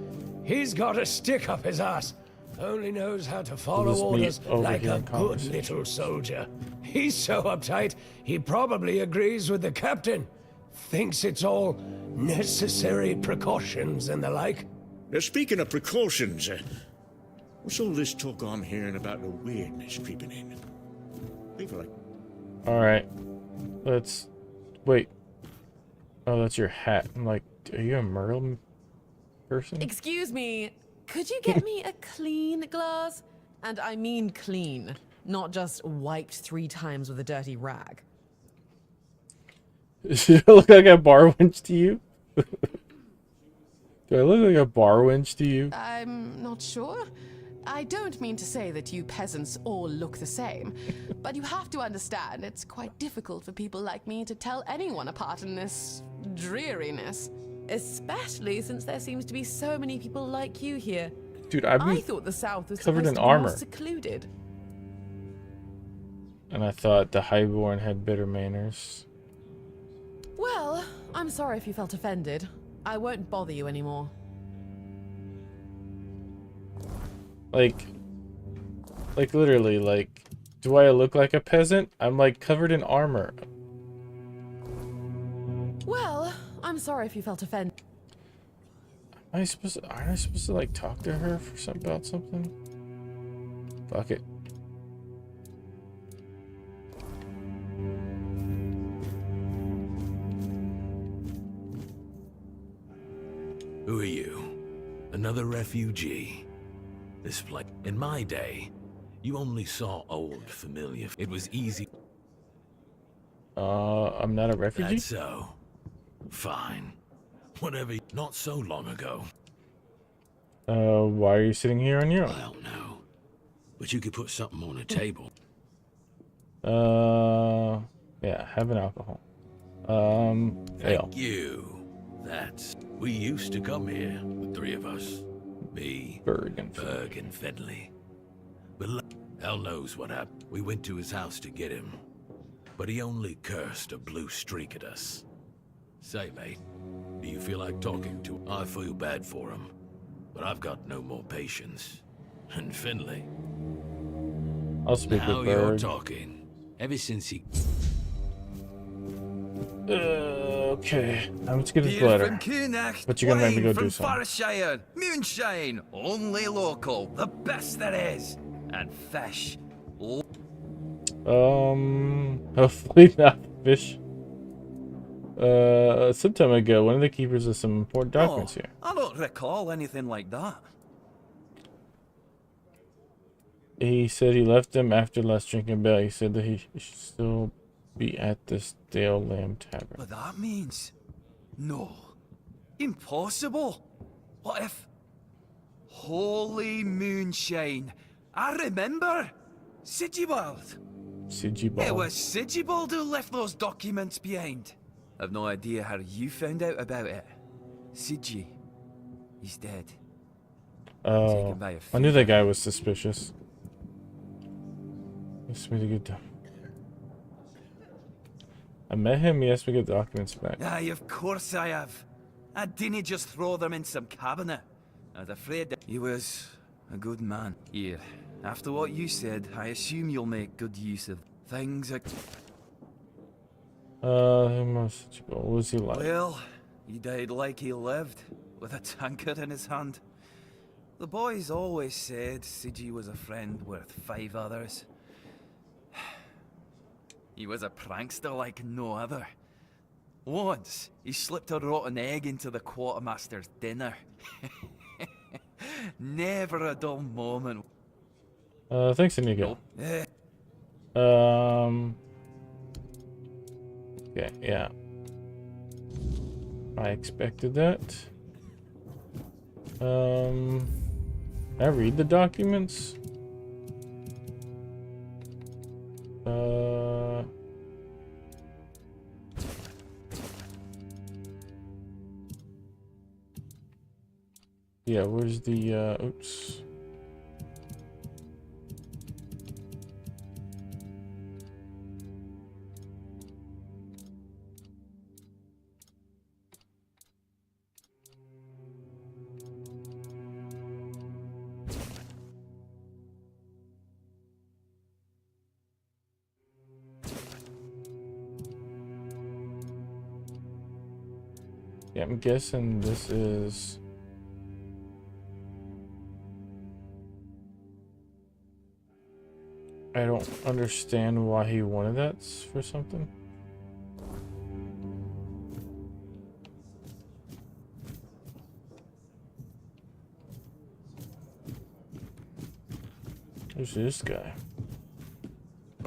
He's got a stick up his ass. Only knows how to follow orders like a good little soldier. He's so uptight, he probably agrees with the captain. Thinks it's all necessary precautions and the like. Now, speaking of precautions, what's all this talk I'm hearing about the weirdness creeping in? People like... Alright. Let's Wait. Oh, that's your hat. I'm like, are you a Merle person? Excuse me, could you get me a clean glass? And I mean clean, not just wiped 3 times with a dirty rag. Should I look like a bar wench to you? Do I look like a bar wench to you? I'm not sure. I don't mean to say that you peasants all look the same, but you have to understand it's quite difficult for people like me to tell anyone apart in this dreariness. Especially since there seems to be so many people like you here. Dude, I thought the South was covered supposed in to be more armor. secluded. And I thought the Highborn had better manners. Well, I'm sorry if you felt offended. I won't bother you anymore. Like literally, like, do I look like a peasant? I'm like covered in armor. Well, I'm sorry if you felt offended. Aren't I supposed to like talk to her for about something? Fuck it. Who are you? Another refugee? This place. In my day, you only saw old familiar. It was easy. I'm not a refugee? That's so. Fine. Whatever. Not so long ago. Why are you sitting here on your own? I don't know. But you could put something on the table. Yeah, have an alcohol. Ale. Thank you. We used to come here, the 3 of us. Me, Berg and Fedley. But hell knows what happened. We went to his house to get him. But he only cursed a blue streak at us. Say, mate, do you feel like talking to him? I feel bad for him. But I've got no more patience. And Finley. I'll speak now with you're Berg. talking. Ever since he... Okay, let's get his letter. But you're gonna make me go do something. Farshire, moonshine, only local, the best there is, and fish. Hopefully not fish. Some time ago, one of the keepers of some important documents here. I don't recall anything like that. He said he left them after last drinking bell. He said that he should still be at the Stale Lamb Tavern. But that means... No. Impossible. What if... Holy moonshine. I remember. Sigibald. Sigibald. It was Sigibald who left those documents behind. I've no idea how you found out about it. Sigi. He's dead. Oh, I knew that guy was suspicious. Asked me to get I met him, he asked me to get documents back. Aye, of course I have. I didn't just throw them in some cabinet. I was afraid that he was a good man. Here, after what you said, I assume you'll make good use of things like... What was he like? Well, he died like he lived, with a tankard in his hand. The boys always said Sigi was a friend worth 5 others. He was a prankster like no other. Once, he slipped a rotten egg into the quartermaster's dinner. Never a dull moment. Thanks, Inigo. Eh. Okay, yeah. I expected that. Can I read the documents? Yeah, where's the, oops. Yeah, I'm guessing this is... I don't understand why he wanted that for something. Who's this guy?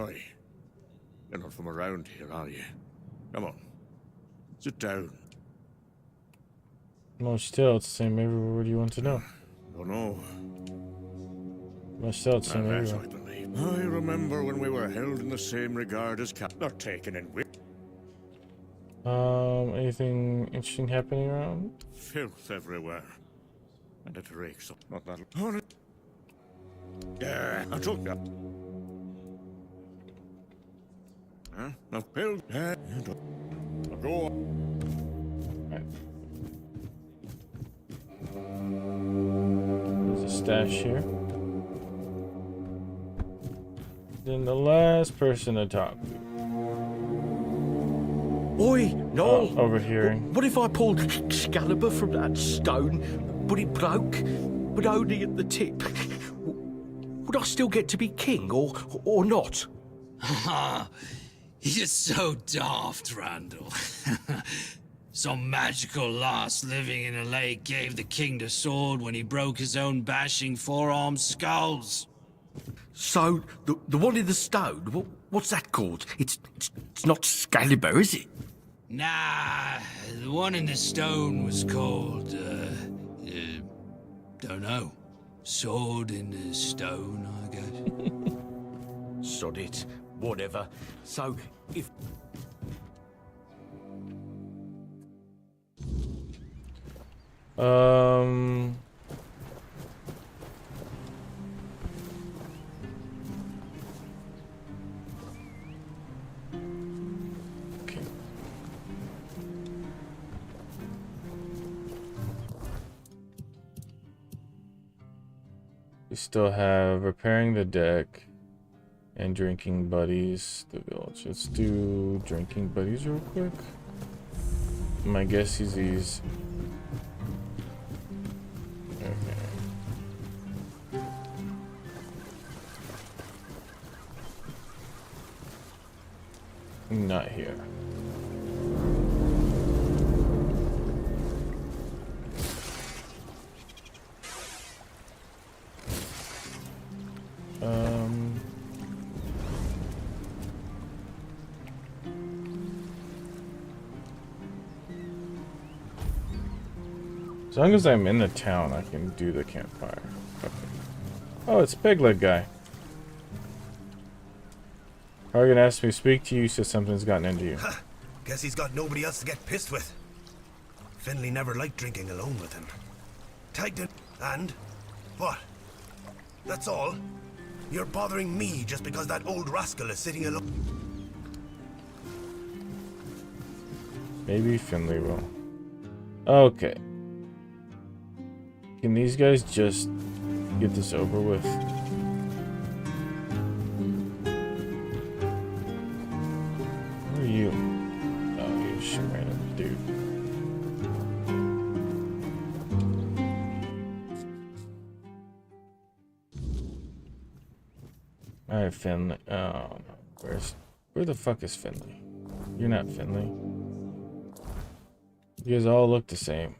Oi. You're not from around here, are you? Come on. Sit down. No, still, it's the same everywhere. What do you want to know? Don't know. No, still, it's the same That I everywhere. believe. I remember when we were held in the same regard as not taken in with. Anything interesting happening around? Filth everywhere. And it reeks up. Not that. Yeah, I took that. Huh? Now, Bill. Go on. There's a stash here. Then the last person to talk to. Oi, no! Overhearing. What if I pulled Excalibur from that stone, but it broke, but only at the tip? Would I still get to be king, or not? You're so daft, Randall. Some magical lass living in a lake gave the king the sword when he broke his own bashing forearm skulls. So, the one in the stone, what's that called? It's not Excalibur, is it? Nah, the one in the stone was called, don't know. Sword in the stone, I guess. Sod it. Whatever. So, if... Okay. We still have repairing the deck and drinking buddies, the village. Let's do drinking buddies real quick. My guess is these. Okay. Not here. As long as I'm in the town, I can do the campfire. Okay. Oh, it's Peg Leg Guy. Hargan asked me to speak to you, said something's gotten into you. Ha! Guess he's got nobody else to get pissed with. Finley never liked drinking alone with him. Tighten and... what? That's all? You're bothering me just because that old rascal is sitting alone? Maybe Finley will. Okay. Can these guys just get this over with? Who are you? Oh, you're just a random dude. Alright, Finley. Oh, no. Where the fuck is Finley? You're not Finley. You guys all look the same.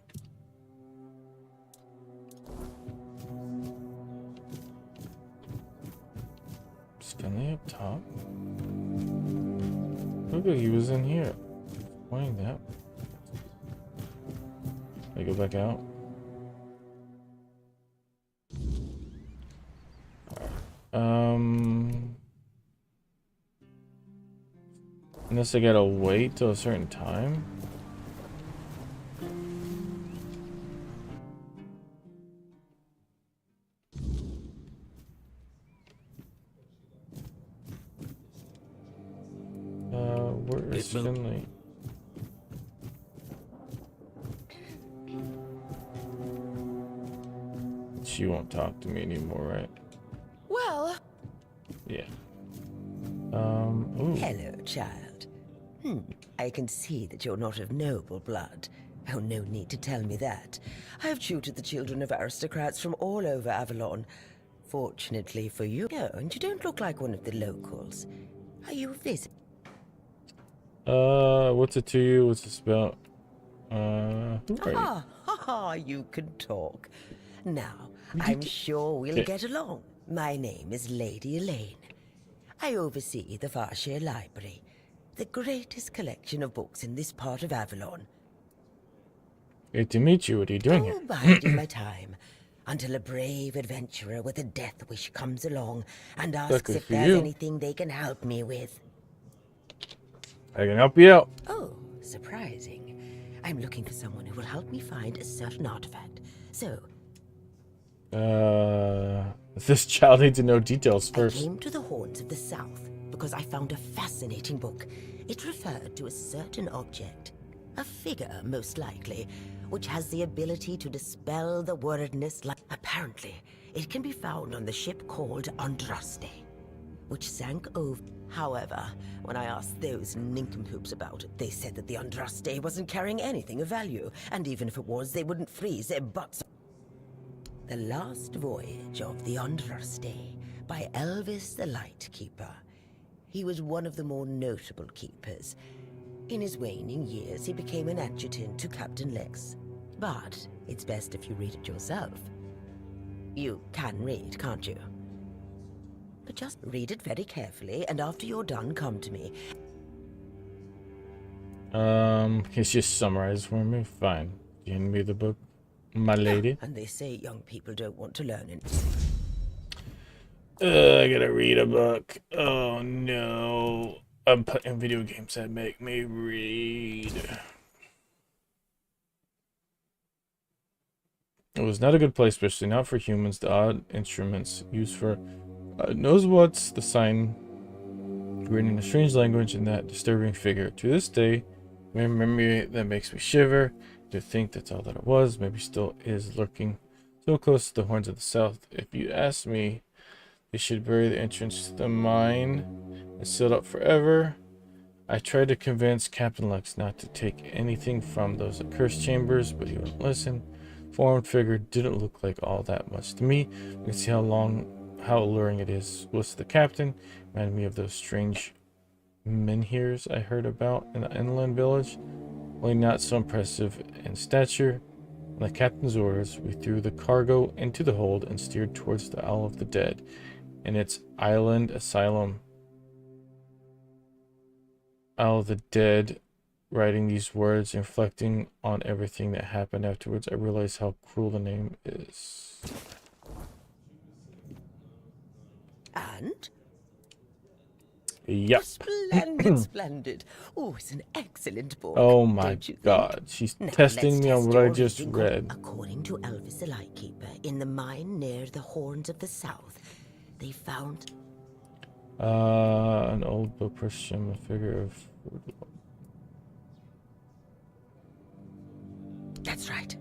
Is Finley up top? Look like he was in here. Why that? Can I go back out? Unless I gotta wait till a certain time. Where is Finley? She won't talk to me anymore, right? Well... Yeah. Ooh. Hello, child. I can see that you're not of noble blood. Oh, no need to tell me that. I have tutored the children of aristocrats from all over Avalon. Fortunately for you, no, and you don't look like one of the locals. Are you a visitor? What's it to you? What's this about? Who are you? You can talk. Now, I'm sure we'll get along. My name is Lady Elaine. I oversee the Farshire Library, the greatest collection of books in this part of Avalon. Great to meet you. What are you doing Oh, here? biding my time until a brave adventurer with a death wish comes along and asks Lucky if for there's you. anything they can help me with. I can help you out. Oh, surprising. I'm looking for someone who will help me find a certain artifact. So, this child needs to know details I first. came to the Horns of the South because I found a fascinating book. It referred to a certain object, a figure most likely, which has the ability to dispel the wordness like... Apparently, it can be found on the ship called Andraste, which sank over. However, when I asked those nincompoops about it, they said that the Andraste wasn't carrying anything of value, and even if it was, they wouldn't freeze their butts. The Last Voyage of the Andraste by Elvis the Lightkeeper. He was one of the more notable keepers. In his waning years, he became an adjutant to Captain Lex. But it's best if you read it yourself. You can read, can't you? But just read it very carefully, and after you're done, come to me. It's just summarized for me. Fine. You hand me the book, my lady. And they say young people don't want to learn it. I gotta read a book. Oh no. I'm playing video games that make me read. It was not a good place, especially not for humans. The odd instruments used for knows what's the sign written in a strange language and that disturbing figure. To this day, memory that makes me shiver. To think that's all that it was, maybe still is lurking so close to the Horns of the South. If you ask me, they should bury the entrance to the mine and seal it up forever. I tried to convince Captain Lex not to take anything from those accursed chambers, but he wouldn't listen. Formed figure didn't look like all that much to me. You can see how alluring it is. Was the captain? Reminded me of those strange menhirs I heard about in the inland village. Only not so impressive in stature. On the captain's orders, we threw the cargo into the hold and steered towards the Isle of the Dead and its island asylum. Isle of the Dead. Writing these words and reflecting on everything that happened afterwards, I realized how cruel the name is. And? Yep. Splendid, splendid. Oh, it's an excellent book. Oh my don't you think? god. She's Now, testing let's me on test what I your just reading. read. According to Elvis the Lightkeeper, in the mine near the Horns of the South, they found An old book Christian, a figure of... That's right.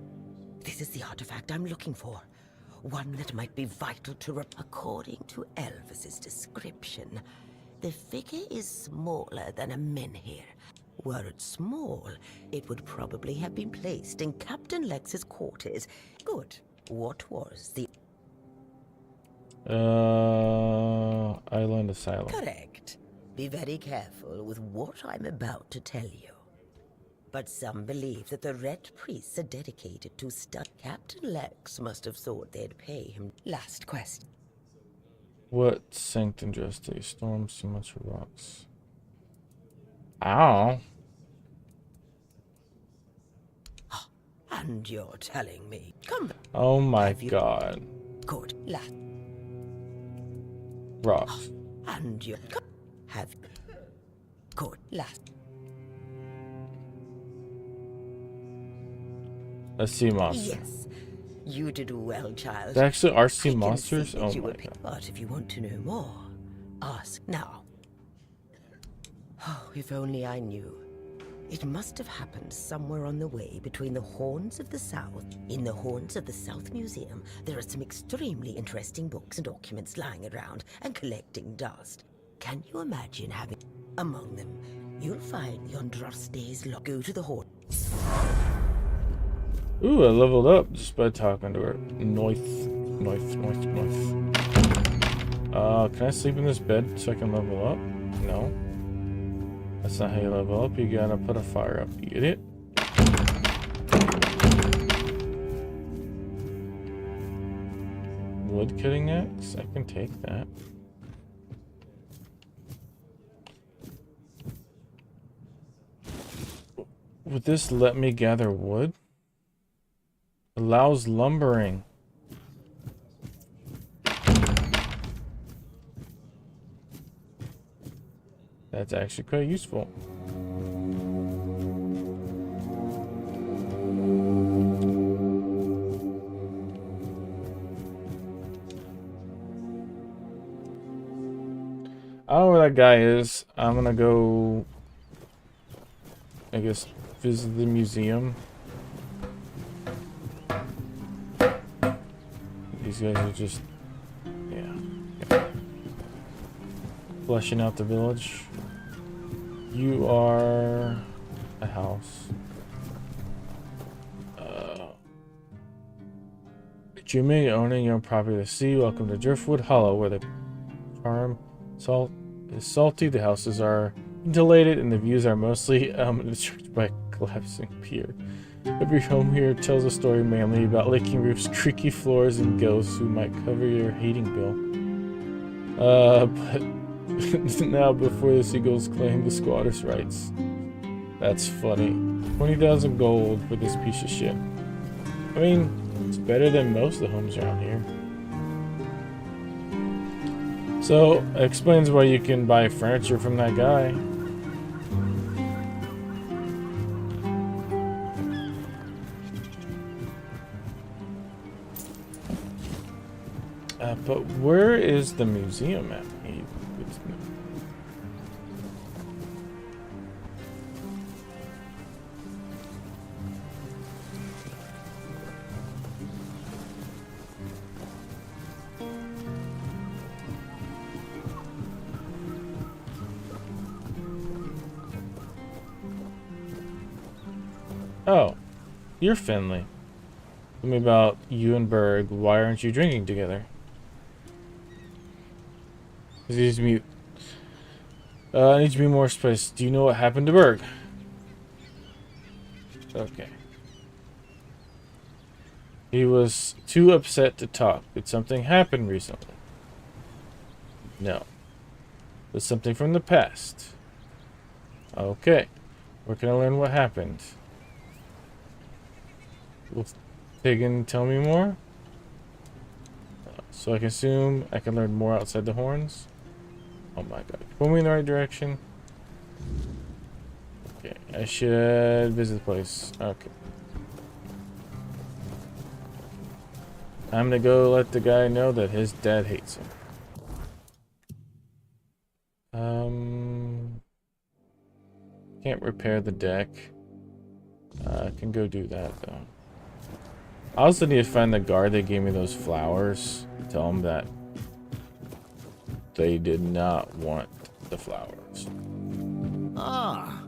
This is the artifact I'm looking for. One that might be vital to... According to Elvis's description, the figure is smaller than a menhir. Were it small, it would probably have been placed in Captain Lex's quarters. Good. What was the... Island Asylum. Correct. Be very careful with what I'm about to tell you. But some believe that the Red Priests are dedicated to study. Captain Lex must have thought they'd pay him. Last question. What sank in just a storm so much rocks? Ow. And you're telling me. Come back. Oh my god. Good. Last. Rocks. And you have. Good. Last. A sea monster. Yes. You did well, child. They actually are sea I can monsters? see that Oh you my were god. But if you want to know more, ask now. Oh, if only I knew. It must have happened somewhere on the way between the Horns of the South. In the Horns of the South Museum, there are some extremely interesting books and documents lying around and collecting dust. Can you imagine having... Among them, you'll find the Andraste's log. Go to the Horn. Ooh, I leveled up just by talking to her. Noith. Can I sleep in this bed so I can level up? No. That's not how you level up. You gotta put a fire up. You get it? wood cutting axe? I can take that. Would this let me gather wood? Allows lumbering. That's actually quite useful. I don't know where that guy is. I'm gonna go, I guess, visit the museum. These guys are just, yeah. Fleshing out the village. You are a house. Jimmy, owning your property to sea. Welcome to Driftwood Hollow, where the charm salt is salty, the houses are insulated, and the views are mostly obstructed by collapsing pier. Every home here tells a story mainly about leaking roofs, creaky floors, and ghosts who might cover your heating bill. But now before the seagulls claim the squatters' rights. That's funny. 20,000 gold for this piece of shit. I mean, it's better than most of the homes around here. So, it explains why you can buy furniture from that guy. But where is the museum at? Oh, you're Finley. Tell me about you and Berg. Why aren't you drinking together? It needs to be. Needs to be more space. Do you know what happened to Berg? Okay. He was too upset to talk. Did something happen recently? No. Was something from the past? Okay. Where can I learn what happened? Will Pagan tell me more? So I can assume I can learn more outside the horns? Oh my god. Pull me in the right direction. Okay, I should visit the place. Okay. I'm gonna go let the guy know that his dad hates him. Can't repair the deck. I can go do that though. I also need to find the guard that gave me those flowers. Tell them that they did not want the flowers. Ah.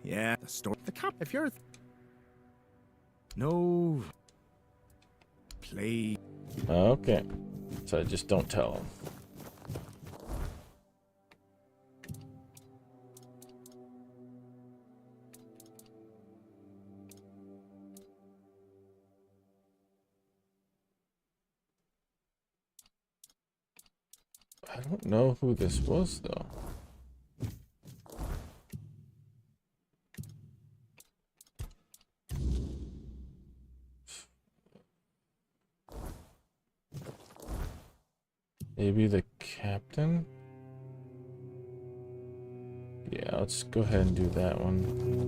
Yeah. The story. The cap. If you're. No. Play. Okay. So I just don't tell them. I don't know who this was, though. Maybe the captain? Yeah, let's go ahead and do that one.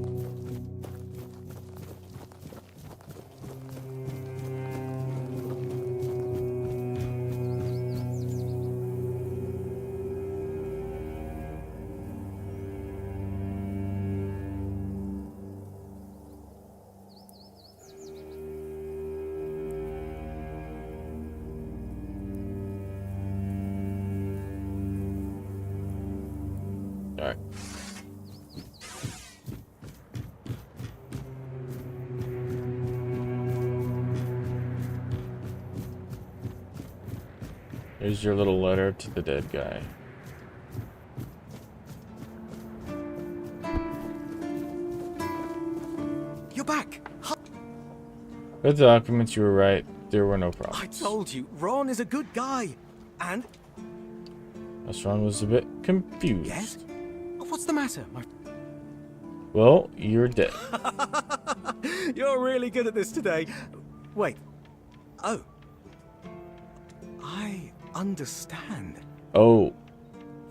Alright. Here's your little letter to the dead guy. You're back. Read the documents, you were right. There were no I problems. told you, Ron is a good guy. And... Ron was a bit confused. Yes? What's the matter? Well, you're dead. You're really good at this today. Wait. Oh. I understand. Oh.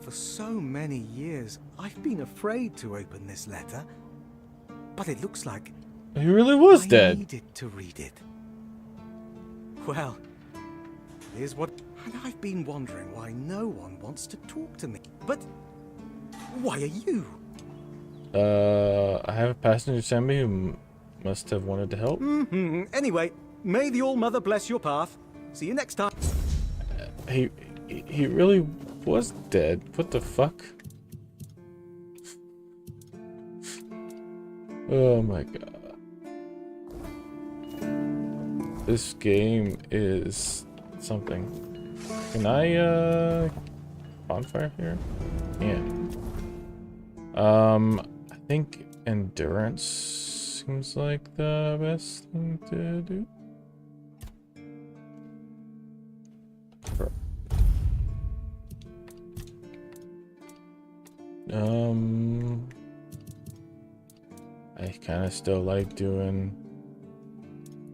For so many years, I've been afraid to open this letter. But it looks like He really was dead. I needed to read it. Well, here's what... And I've been wondering why no one wants to talk to me. But why are you? I have a passenger sent me who must have wanted to help. Anyway, may the All-Mother bless your path. See you next time. He really was dead. What the fuck? Oh my god. This game is something. Can I bonfire here? Yeah. I think endurance seems like the best thing to do. I kind of still like doing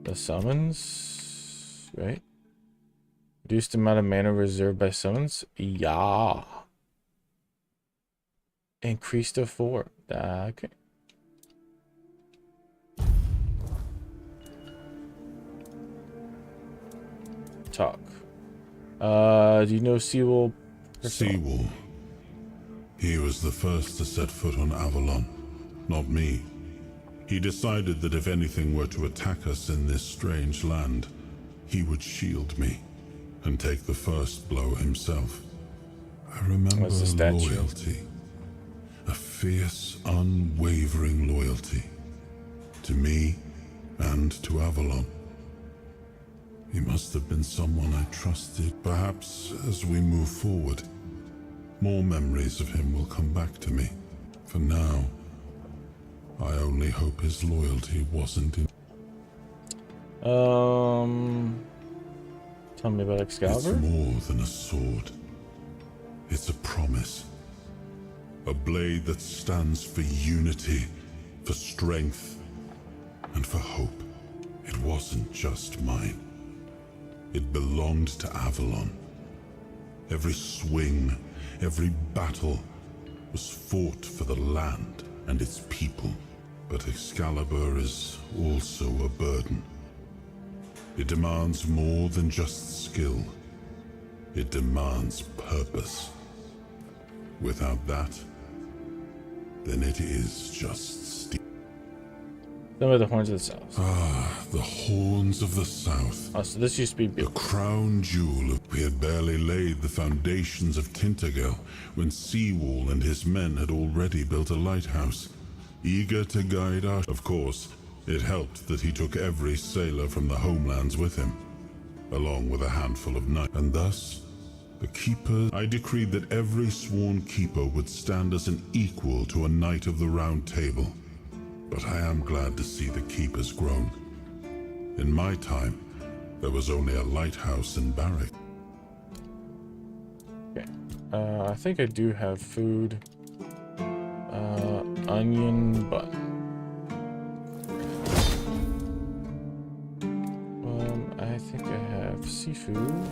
the summons, right? Reduced amount of mana reserved by summons? Yeah. Increased to 4. Okay. Talk. Do you know Seawolf? Seawolf. He was the first to set foot on Avalon, not me. He decided that if anything were to attack us in this strange land, he would shield me and take the first blow himself. I remember loyalty. A fierce, unwavering loyalty. To me and to Avalon. He must have been someone I trusted. Perhaps as we move forward, more memories of him will come back to me. For now, I only hope his loyalty wasn't in... Tell me about Excalibur. It's more than a sword. It's a promise. A blade that stands for unity, for strength, and for hope. It wasn't just mine. It belonged to Avalon. Every swing, every battle was fought for the land and its people. But Excalibur is also a burden. It demands more than just skill. It demands purpose. Without that, then it is just steel. Some of the Horns of the South. Ah, the Horns of the South. Oh, so this used to be the crown jewel. We had barely laid the foundations of Tainted Grail when Seawolf and his men had already built a lighthouse, eager to guide us. Of course, it helped that he took every sailor from the homelands with him, along with a handful of knights. And thus, the keepers... I decreed that every sworn keeper would stand as an equal to a knight of the Round Table. But I am glad to see the keepers grown. In my time, there was only a lighthouse and barrack. Okay. I think I do have food. Onion bun. I think I have seafood.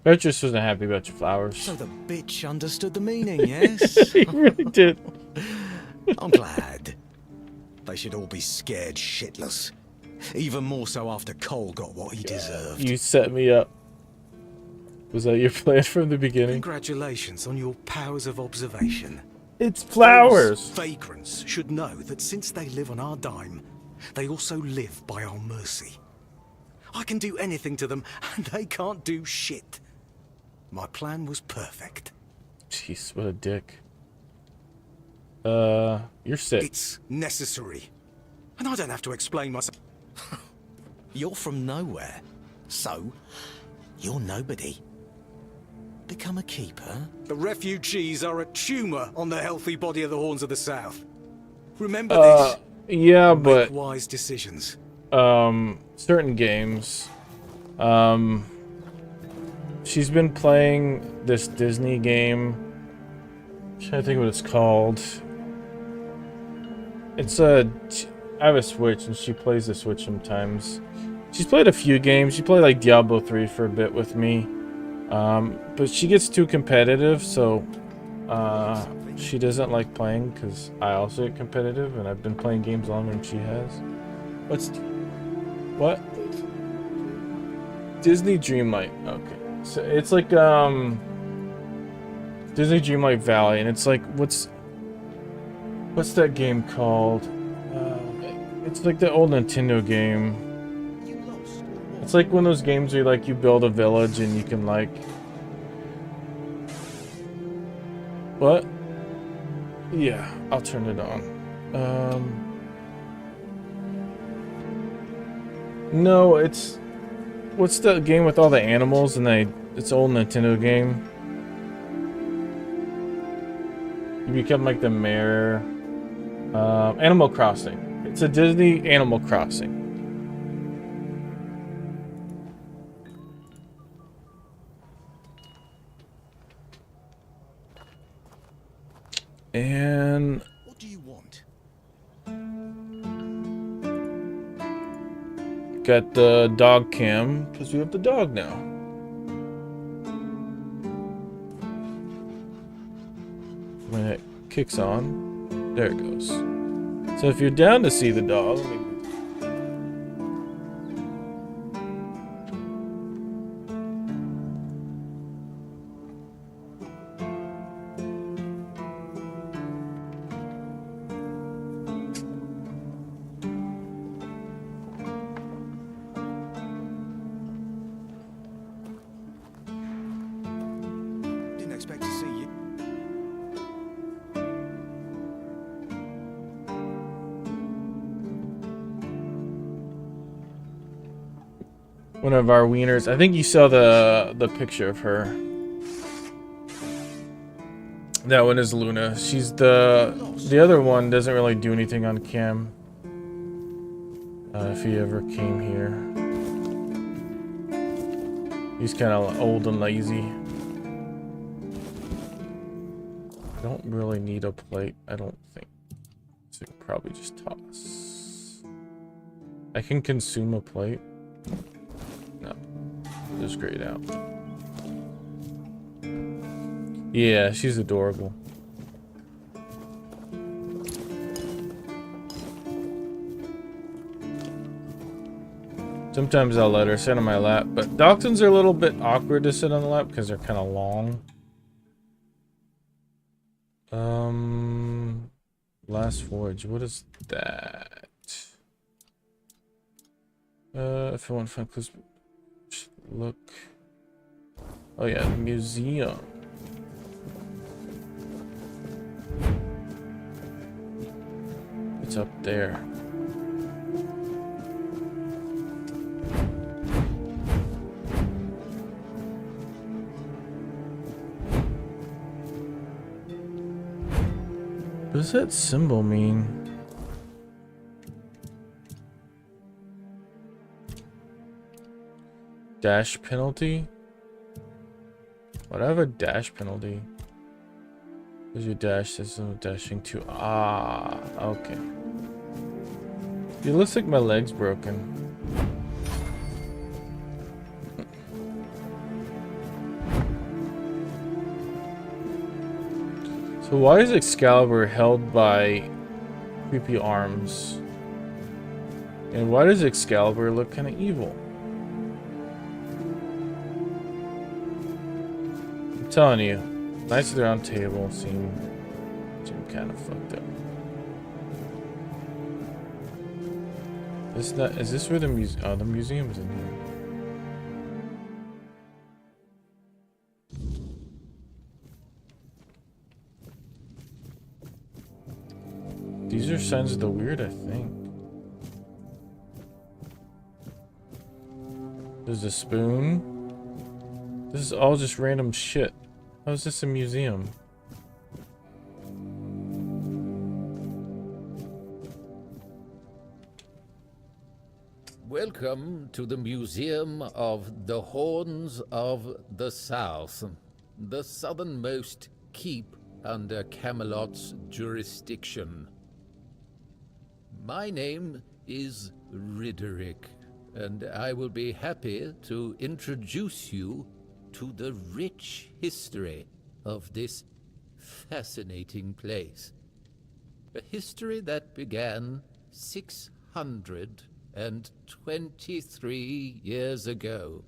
Beatrice wasn't happy about your flowers. So the bitch understood the meaning, yes? He really did. I'm glad. They should all be scared shitless. Even more so after Cole got what he deserved. You set me up. Was that your plan from the beginning? Congratulations on your powers of observation. It's flowers! Those vagrants should know that since they live on our dime, they also live by our mercy. I can do anything to them, and they can't do shit. My plan was perfect. Jeez, what a dick. You're sick. It's necessary. And I don't have to explain myself. You're from nowhere. So, you're nobody. Become a keeper? The refugees are a tumor on the healthy body of the Horns of the South. Remember this. Yeah, Make but wise decisions. certain games. She's been playing this Disney game. I'm trying to think what it's called. It's I have a Switch and she plays the Switch sometimes. She's played a few games. She played like Diablo 3 for a bit with me. But she gets too competitive, so she doesn't like playing because I also get competitive and I've been playing games longer than she has. What? Disney Dreamlight. Okay. So it's like Disney Dreamlight Valley, and it's like what's that game called? It's like the old Nintendo game. It's like one of those games where like you build a village and you can like what? Yeah, I'll turn it on. No, it's what's the game with all the animals and it's an old Nintendo game. You become like the mayor. Animal Crossing. It's a Disney Animal Crossing. And what do you want? Got the dog cam because we have the dog now. When it kicks on, there it goes. So if you're down to see the dog, Didn't expect to see you. one of our wieners. I think you saw the picture of her. That one is Luna. She's the other one doesn't really do anything on cam. If he ever came here, he's kind of old and lazy. I don't really need a plate. I don't think. So probably just toss. I can consume a plate. No, just grayed out. Yeah, she's adorable. Sometimes I'll let her sit on my lap, but Dachshunds are a little bit awkward to sit on the lap because they're kind of long. Last Voyage, what is that? If I want to find clues, look. Oh yeah, the museum. It's up there. What does that symbol mean? Dash penalty? What, I have a dash penalty? There's your dash system of dashing to. Ah, okay. It looks like my leg's broken. So why is Excalibur held by creepy arms? And why does Excalibur look kind of evil? telling you, Knights of the Round Table seem kind of fucked up. Is this where the museum? Oh, the museum is in here. These are signs of the weird, I think. There's a spoon. This is all just random shit. How is this a museum? Welcome to the Museum of the Horns of the South, the southernmost keep under Camelot's jurisdiction. My name is Ridderick, and I will be happy to introduce you to the rich history of this fascinating place. A history that began 623 years ago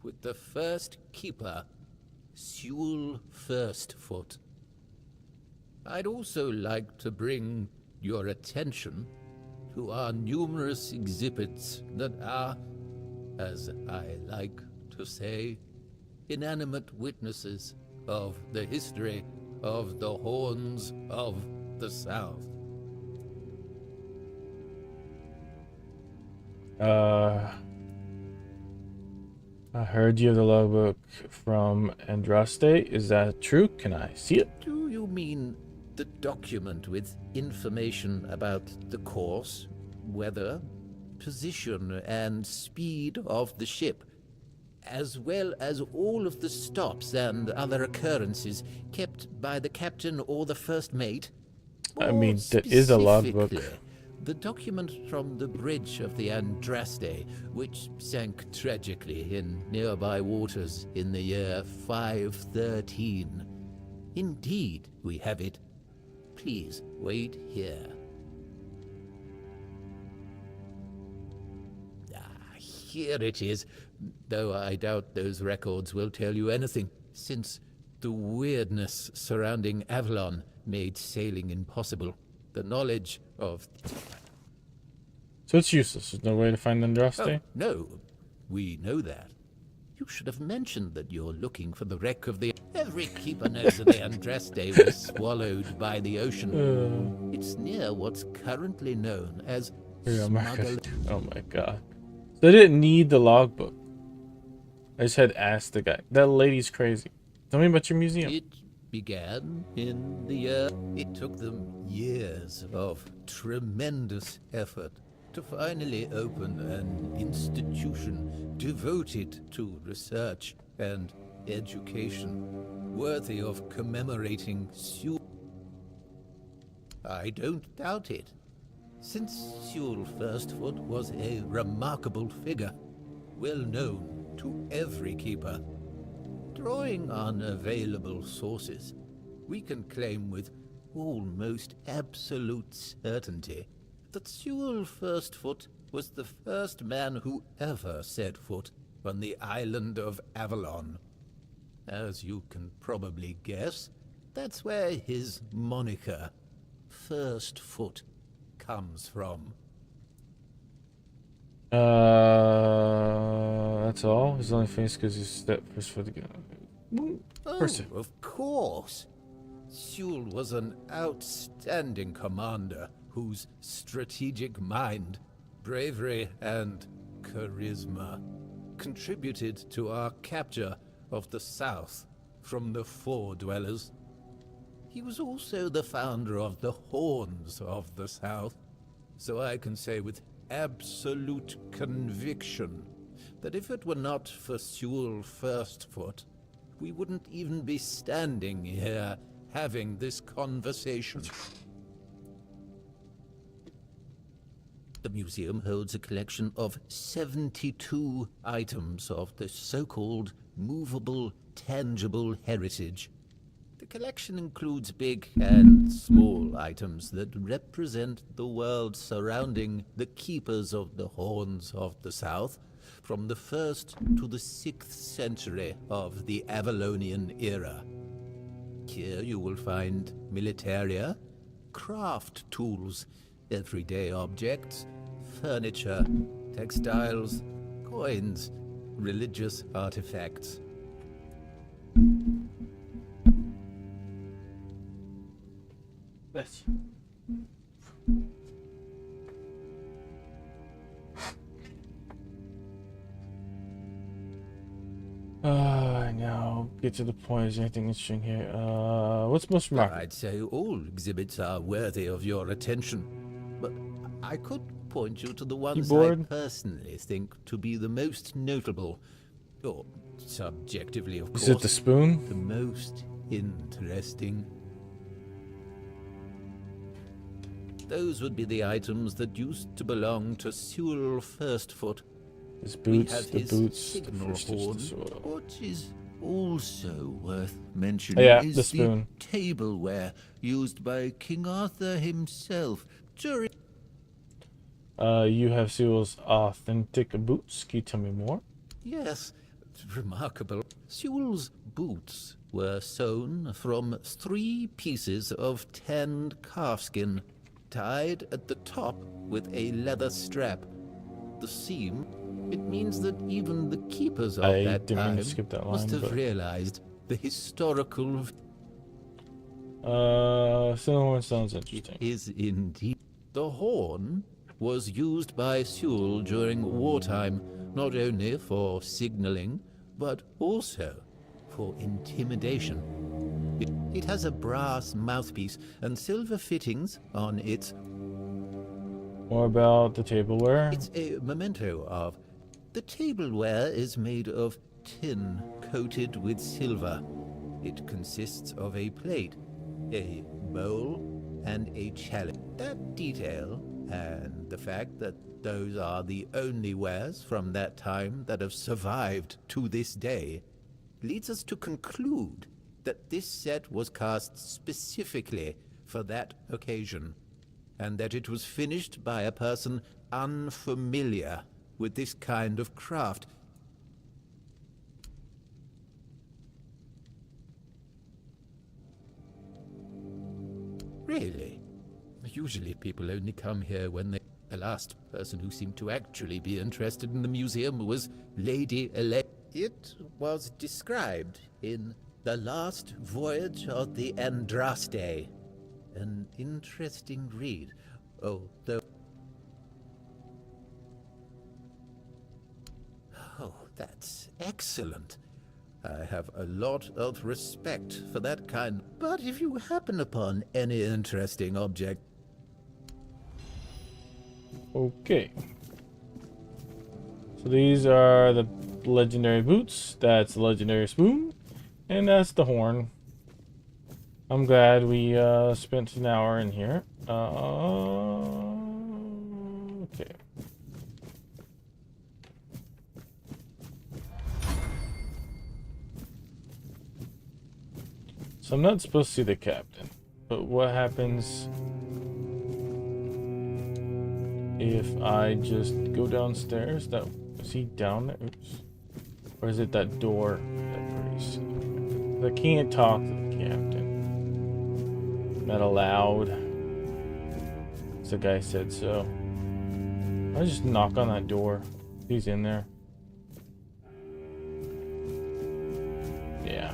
with the first keeper, Sewell Firstfoot. I'd also like to bring your attention to our numerous exhibits that are, as I like to say, inanimate witnesses of the history of the Horns of the South. I heard you have the logbook from Andraste. Is that true? Can I see it? Do you mean the document with information about the course, weather, position, and speed of the ship, as well as all of the stops and other occurrences kept by the captain or the first mate? I mean, there is a logbook. The document from the bridge of the Andraste, which sank tragically in nearby waters in the year 513. Indeed, we have it. Please wait here. Here it is, though I doubt those records will tell you anything, since the weirdness surrounding Avalon made sailing impossible. The knowledge of... So it's useless. There's no way to find Andraste? Oh, no. We know that. You should have mentioned that you're looking for the wreck of the... Every keeper knows that the Andraste was swallowed by the ocean. It's near what's currently known as... Oh my god. So they didn't need the logbook. I just had asked the guy. That lady's crazy. Tell me about your museum. It began in the year. It took them years of tremendous effort to finally open an institution devoted to research and education, worthy of commemorating Sewell. I don't doubt it, since Sewell Firstfoot was a remarkable figure, well known to every keeper. Drawing on available sources, we can claim with almost absolute certainty that Sewell Firstfoot was the first man who ever set foot on the island of Avalon. As you can probably guess, that's where his moniker, Firstfoot, comes from. That's all? His only face because he's stepped first foot again. Of course. Sewell was an outstanding commander whose strategic mind, bravery, and charisma contributed to our capture of the South from the Four Dwellers. He was also the founder of the Horns of the South, so I can say with absolute conviction that if it were not for Sewell Firstfoot, we wouldn't even be standing here having this conversation. The museum holds a collection of 72 items of the so-called movable, tangible heritage. The collection includes big and small items that represent the world surrounding the keepers of the Horns of the South, from the 1st to the 6th century of the Avalonian era. Here you will find militaria, craft tools, everyday objects, furniture, textiles, coins, religious artifacts. Bless now get to the point. Is there anything interesting here? What's most remarkable? I'd say all exhibits are worthy of your attention, but I could point you to the ones I personally think to be the most notable, or subjectively, of course. Is it the spoon? The most interesting. Those would be the items that used to belong to Sewell Firstfoot. His boots, we have the his boots, signal the horn, sword. which is also worth mentioning, Yeah, is the spoon. tableware used by King Arthur himself during... You have Sewell's authentic boots. Can you tell me more? Yes, it's remarkable. Sewell's boots were sewn from 3 pieces of tanned calfskin, tied at the top with a leather strap. The seam, it means that even the keepers of that time must have realized the historical... Horn sounds interesting. It is indeed. The horn was used by Sewell during wartime, not only for signaling, but also for intimidation. It has a brass mouthpiece and silver fittings on its... More about the tableware? It's a memento of... The tableware is made of tin coated with silver. It consists of a plate, a bowl, and a chalice. That detail, and the fact that those are the only wares from that time that have survived to this day, leads us to conclude that this set was cast specifically for that occasion, and that it was finished by a person unfamiliar with this kind of craft. Really? Usually people only come here when they... The last person who seemed to actually be interested in the museum was Lady Elaine. It was described in The Last Voyage of the Andraste. An interesting read, although... Oh, that's excellent. I have a lot of respect for that kind. But if you happen upon any interesting object... Okay. So these are the legendary boots. That's the legendary spoon. And that's the horn. I'm glad we spent an hour in here. Okay. So I'm not supposed to see the captain. But what happens if I just go downstairs? Is he down there? Oops. Or is it that door that priest? I can't talk to the captain. Not allowed. The guy said so. I just knock on that door. He's in there. Yeah.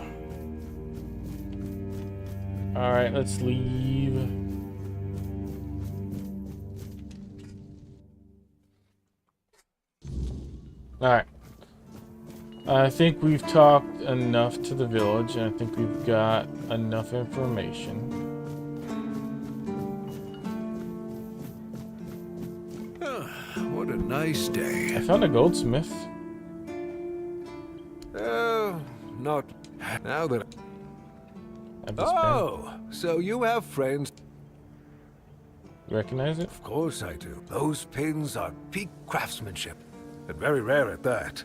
Alright, let's leave. Alright. I think we've talked enough to the village, and I think we've got enough information. What a nice day. I found a goldsmith. Oh, not now that... Oh, Oh, so you have friends. Recognize it? Of course I do. Those pins are peak craftsmanship, and very rare at that.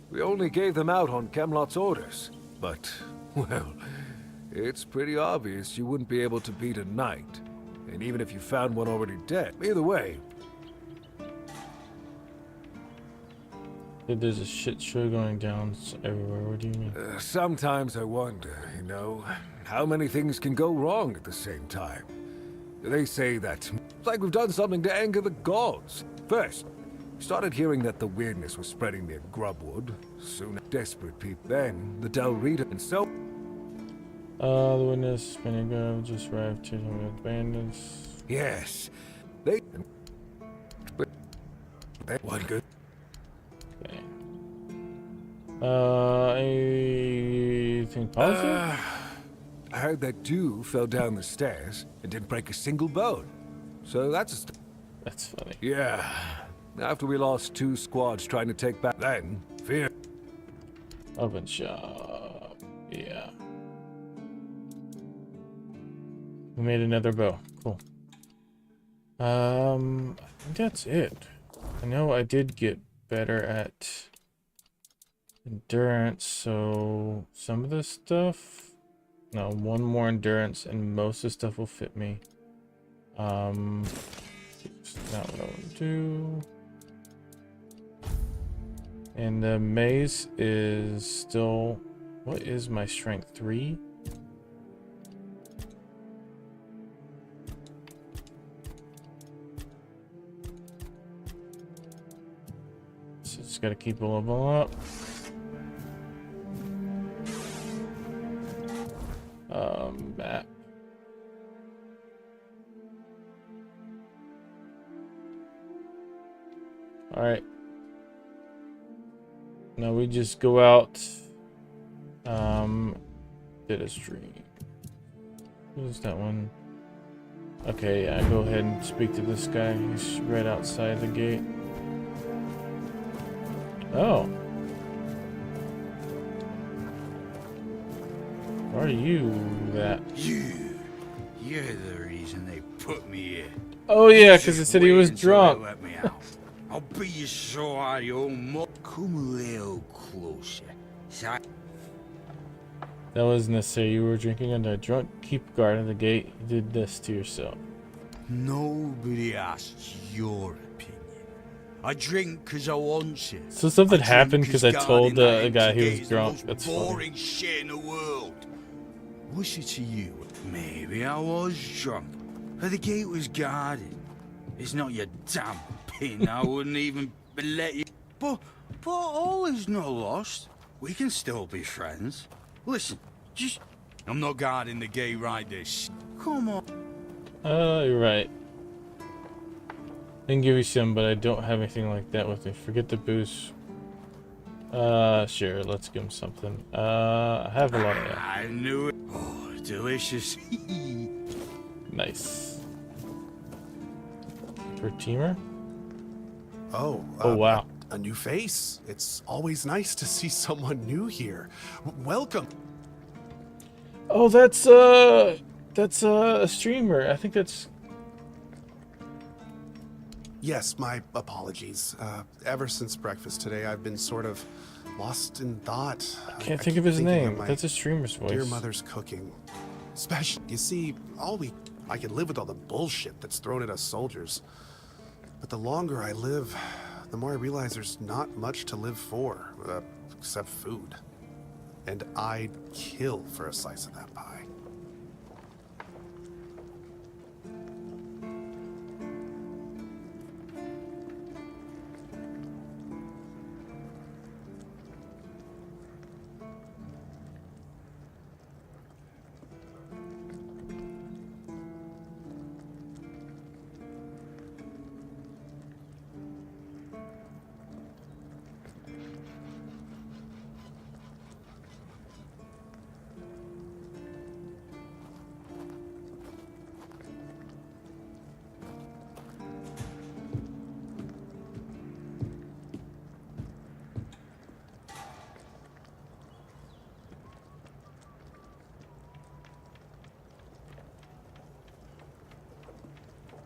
We only gave them out on Camelot's orders, but, well, it's pretty obvious you wouldn't be able to beat a knight. And even if you found one already dead, either way. There's a shit show going down everywhere. What do you mean? Sometimes I wonder, you know, how many things can go wrong at the same time. They say that it's like we've done something to anger the gods. First, we started hearing that the weirdness was spreading near Grubwood. Soon, desperate people. Then, the Del Rita, and so... The witness, Spinning just arrived to him with bandits. Yes. They... One good... Okay. Anything positive? I heard that dew fell down the stairs and didn't break a single bone. So that's a... That's funny. Yeah. After we lost 2 squads trying to take back, then fear. Open shop. Yeah. We made another bow. Cool. I think that's it. I know I did get better at endurance, so some of this stuff. No, 1 more endurance, and most of the stuff will fit me. It's not what I want to do. And the maze is still... What is my strength? 3? So just gotta keep a level up. Map. Alright. Now we just go out. Did a stream. Who's that one? Okay, yeah, go ahead and speak to this guy. He's right outside the gate. Oh. Are you that? You're the reason they put me here. Oh yeah, because they said he was Wait until they drunk. let me out. I'll beat you so out of your own mo- Come a little closer. That wasn't necessary. You were drinking under a drunk. Keep guard at the gate. You did this to yourself. Nobody asked your opinion. I drink because I want to. So something I happened drink because I 'cause told guarding the that guy empty he gate was is the drunk. most That's boring funny. shit in the world. What's it to you? Maybe I was drunk, but the gate was guarded. It's not your damn pin. I wouldn't even let you. But all is not lost. We can still be friends. Listen, just I'm not guarding the gate right this. Come on. You're right. I can give you some, but I don't have anything like that with me. Forget the boost. Sure, let's give him something. I have a lot of that. I knew it. Oh, delicious. Nice. For teamer? Oh. Oh, wow. A new face. It's always nice to see someone new here. Welcome. Oh, that's a streamer. I think that's... Yes, my apologies. Ever since breakfast today, I've been sort of lost in thought. I can't think of his name. That's a streamer's voice. Dear mother's cooking. Special. You see, I can live with all the bullshit that's thrown at us soldiers. But the longer I live, the more I realize there's not much to live for, except food. And I'd kill for a slice of that pie.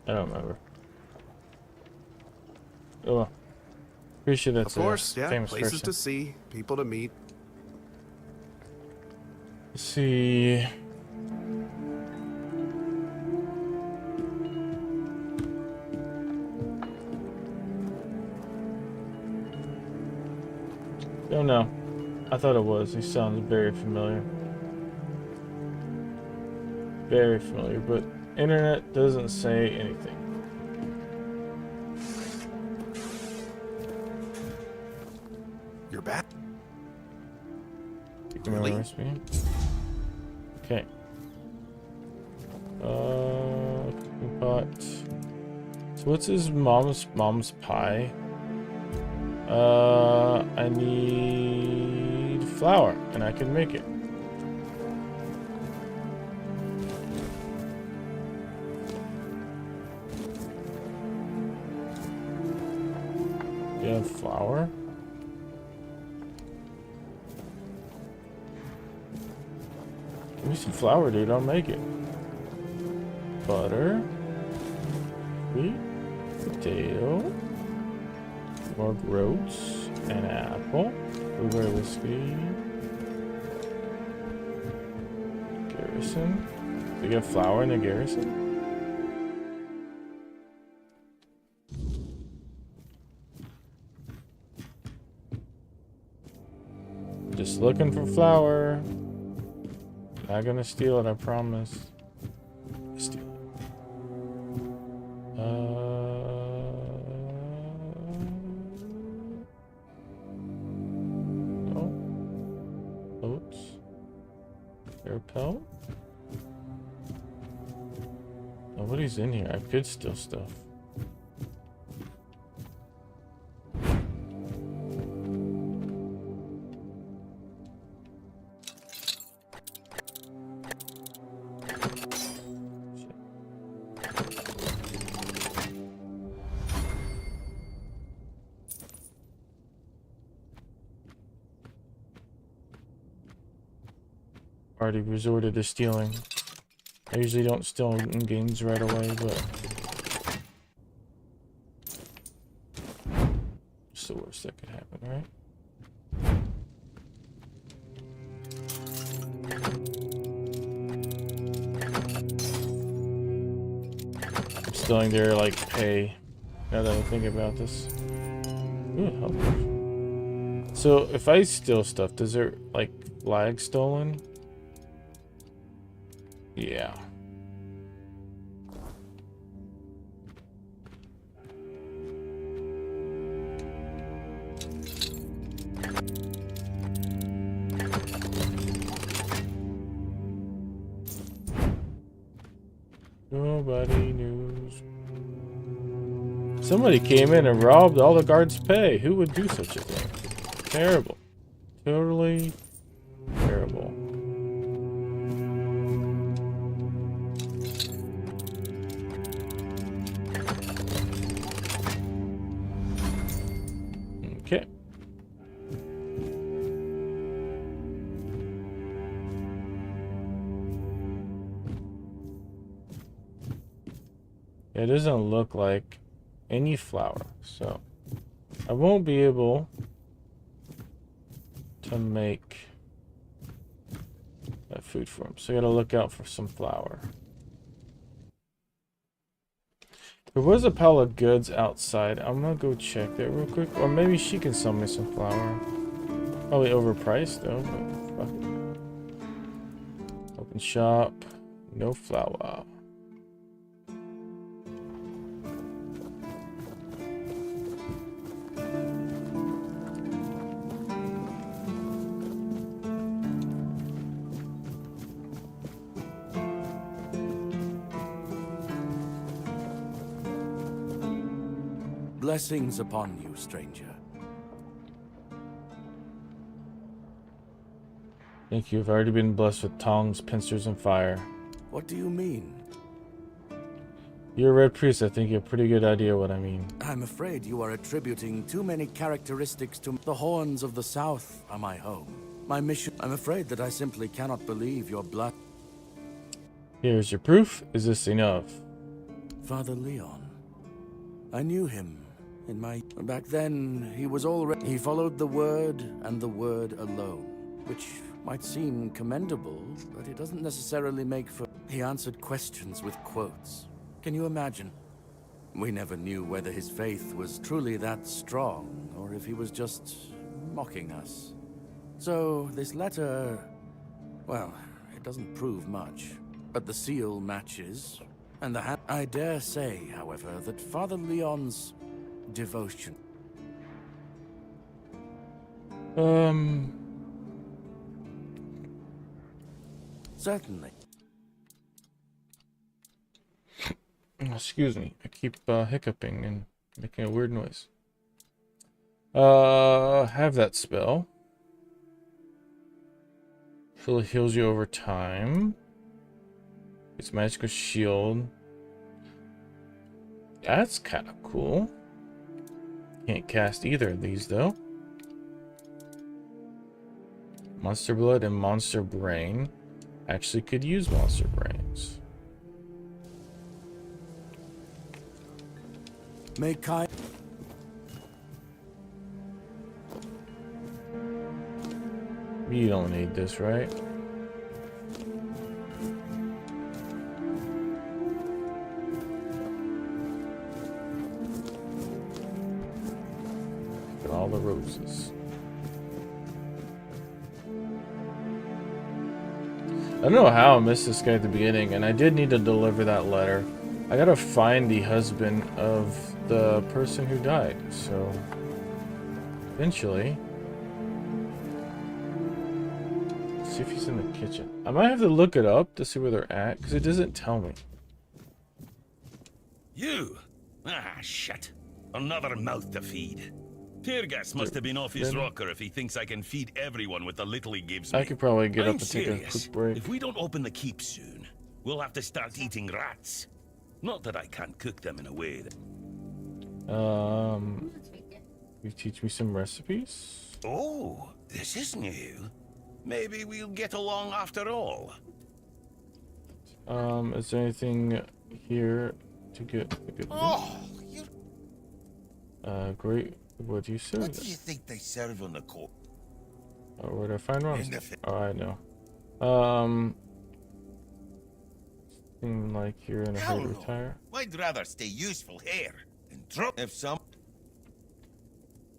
I don't remember. Oh, well. Pretty sure that's Of course, a yeah. famous Places person. to see, people to meet. Let's see. Don't know. I thought it was. He sounds very familiar. Very familiar, but internet doesn't say anything. You're back? Really? Okay. Cooking pot. So what's his mom's pie? I need flour, and I can make it. You have flour? Give me some flour, dude. I'll make it. Butter. Wheat. Potato. More oats. An apple. Blueberry whiskey. Garrison. They get flour in a garrison? Just looking for flour. Not gonna steal it, I promise. Steal it. No. Oats. Air pelt. Nobody's in here. I could steal stuff. Already resorted to stealing. I usually don't steal in games right away, but it's the worst that could happen, right? I'm stealing their like pay. Now that I think about this. Ooh, help. So if I steal stuff, does there like lag stolen? Yeah. Nobody knows. Somebody came in and robbed all the guards' pay. Who would do such a thing? Terrible. Totally terrible. Okay. It doesn't look like any flour, so I won't be able to make that food for him. So I gotta look out for some flour. There was a pile of goods outside. I'm gonna go check that real quick. Or maybe she can sell me some flour. Probably overpriced though, but fuck it. Open shop. No flour. Blessings upon you, stranger. Thank you. I've already been blessed with tongs, pincers, and fire. What do you mean? You're a red priest. I think you have a pretty good idea what I mean. I'm afraid you are attributing too many characteristics to the horns of the south are my home. My mission. I'm afraid that I simply cannot believe your blood. Here's your proof. Is this enough? Father Leon. I knew him. Back then, he was already... He followed the word and the word alone, which might seem commendable, but it doesn't necessarily make for... He answered questions with quotes. Can you imagine? We never knew whether his faith was truly that strong, or if he was just mocking us. So this letter, well, it doesn't prove much. But the seal matches, and the hand. I dare say, however, that Father Leon's devotion. Certainly. Excuse me. I keep hiccuping and making a weird noise. Have that spell. So it heals you over time. It's magical shield. That's kind of cool. Can't cast either of these though. Monster Blood and Monster Brain. Actually could use Monster Brains. Make I. You don't need this, right? Look at all the roses. I don't know how I missed this guy at the beginning, and I did need to deliver that letter. I gotta find the husband of the person who died, so eventually. Let's see if he's in the kitchen. I might have to look it up to see where they're at, because it doesn't tell me. You? Ah, shit. Another mouth to feed. Fergus must have been off his rocker if he thinks I can feed everyone with the little he gives me. I could probably get I'm up and take a serious. quick break. If we don't open the keep soon, we'll have to start eating rats. Not that I can't cook them in a way that... You teach me some recipes? Oh, this is new. Maybe we'll get along after all. Is there anything here to get a good you... great. What do you serve? What do you think they serve on the court? Oh, where do I find wrong? Oh, I know. Seem like you're in a hurry to retire. I'd rather stay useful here than drop if some...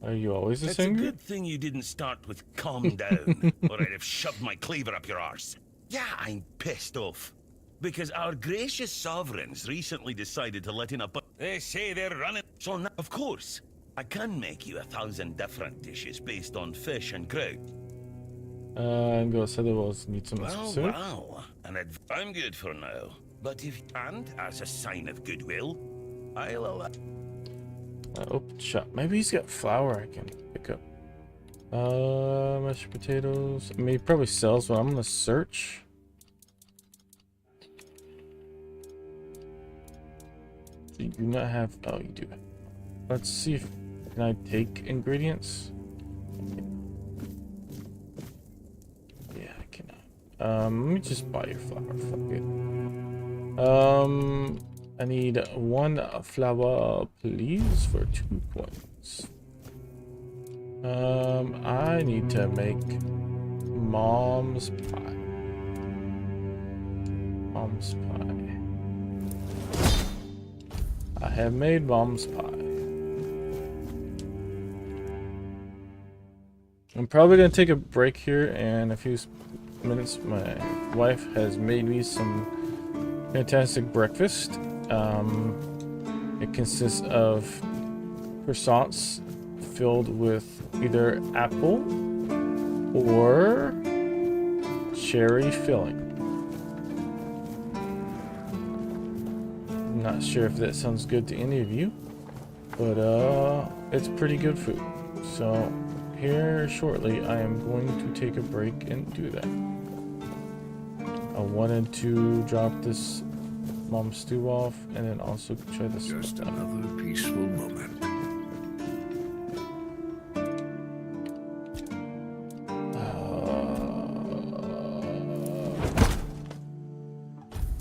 Are you always a It's singer? a good thing you didn't start with calm down, or I'd have shoved my cleaver up your arse. Yeah, I'm pissed off. Because our gracious sovereigns recently decided to let in a... They say they're running... So now, of course, I can make you 1,000 different dishes based on fish and kraut. I'm gonna say there was need some specific. I'm good for now. But if... And, as a sign of goodwill, I'll allow... Open shop. Maybe he's got flour I can pick up. Mashed potatoes. I mean, he probably sells, but I'm gonna search. You do not have... Oh, you do. Let's see if... Can I take ingredients? Yeah, I cannot. Let me just buy your flour. Fuck it. I need 1 flour, please, for 2 points. I need to make mom's pie. Mom's pie. I have made mom's pie. I'm probably gonna take a break here in a few minutes. My wife has made me some fantastic breakfast. It consists of croissants filled with either apple or cherry filling. Not sure if that sounds good to any of you, but it's pretty good food. So here shortly I am going to take a break and do that. I wanted to drop this mom stew off and then also try this. Just another peaceful moment.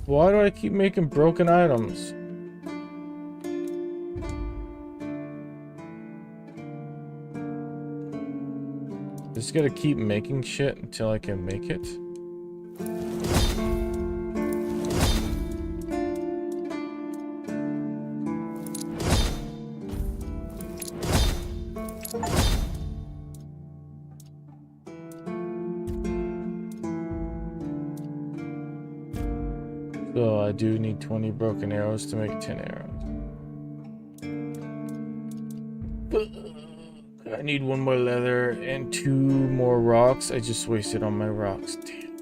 Why do I keep making broken items? Just gotta keep making shit until I can make it. So I do need 20 broken arrows to make 10 arrows. I need one more leather and 2 more rocks. I just wasted all my rocks. Damn.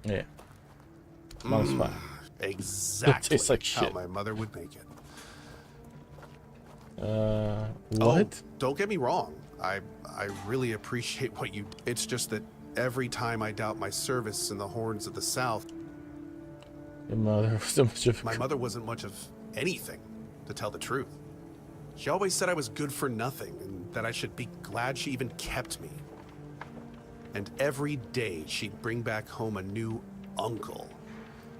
Yeah. Mom's fine. Exactly tastes like how shit. my mother would make it. What? Oh, don't get me wrong. I really appreciate what you... It's just that every time I doubt my service in the Horns of the South... Your mother wasn't much of... My mother wasn't much of anything, to tell the truth. She always said I was good for nothing, and that I should be glad she even kept me. And every day she'd bring back home a new uncle.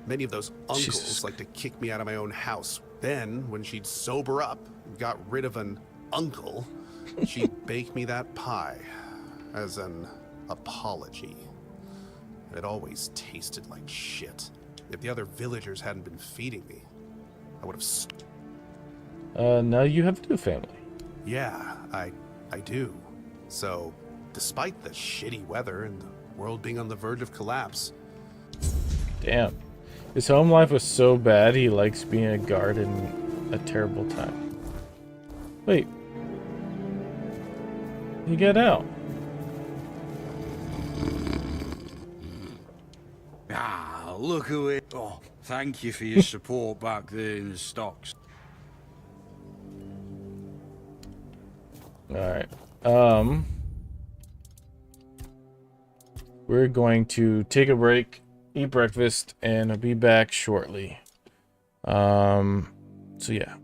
Many of those uncles like to kick me out of my own house. Then, when she'd sober up and got rid of an uncle, she'd bake me that pie as an apology. It always tasted like shit. If the other villagers hadn't been feeding me, I would have... now you have a new family. Yeah, I do. So, despite the shitty weather and the world being on the verge of collapse... Damn. His home life was so bad, he likes being a guard in a terrible time. Wait. He got out. Ah, look who it... Oh, thank you for your support back there in the stocks. Alright. We're going to take a break, eat breakfast, and I'll be back shortly. So yeah.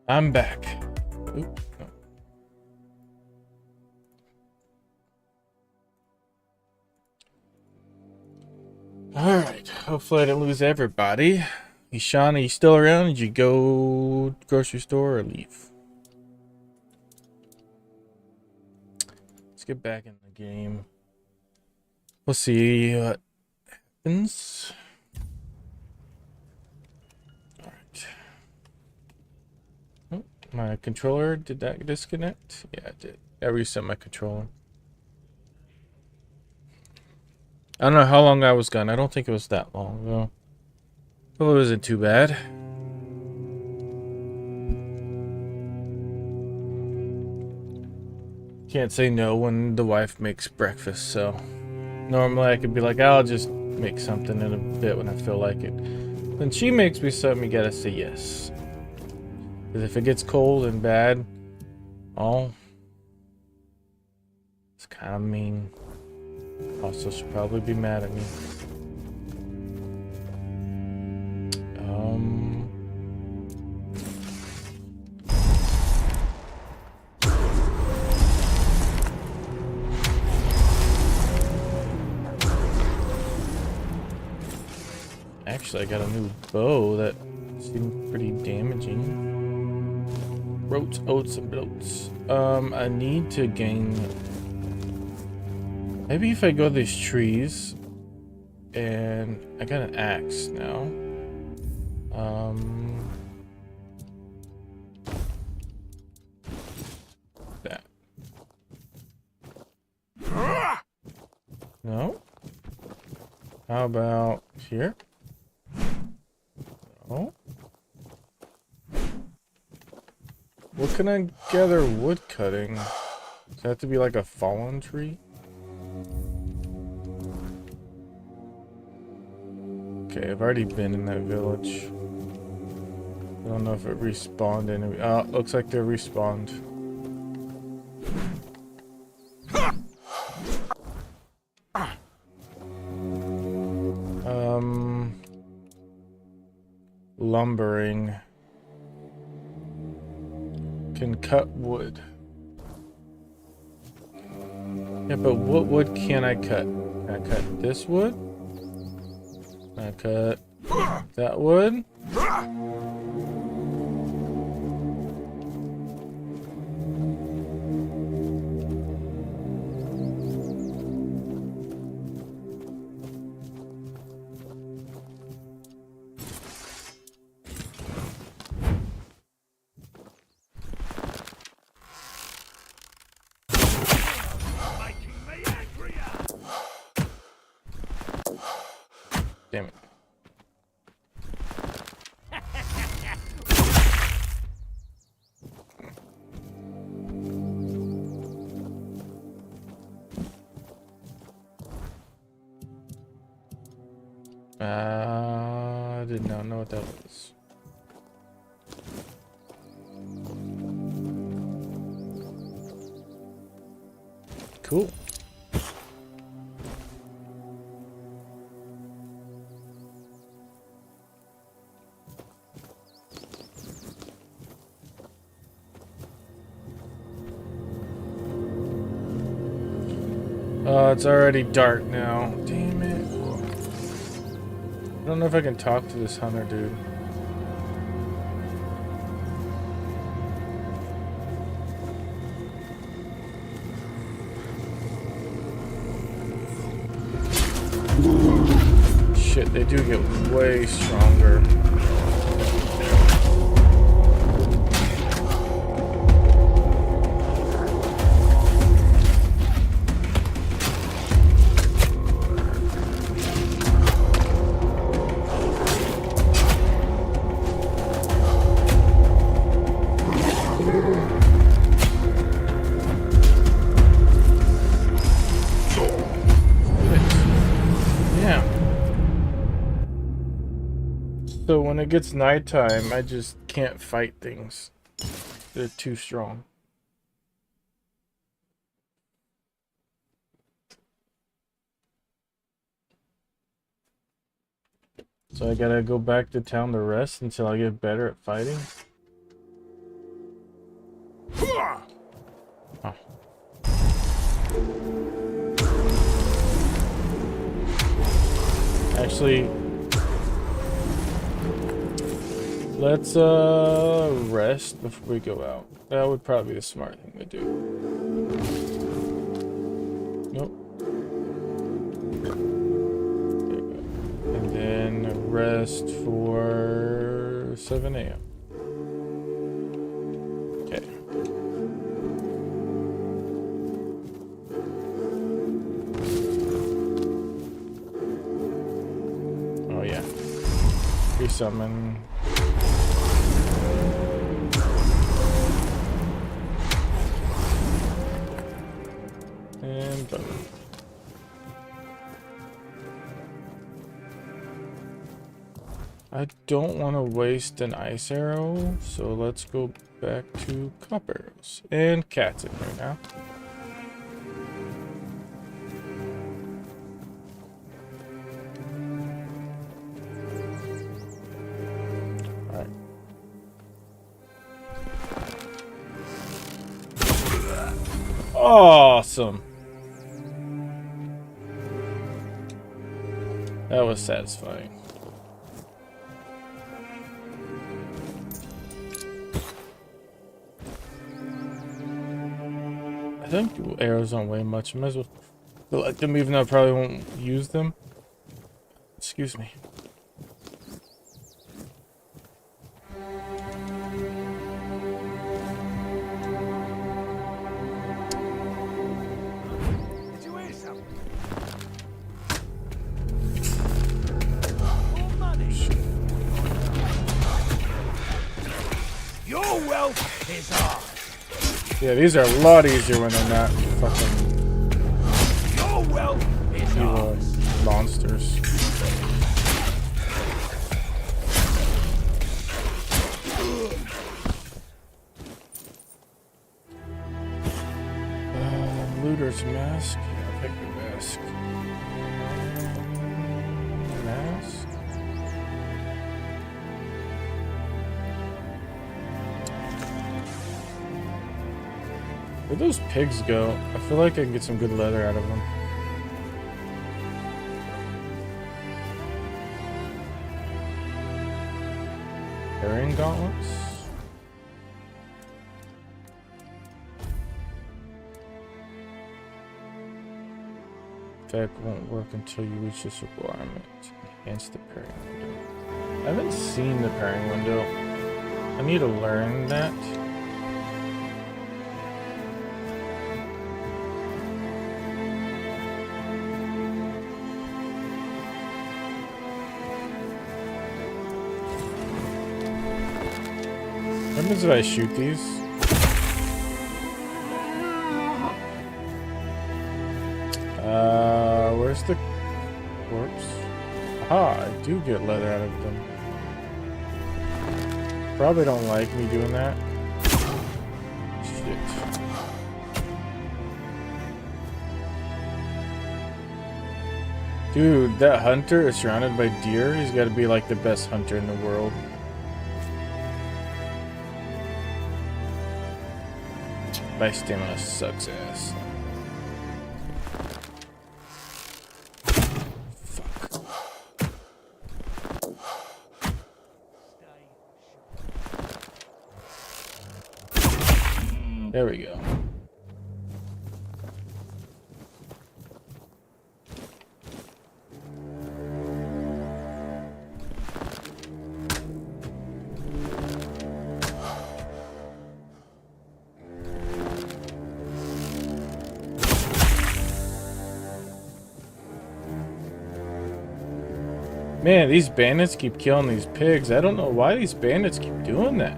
I'm back. Oop, no. Alright, hopefully I didn't lose everybody. Sean, are you still around? Did you go grocery store or leave? Let's get back in the game. We'll see what happens. Alright. Oh, my controller, did that disconnect? Yeah, it did. I reset my controller. I don't know how long I was gone. I don't think it was that long though. Well, it wasn't too bad. Can't say no when the wife makes breakfast, so normally I could be like, I'll just make something in a bit when I feel like it. When she makes me something, you gotta say yes. Because if it gets cold and bad, oh, it's kind of mean. Also, she'll probably be mad at me. Actually, I got a new bow that seemed pretty damaging. Roats, oats, and bloats. I need to gain... Maybe if I go these trees, and I got an axe now. That. No? How about here? No. What can I gather wood cutting? Does it have to be like a fallen tree? Okay, I've already been in that village. I don't know if it respawned any. Oh, it looks like they're respawned. Lumbering. Can cut wood. Yeah, but what wood can I cut? I cut this wood. I cut that wood. Damn it. I did not know what that was. Cool. Oh, it's already dark now. Damn it. I don't know if I can talk to this hunter dude. Shit, they do get way stronger. So when it gets nighttime, I just can't fight things. They're too strong. So I gotta go back to town to rest until I get better at fighting. Oh. Actually, let's rest before we go out. That would probably be the smart thing to do. Nope. And then rest for 7 a.m. Okay. Oh yeah. Resummon. And go. I don't want to waste an ice arrow, so let's go back to copper arrows. And cat's in here now. Alright. Awesome. That was satisfying. I think arrows don't weigh much. I might as well let them, even though I probably won't use them. Excuse me. Did you hear something? Your wealth is ours. Yeah, these are a lot easier when they're not fucking evil monsters. Looter's mask. Yeah, pick the mask. Mask. Where'd those pigs go? I feel like I can get some good leather out of them. parrying gauntlets. Effect won't work until you reach this requirement. Enhance the parrying window. I haven't seen the parrying window. I need to learn that. What happens if I shoot these? Where's the corpse? Aha, I do get leather out of them. Probably don't like me doing that. Shit. Dude, that hunter is surrounded by deer. He's got to be like the best hunter in the world. My stamina sucks ass. There we go. Man, these bandits keep killing these pigs. I don't know why these bandits keep doing that.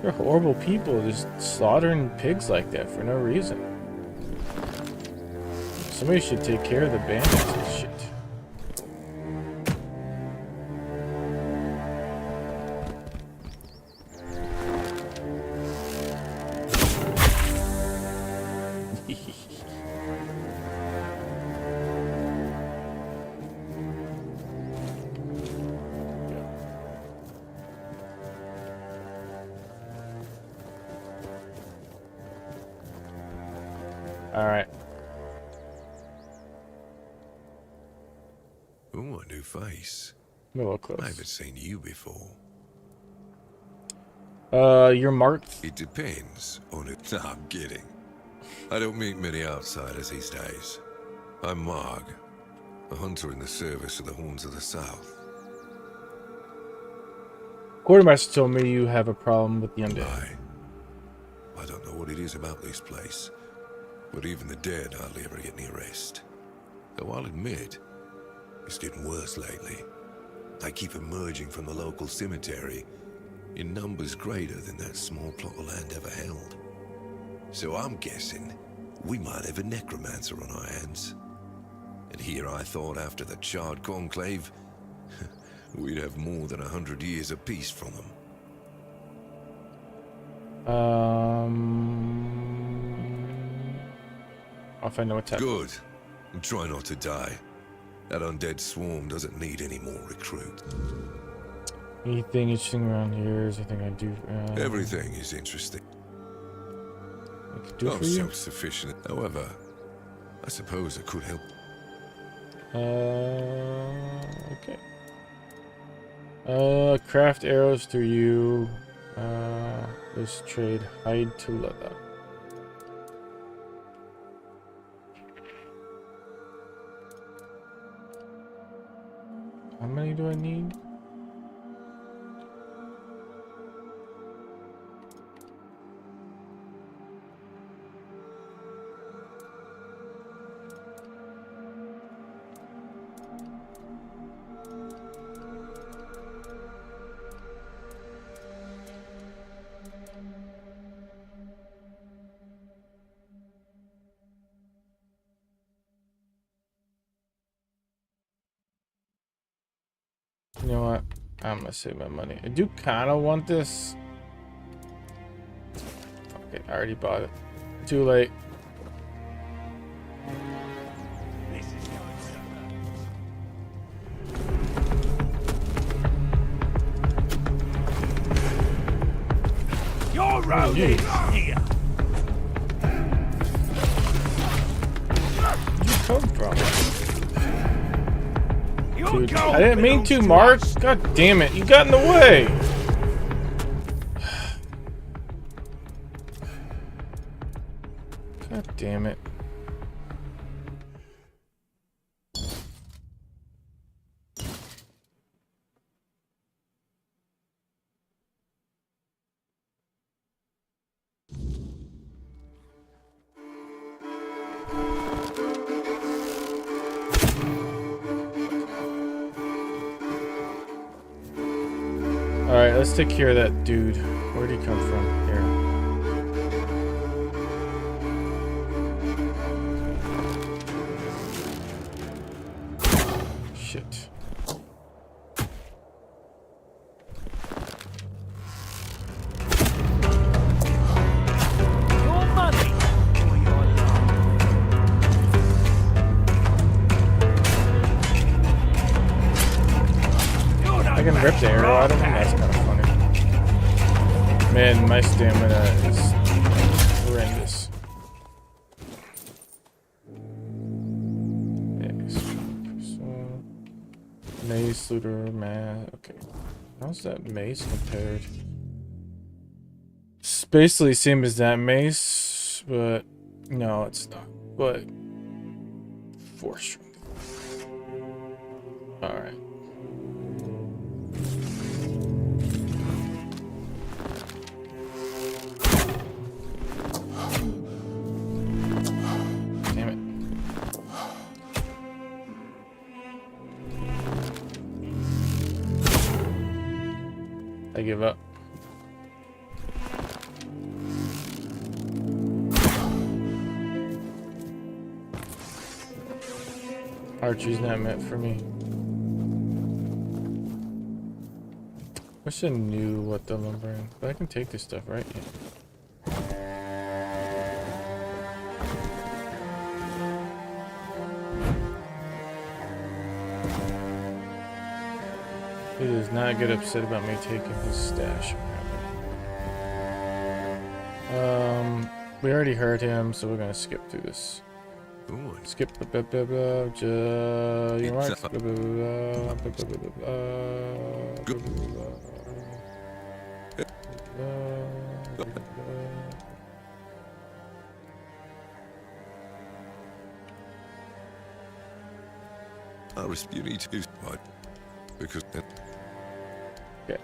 They're horrible people, just slaughtering pigs like that for no reason. Somebody should take care of the bandits and shit. Alright. Oh, a new face. A little close. I haven't seen you before. You're marked? It depends on it. No, I'm kidding. I don't meet many outsiders these days. I'm Marg, a hunter in the service of the Horns of the South. Quartermaster told me you have a problem with the undead. I don't know what it is about this place, but even the dead hardly ever get near rest. Though I'll admit, it's getting worse lately. They keep emerging from the local cemetery in numbers greater than that small plot of land ever held. So I'm guessing we might have a necromancer on our hands. And here I thought after the Charred Conclave, we'd have more than 100 years of peace from them. I'll find out what's happening. Good. And try not to die. That undead swarm doesn't need any more recruits. Anything interesting around here is I think I do. Everything is interesting. I could do it I'm for you. self-sufficient. However, I suppose I could help. Okay. Craft arrows through you. Let's trade hide to leather. How many do I need? You know what? I'm gonna save my money. I do kind of want this. Okay, I already bought it. Too late. Your road is here. Where'd you come from? You're Dude, going I didn't mean to, Mark. God damn it. You got in the way. Alright, let's take care of that dude. Where'd he come from? Here. Shit. I can rip the arrow out of him. That's kind of funny. Man, my stamina is horrendous. Mace, looter, man. Okay. How's that mace compared? It's basically the same as that mace, but no, it's not. But 4 strength. Alright. I give up. Archery's not meant for me. Wish I knew what the lumbering, but I can take this stuff, right? Yeah. He does not get upset about me taking his stash, apparently. We already heard him, so we're gonna skip through this. Ooh. Skip the your marks. I'll risk you need to do what? Because then. Yeah.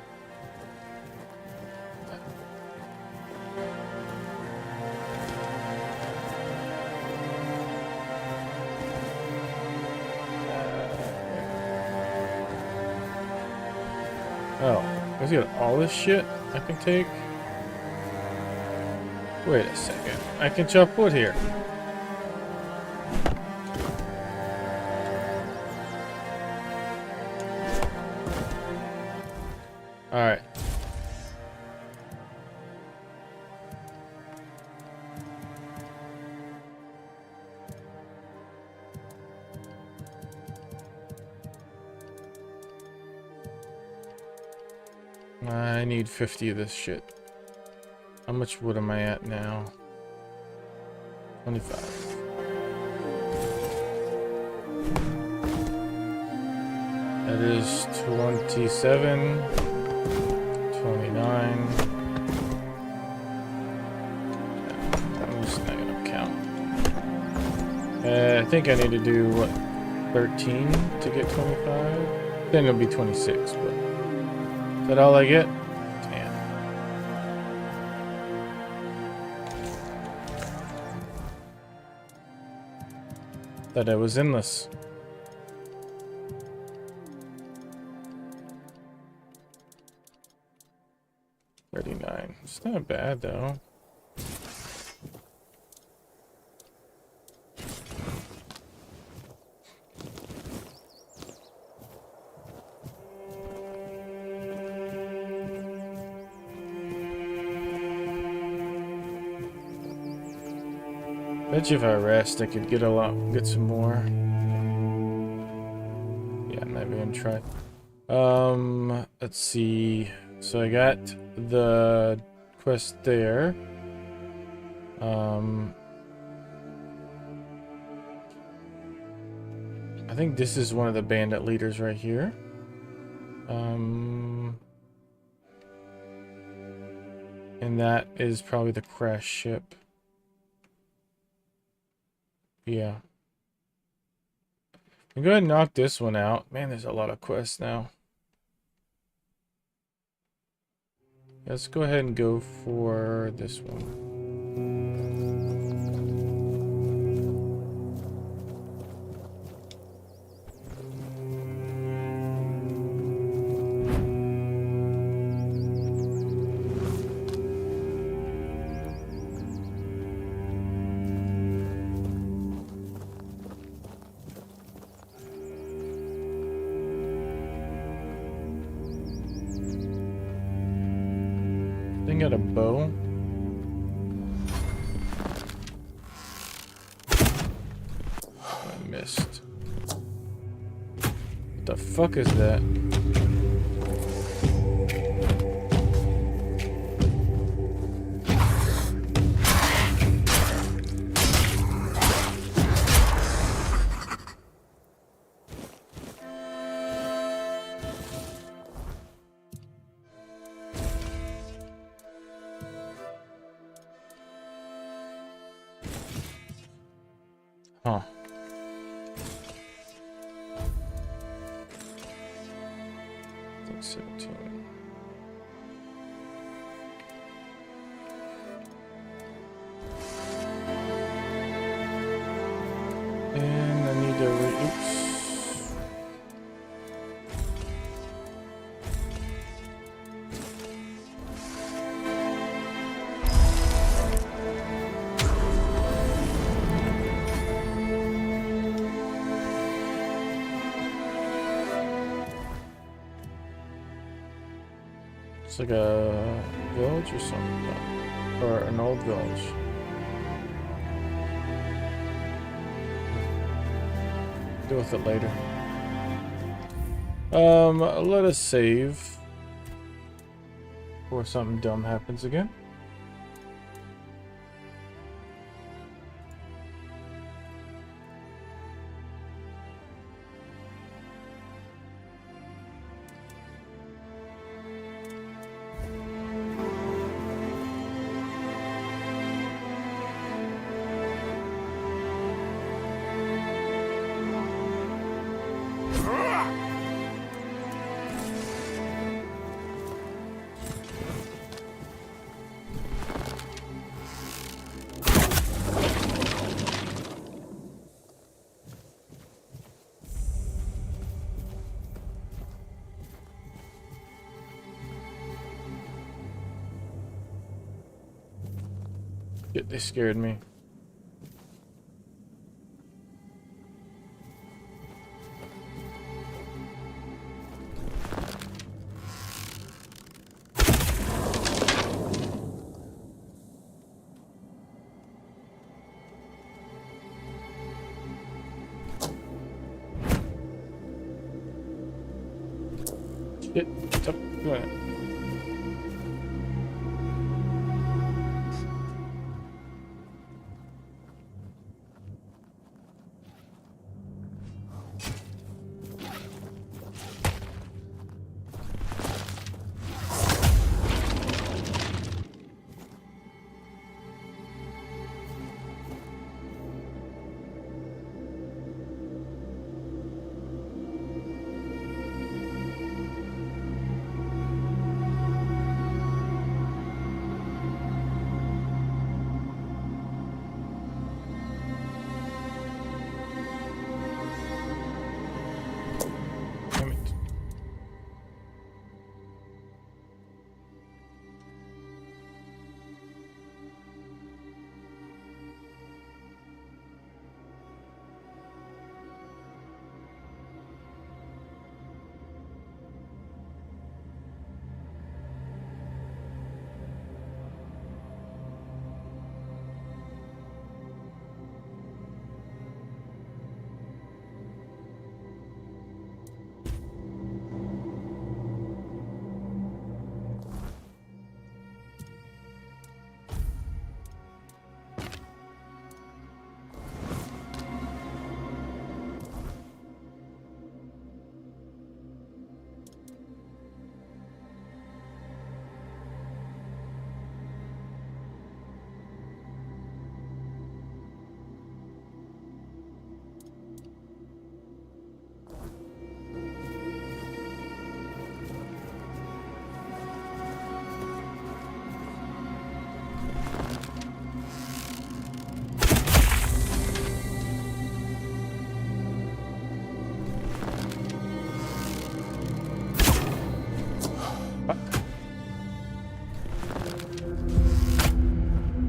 Oh, he's got all this shit I can take? Wait a second. I can chop wood here. Alright. I need 50 of this shit. How much wood am I at now? 25. That is 27. 29. I'm just not gonna count. I think I need to do what, 13 to get 25? Then it'll be 26, but is that all I get? Damn. Thought I was endless. It's not bad though. Bet you if I rest, I could get some more. Yeah, I'm not even gonna try. Let's see. So I got the quest there. I think this is one of the bandit leaders right here. And that is probably the crash ship. Yeah. I'll go ahead and knock this one out. Man, there's a lot of quests now. Let's go ahead and go for this one. Thing got a bow. I missed. What the fuck is that? Huh. That's 17. And I need to oops. It's like a village or something, or an old village. Deal with it later. Let us save before something dumb happens again. Shit, they scared me. Shit, stop doing it.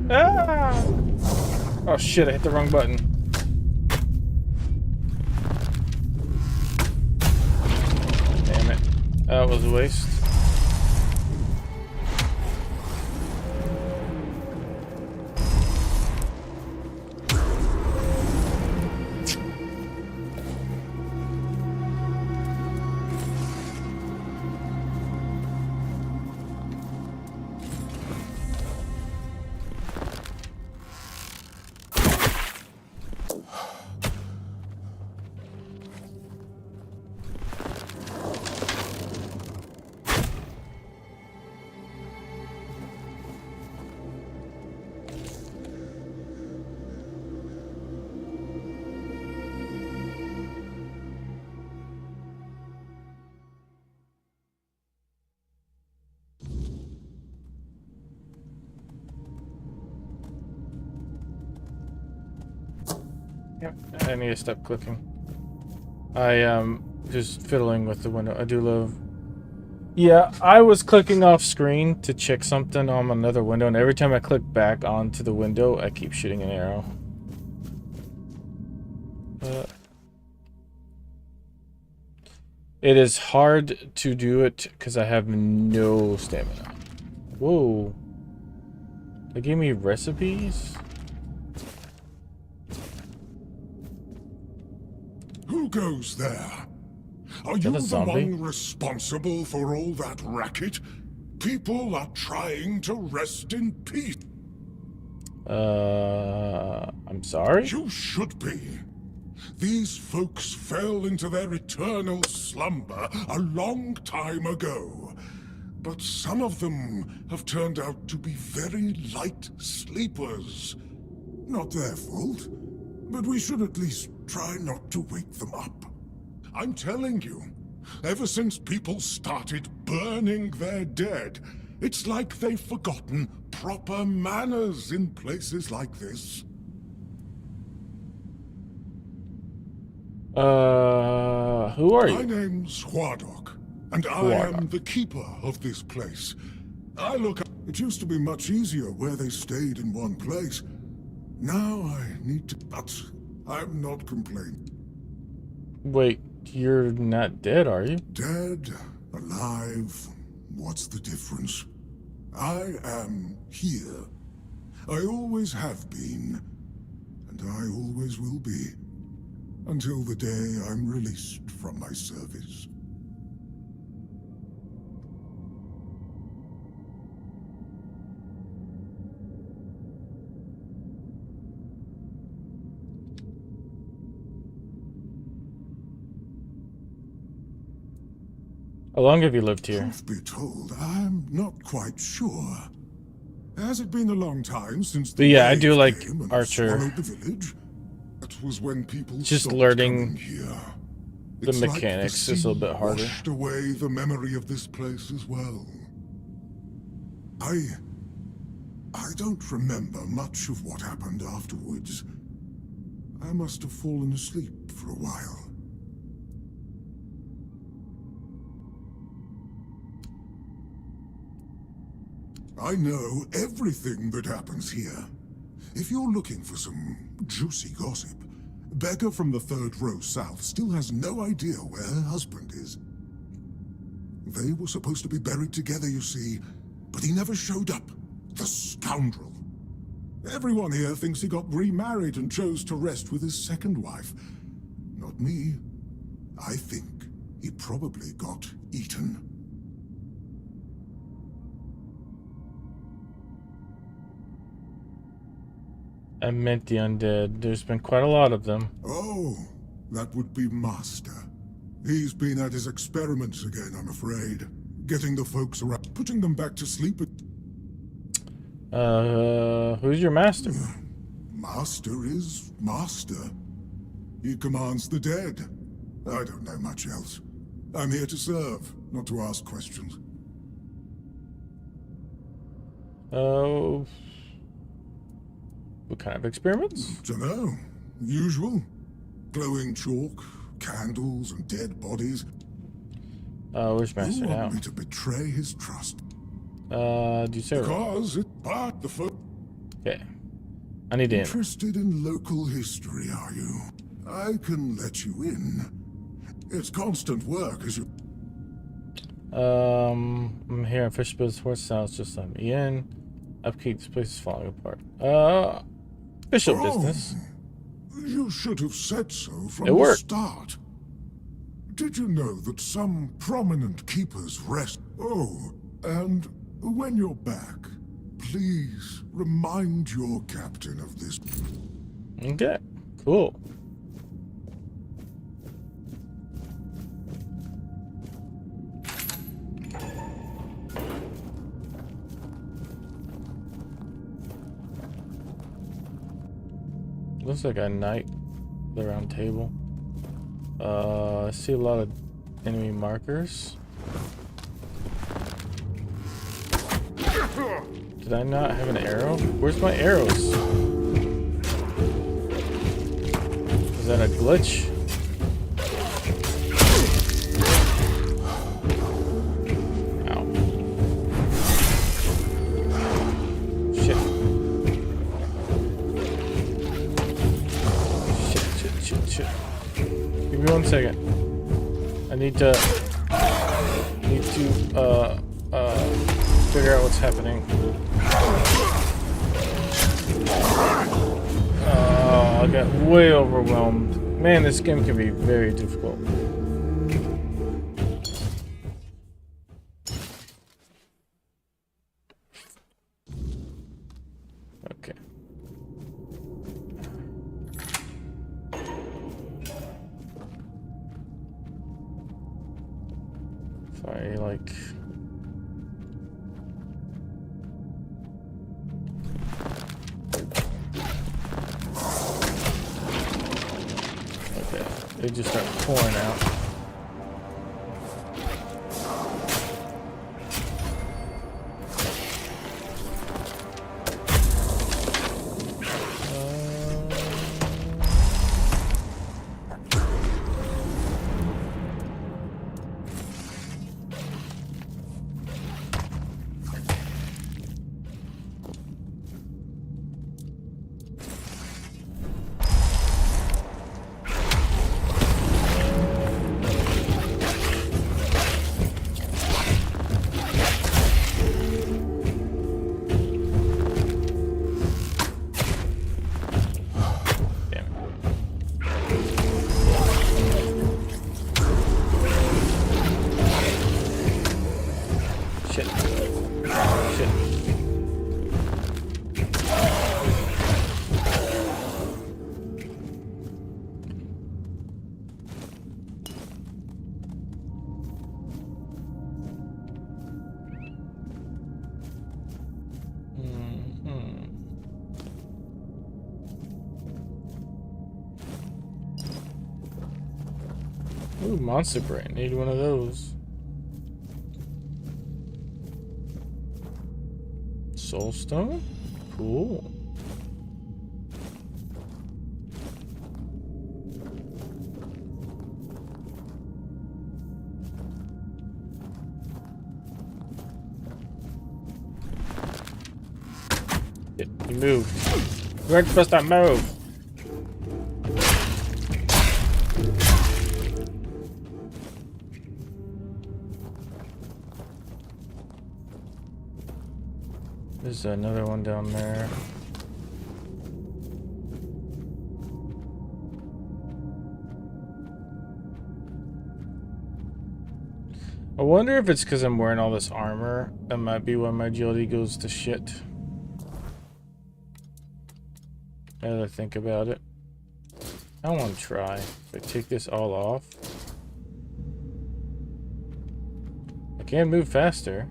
Ah! Oh shit, I hit the wrong button. Damn it. That was a waste. I need to stop clicking. I am just fiddling with the window. I do love... Yeah, I was clicking off screen to check something on another window, and every time I click back onto the window, I keep shooting an arrow. It is hard to do it because I have no stamina. Whoa. They gave me recipes? Who goes there? Are you the one responsible for all that racket? People are trying to rest in peace. I'm sorry? You should be. These folks fell into their eternal slumber a long time ago. But some of them have turned out to be very light sleepers. Not their fault, but we should at least try not to wake them up. I'm telling you, ever since people started burning their dead, it's like they've forgotten proper manners in places like this. Who are you? My name's Huardok, and I am the keeper of this place. It used to be much easier where they stayed in one place. Now I need to, but I'm not complaining. Wait, you're not dead, are you? Dead, alive, what's the difference? I am here. I always have been, and I always will be, until the day I'm released from my service. How long have you lived here? Truth be told, I'm not quite sure. Has it been a long time since the yeah, I do like came and Archer. swallowed the village? That was when people Just stopped learning coming here. the It's like mechanics the is a little sea bit harder. washed away the memory of this place as well. I don't remember much of what happened afterwards. I must have fallen asleep for a while. I know everything that happens here. If you're looking for some juicy gossip, Becca from the third row south still has no idea where her husband is. They were supposed to be buried together, you see, but he never showed up. The scoundrel. Everyone here thinks he got remarried and chose to rest with his second wife. Not me. I think he probably got eaten. I meant the undead. There's been quite a lot of them. Oh, that would be Master. He's been at his experiments again, I'm afraid. Getting the folks around, putting them back to sleep. Who's your master? Master is Master. He commands the dead. I don't know much else. I'm here to serve, not to ask questions. Oh... What kind of experiments? Dunno. Usual. Glowing chalk, candles, and dead bodies. Where's Master Who now? want me to betray his trust? Do you say Because it part the folk. Okay. I need to enter. Interested in local history, are you? I can let you in. It's constant work, as you... I'm here in Fishbill's horse sounds just let me in. Upkeep, this place is falling apart. Official business. You should have said so from It the worked. start. Did you know that some prominent keepers rest? Oh, and when you're back, please remind your captain of this. Okay, cool. Looks like a knight, the round table. I see a lot of enemy markers. Did I not have an arrow? Where's my arrows? Is that a glitch? Ow. Shit. Shit. Give me 1 second. I need to figure out what's happening. Oh, I got way overwhelmed. Man, this game can be very difficult. Okay. Sorry, like... Okay, they just start pouring out. Ooh, monster brain. Need one of those. Soul stone? Cool. He moved. We're supposed to move. There's another one down there. I wonder if it's because I'm wearing all this armor. That might be why my agility goes to shit. Now that I think about it. I want to try. If I take this all off. I can move faster.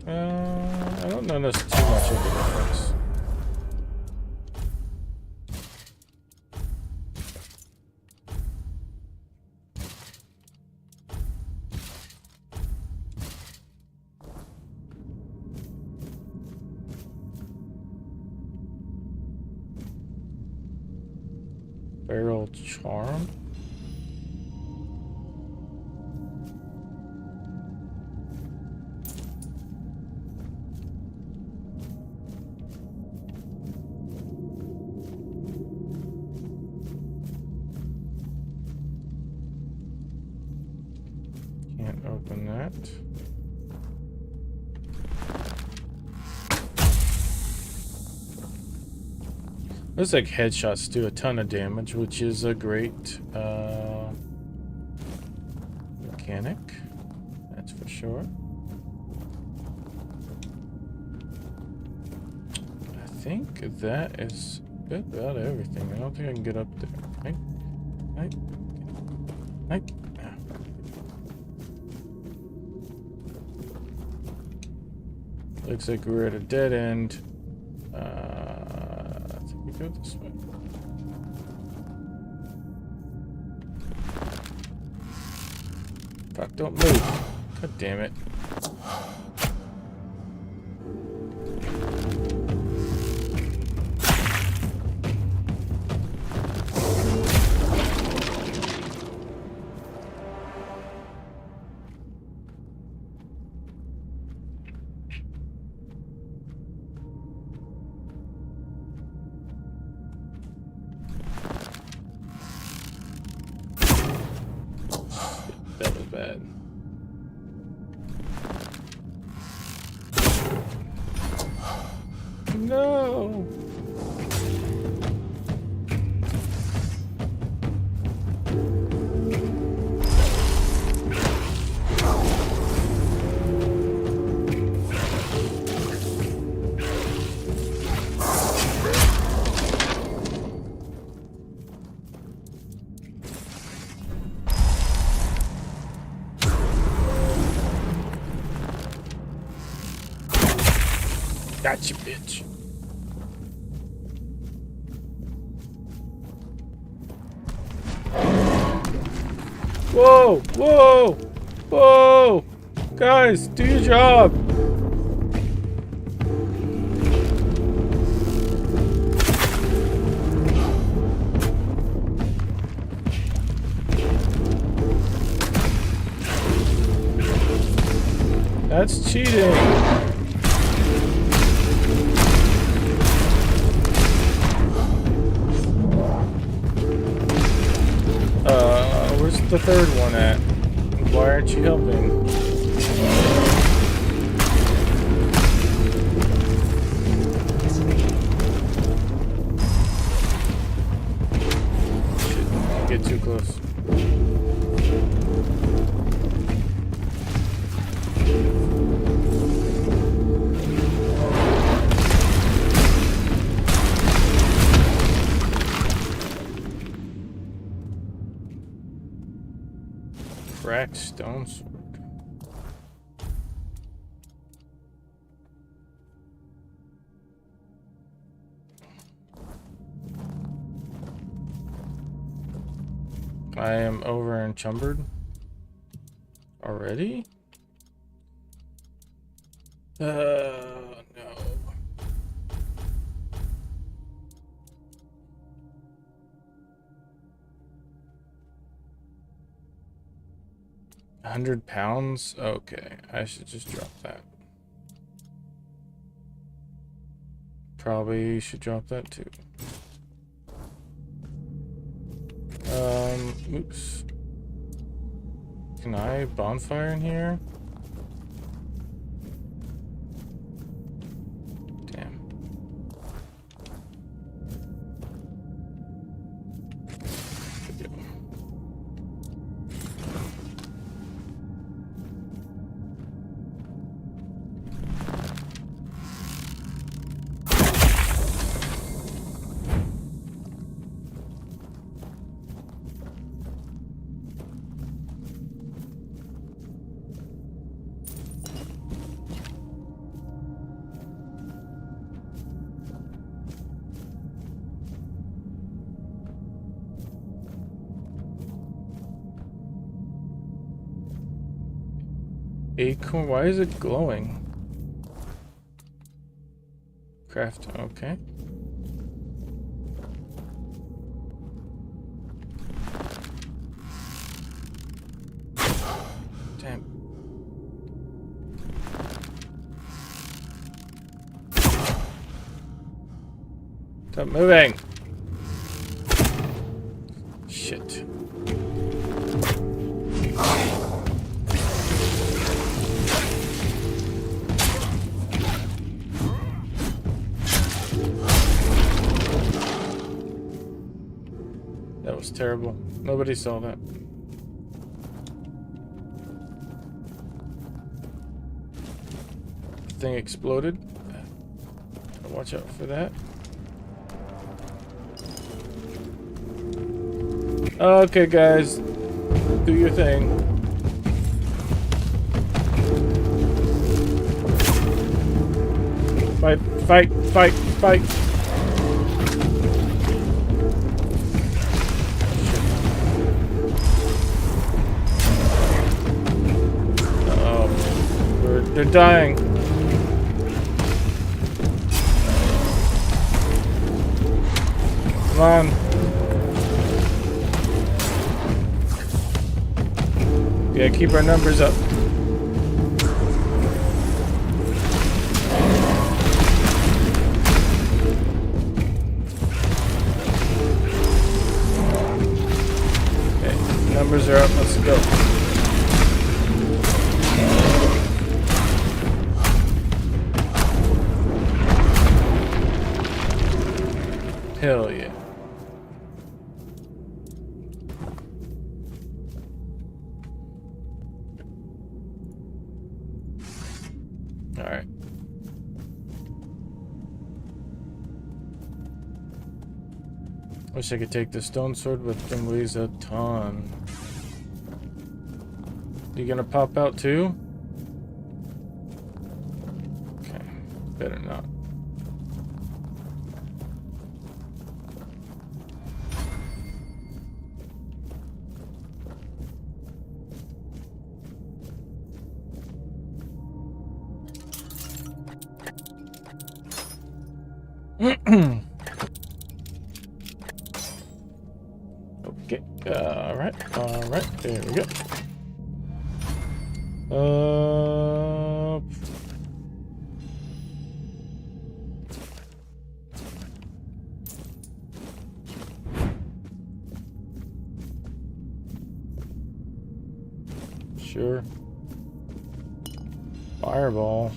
I don't notice too much of a difference. Barrel charm? Can't open that. Looks like headshots do a ton of damage, which is a great mechanic, that's for sure. I think that is about everything. I don't think I can get up there. Right. Looks like we're at a dead end. I think we go this way. Fuck, don't move. God damn it. bad. No. Gotcha, bitch. Whoa! Whoa! Whoa! Guys, do your job! That's cheating! Where's the third one at? Why aren't you helping? Shit, get too close. Cracked stone sword. I am over encumbered already? No. 100 pounds? Okay, I should just drop that. Probably should drop that too. Oops. Can I bonfire in here? Damn. There we go. Acorn, why is it glowing? Craft, okay. Damn. Stop moving. Shit. That was terrible. Nobody saw that. The thing exploded. Watch out for that. Okay, guys. Do your thing. Fight, fight, fight, fight. They're dying. Come on. Yeah, keep our numbers up. Okay, numbers are up. Let's go. Hell yeah. Alright. Wish I could take the stone sword, but it weighs a ton. You gonna pop out too? Okay, better not. Okay, alright, there we go. Sure. Fireball.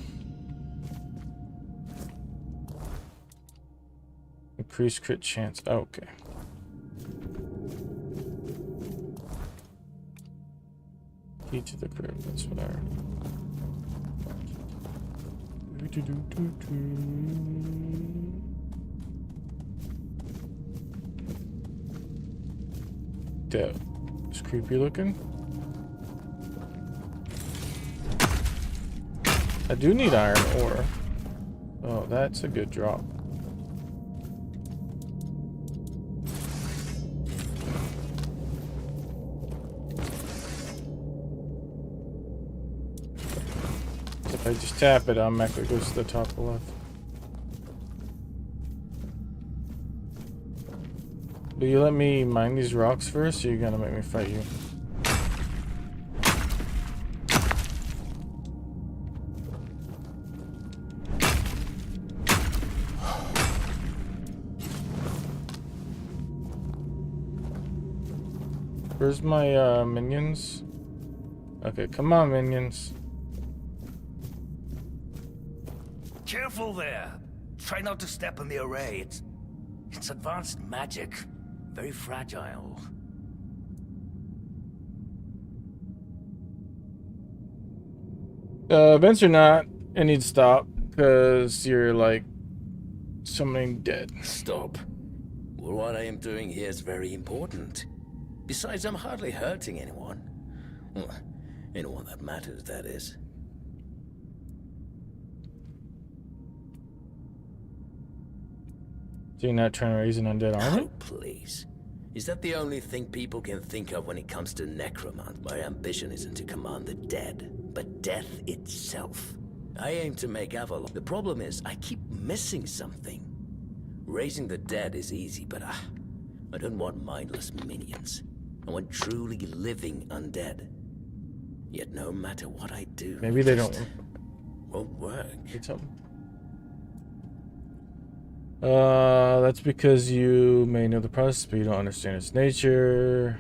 Increased crit chance. Okay. Key to the crib. That's what I heard. That is creepy looking. I do need iron ore. Oh, that's a good drop. If I just tap it, automatically goes to the top left. Do you let me mine these rocks first, or are you gonna make me fight you? Where's my minions? Okay, come on, minions. Careful there. Try not to step in the array. It's advanced magic. Very fragile. Events or not, I need to stop because you're like summoning dead. Stop. Well, what I am doing here is very important. Besides, I'm hardly hurting anyone. Well, anyone that matters, that is. So you're not trying to raise an undead army? Oh, please. Is that the only thing people can think of when it comes to necromant? My ambition isn't to command the dead, but death itself. I aim to make Avalon. The problem is, I keep missing something. Raising the dead is easy, but I don't want mindless minions. I want truly living undead. Yet no matter what I do, maybe they don't won't work. That's because you may know the process, but you don't understand its nature.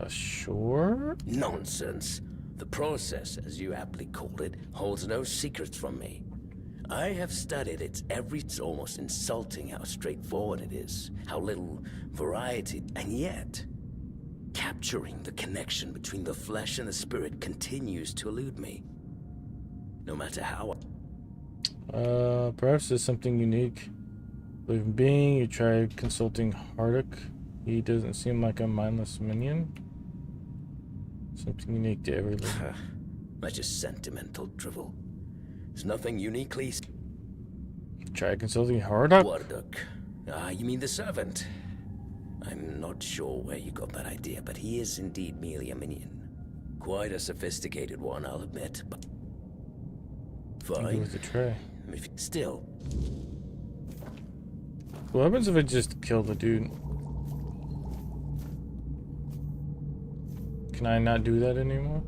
Sure? Nonsense. The process, as you aptly called it, holds no secrets from me. I have studied it's almost insulting how straightforward it is, how little variety, and yet, capturing the connection between the flesh and the spirit continues to elude me. No matter how perhaps there's something unique. Living being, you tried consulting Hardic. He doesn't seem like a mindless minion. Something unique to every living. That's just sentimental drivel. There's nothing uniquely... Try consulting Hardic? Warduck. You mean the servant? I'm not sure where you got that idea, but he is indeed merely a minion. Quite a sophisticated one, I'll admit, but... Fine. With the tray. Still. What happens if I just kill the dude? Can I not do that anymore?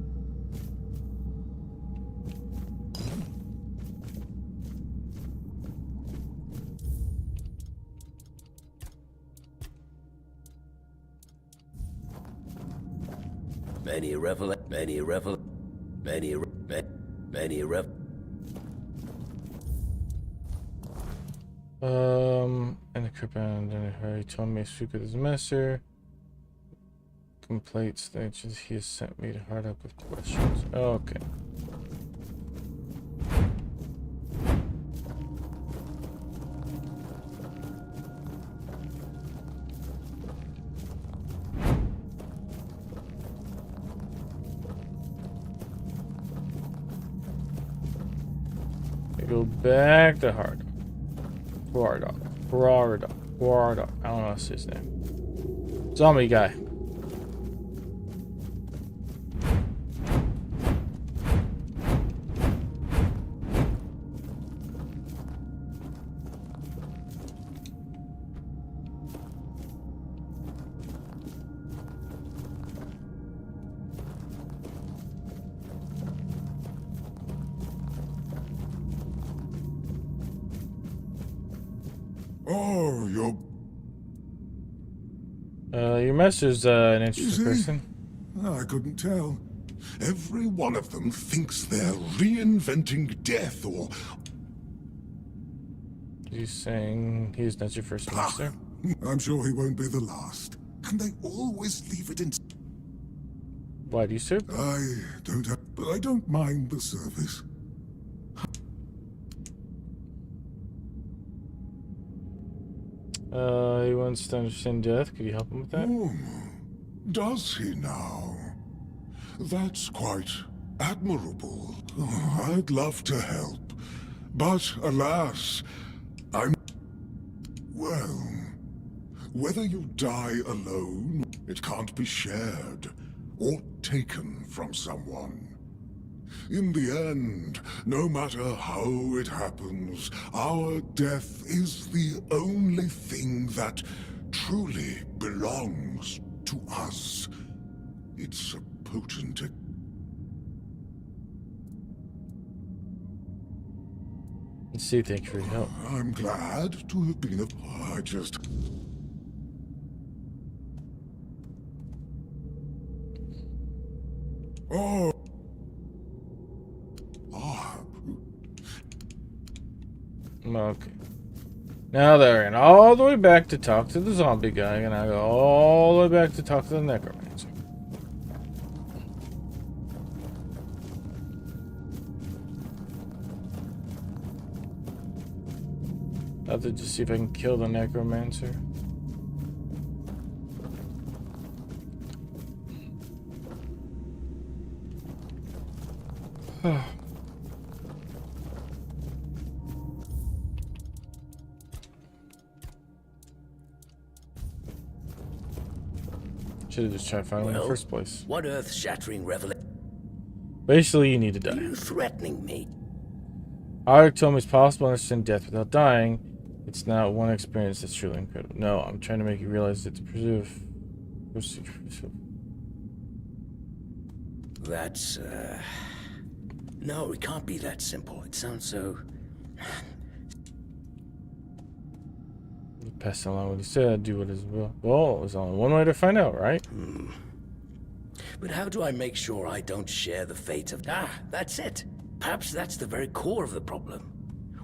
Many And the crip and then he told me to speak with his master. Complaints that he has sent me to hard up with questions. Okay. We go back to hard. Guarda. I don't know what's his name. Zombie guy. Oh, you're... Your master's an interesting person. I couldn't tell. Every one of them thinks they're reinventing death or... He's saying he's not your first master? I'm sure he won't be the last. And they always leave it in... Why do you serve? I don't mind the service. He wants to understand death. Could you help him with that? Oh, does he now? That's quite admirable. Oh, I'd love to help. But alas, well, whether you die alone, it can't be shared or taken from someone. In the end, no matter how it happens, our death is the only thing that truly belongs to us. It's a potent... Let's see, thank you for your help. I'm glad to have been I just... Oh... Okay. Now they're in all the way back to talk to the zombie guy, and I go all the way back to talk to the necromancer. I have to just see if I can kill the necromancer. Should have just tried to find him in the first place. What earth-shattering revelation? Basically, you need to die. You threatening me? Alaric told me it's possible to understand death without dying. It's not one experience that's truly incredible. No, I'm trying to make you realize it's preserve. That's, No, it can't be that simple. It sounds so... Pass along what he said, do what his will. Well, there's only one way to find out, right? But how do I make sure I don't share the fate of... that's it. Perhaps that's the very core of the problem.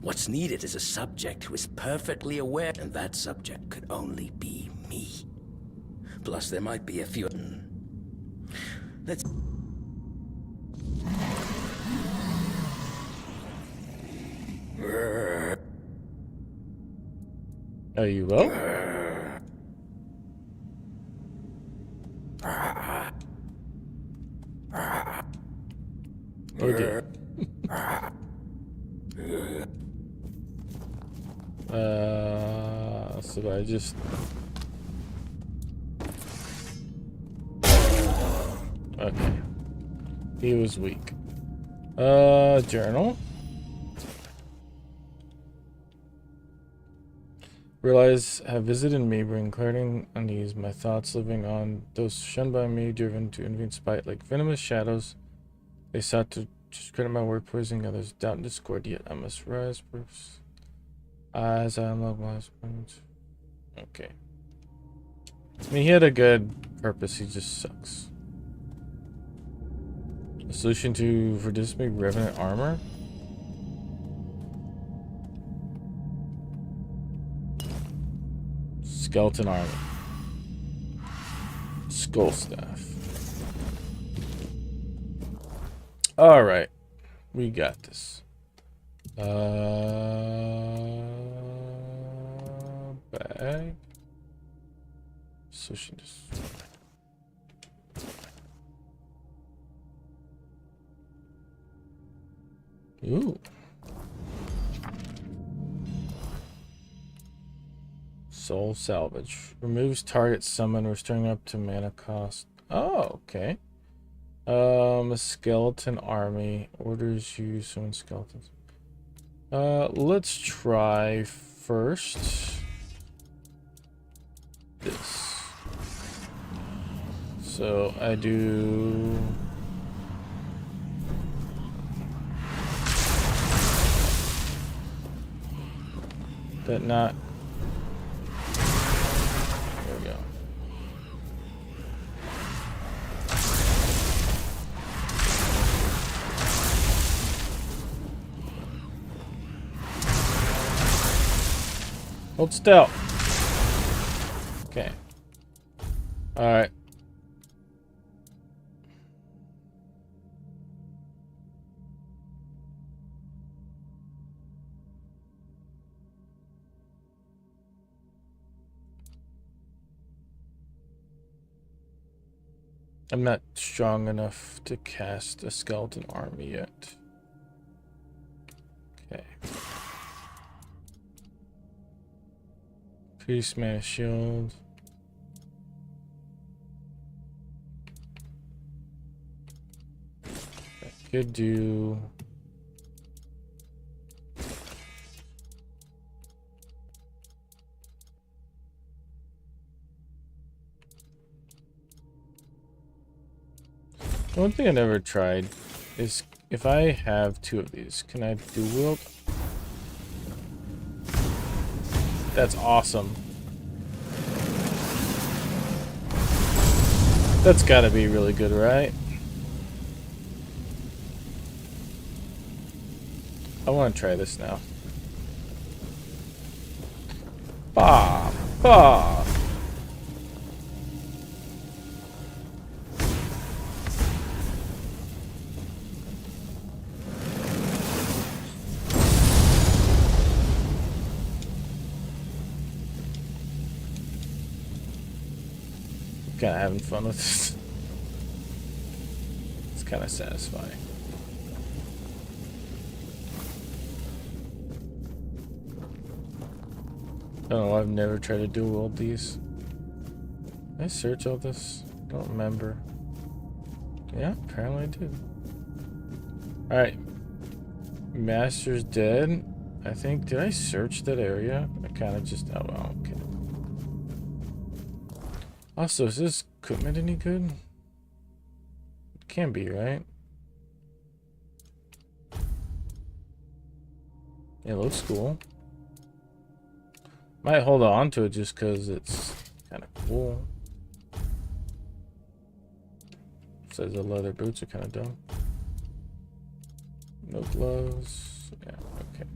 What's needed is a subject who is perfectly aware, and that subject could only be me. Plus, there might be a few... Let's... Oh, you will? Oh dear. So I just... Okay. He was weak. Journal. Realize have visited me, bring clarity unease, my thoughts living on, those shunned by me, driven to envy and spite, like venomous shadows. They sought to discredit my word, poisoning others, doubt and discord, yet I must rise first. As I unlock my husband. Okay. I mean, he had a good purpose, he just sucks. A solution for dismay revenant armor? Skeleton army. Skull staff. Alright. We got this. Bag. So she just... Ooh. Soul salvage. Removes target summon, restoring up to mana cost. Oh, okay. A skeleton army. Orders you summon skeletons. Let's try first this. So I do... That not... There we go. Hold still. Okay. Alright. I'm not strong enough to cast a skeleton army yet. Okay. Increase mana shield. That could do. One thing I never tried is if I have two of these, can I dual wield? That's awesome. That's gotta be really good, right? I want to try this now. Bah! Bah! Kind of having fun with this. It's kind of satisfying. I don't know, I've never tried to dual wield these. Did I search all this? I don't remember. Yeah, apparently I did. Alright. Master's dead. I think, did I search that area? I kind of just, oh well, okay. Also, is this equipment any good? It can be, right? Yeah, it looks cool. Might hold on to it just because it's kind of cool. Says the leather boots are kind of dumb. No gloves. Yeah, okay.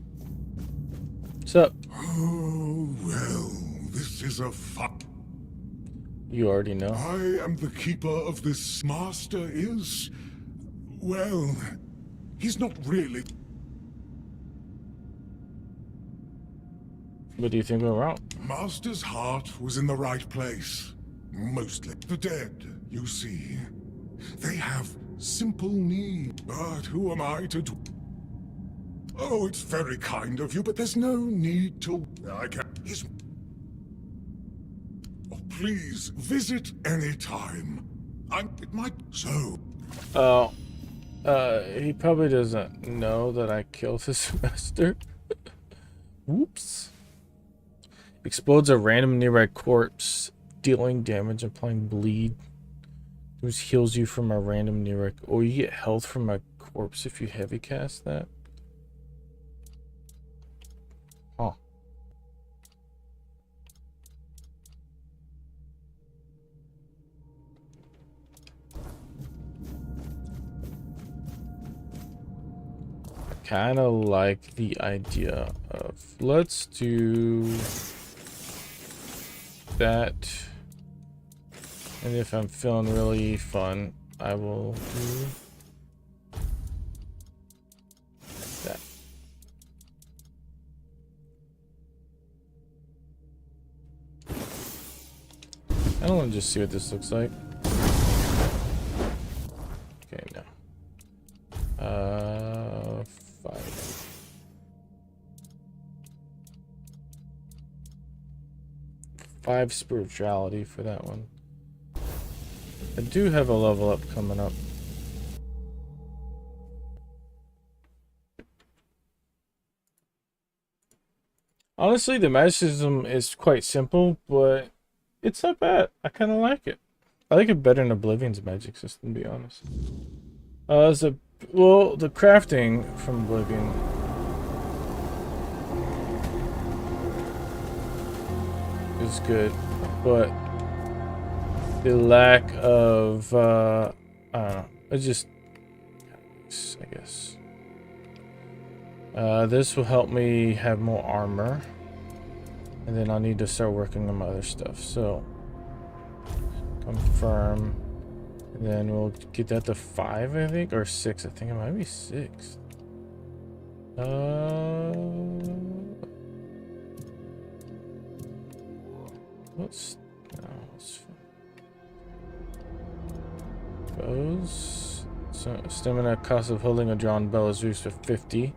What's up? Oh, well, this is a fun... You already know. I am the keeper of this. Master is... well, he's not really... What do you think went wrong? Master's heart was in the right place. Mostly. The dead, you see. They have simple needs. But who am I to do... Oh, it's very kind of you, but there's no need to... I can't... He's... Oh, please, visit any time. It might... So... Oh. He probably doesn't know that I killed his master. Whoops. Explodes a random nearby corpse, dealing damage, applying bleed. Which heals you from a random nearby... Oh, you get health from a corpse if you heavy cast that? Huh. I kind of like the idea of... Let's do... that. And if I'm feeling really fun, I will do that. I don't want to just see what this looks like. Okay, no. 5. Five spirituality for that one. I do have a level up coming up. Honestly, the magic system is quite simple, but it's not bad. I kind of like it. I like it better than Oblivion's magic system, to be honest. Well, the crafting from Oblivion is good, but the lack of I don't know. It's just, I guess. This will help me have more armor, and then I'll need to start working on my other stuff. So confirm, and then we'll get that to 5, I think, or 6. I think it might be 6. Let's bows. So stamina cost of holding a drawn bow is reduced to 50.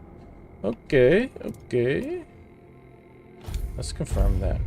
Okay, okay. Let's confirm that.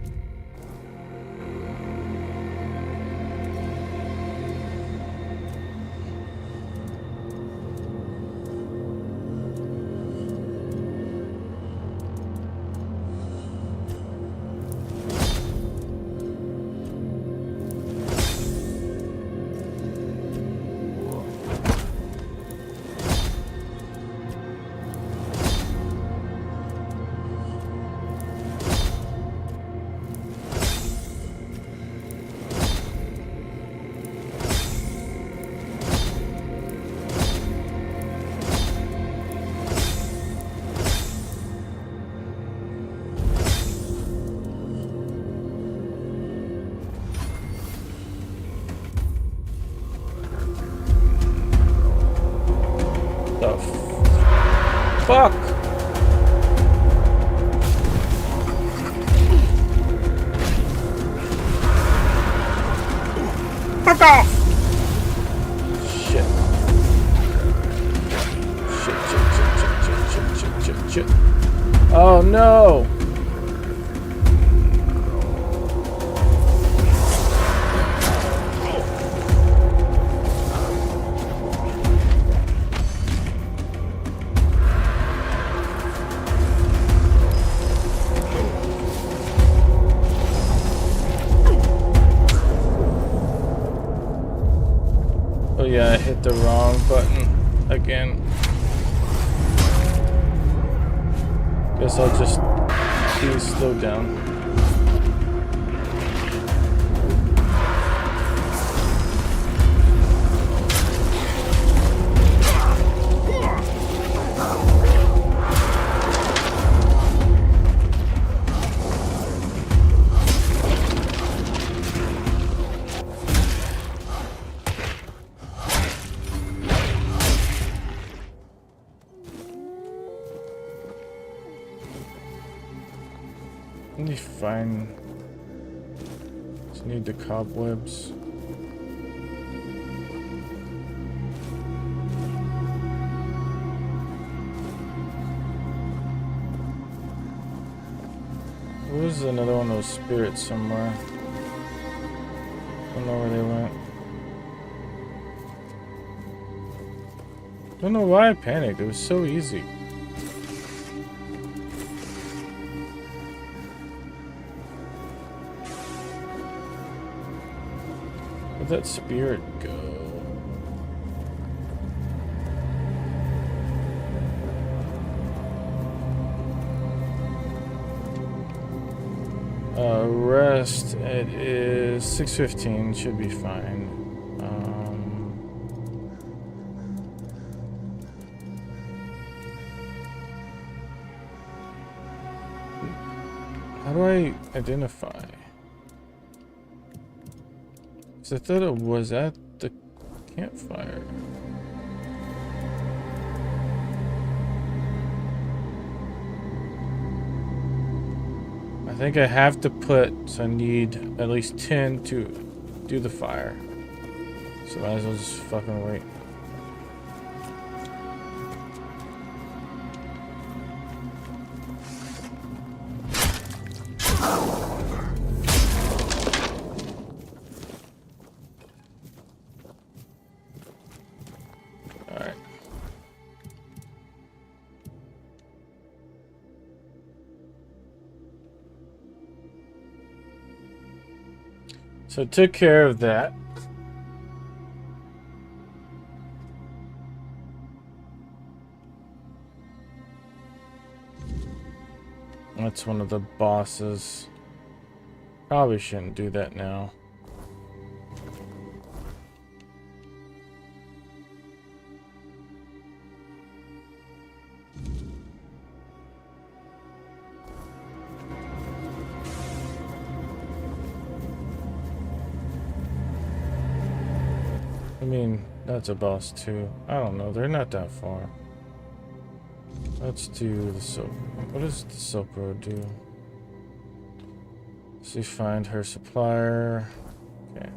Fuck! Fuck off! Shit. Shit. Oh no! Yeah, I hit the wrong button again. Guess I'll just be slowed down. Let me find. Just need the cobwebs. There was another one of those spirits somewhere. Don't know where they went. Don't know why I panicked. It was so easy. Where'd that spirit go? Rest. It is 6:15. Should be fine. How do I identify? 'Cause I thought it was at the campfire. I think I have to put, so I need at least 10 to do the fire. So might as well just fucking wait. Alright. So I took care of that. That's one of the bosses. Probably shouldn't do that now. I mean, that's a boss too. I don't know, they're not that far. Let's do the soap. What does the soap road do? So find her supplier. Okay.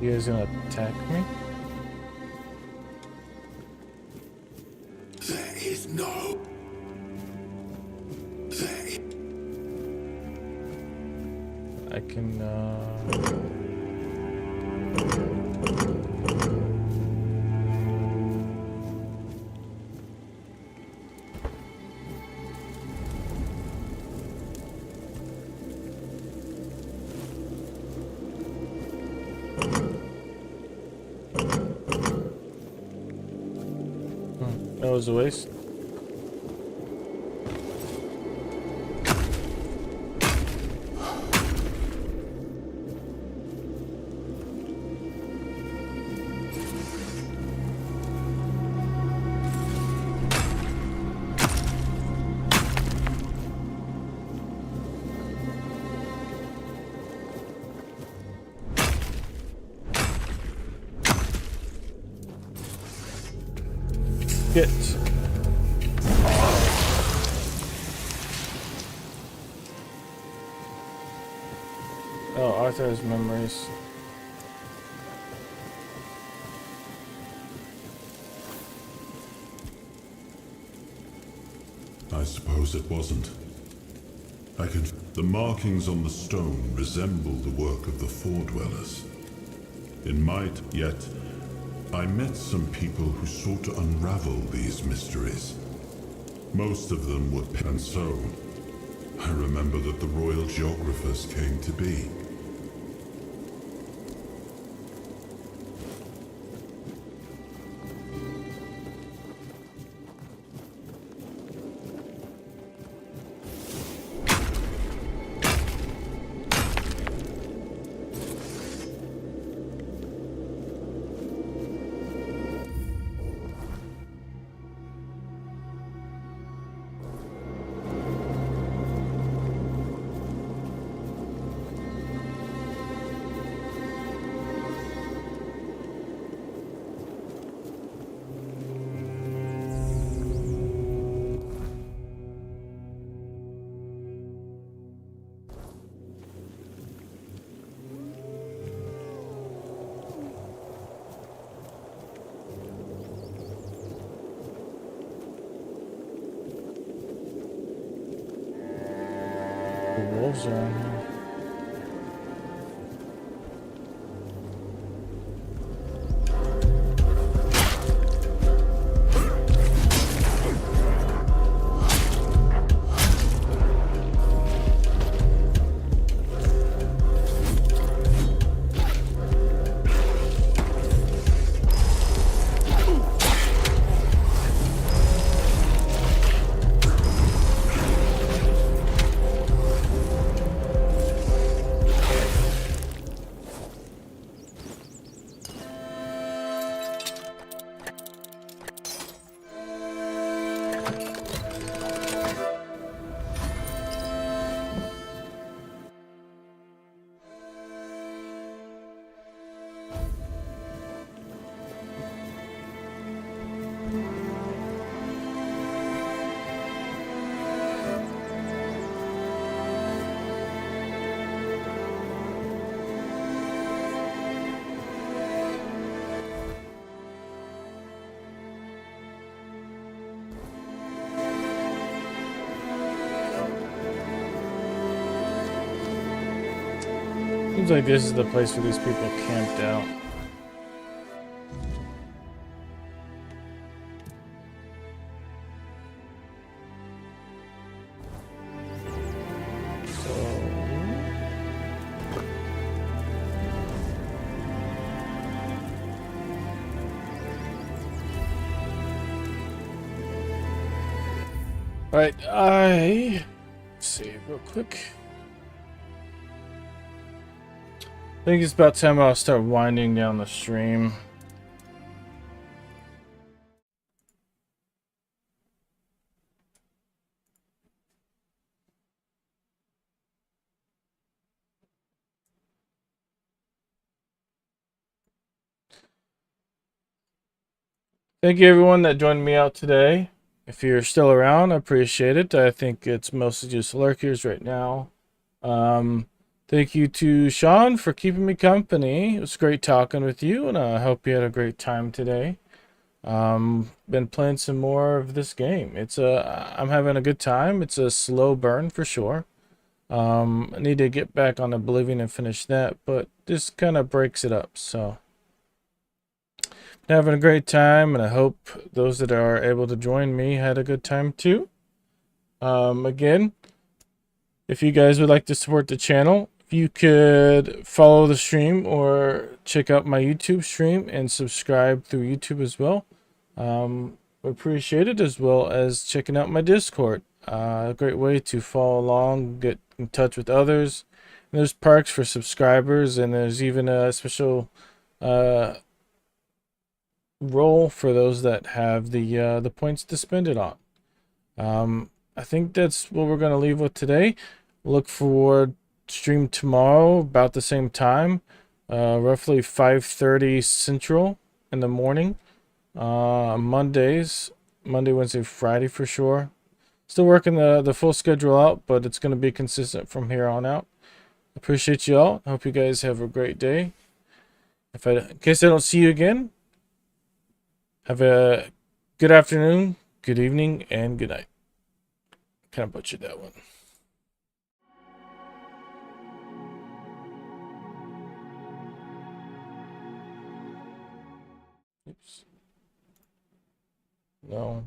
You guys gonna attack me? There is no... I can, that was a waste. Shit. Oh, Arthur's memories. I suppose it wasn't. I can... The markings on the stone resemble the work of the Four-Dwellers. In might, yet, I met some people who sought to unravel these mysteries. Most of them were... And so, I remember that the royal geographers came to be. wolves around here. Seems like this is the place where these people camped out. Alright, let's see real quick. I think it's about time I'll start winding down the stream. Thank you everyone that joined me out today. If you're still around, I appreciate it. I think it's mostly just lurkers right now. Thank you to Sean for keeping me company. It was great talking with you, and I hope you had a great time today. Been playing some more of this game. I'm having a good time. It's a slow burn for sure. I need to get back on Oblivion and finish that, but this kind of breaks it up. So, having a great time, and I hope those that are able to join me had a good time too. Again, if you guys would like to support the channel, if you could follow the stream or check out my YouTube stream and subscribe through YouTube as well. We appreciate it, as well as checking out my Discord. A great way to follow along, get in touch with others. And there's perks for subscribers, and there's even a special role for those that have the points to spend it on. I think that's what we're going to leave with today. Look for stream tomorrow about the same time, roughly 5:30 Central in the morning. Mondays, Monday, Wednesday, Friday for sure. Still working the full schedule out, but it's going to be consistent from here on out. Appreciate you all. Hope you guys have a great day. In case I don't see you again, have a good afternoon, good evening, and good night. Kind of butchered that one. Oops. No.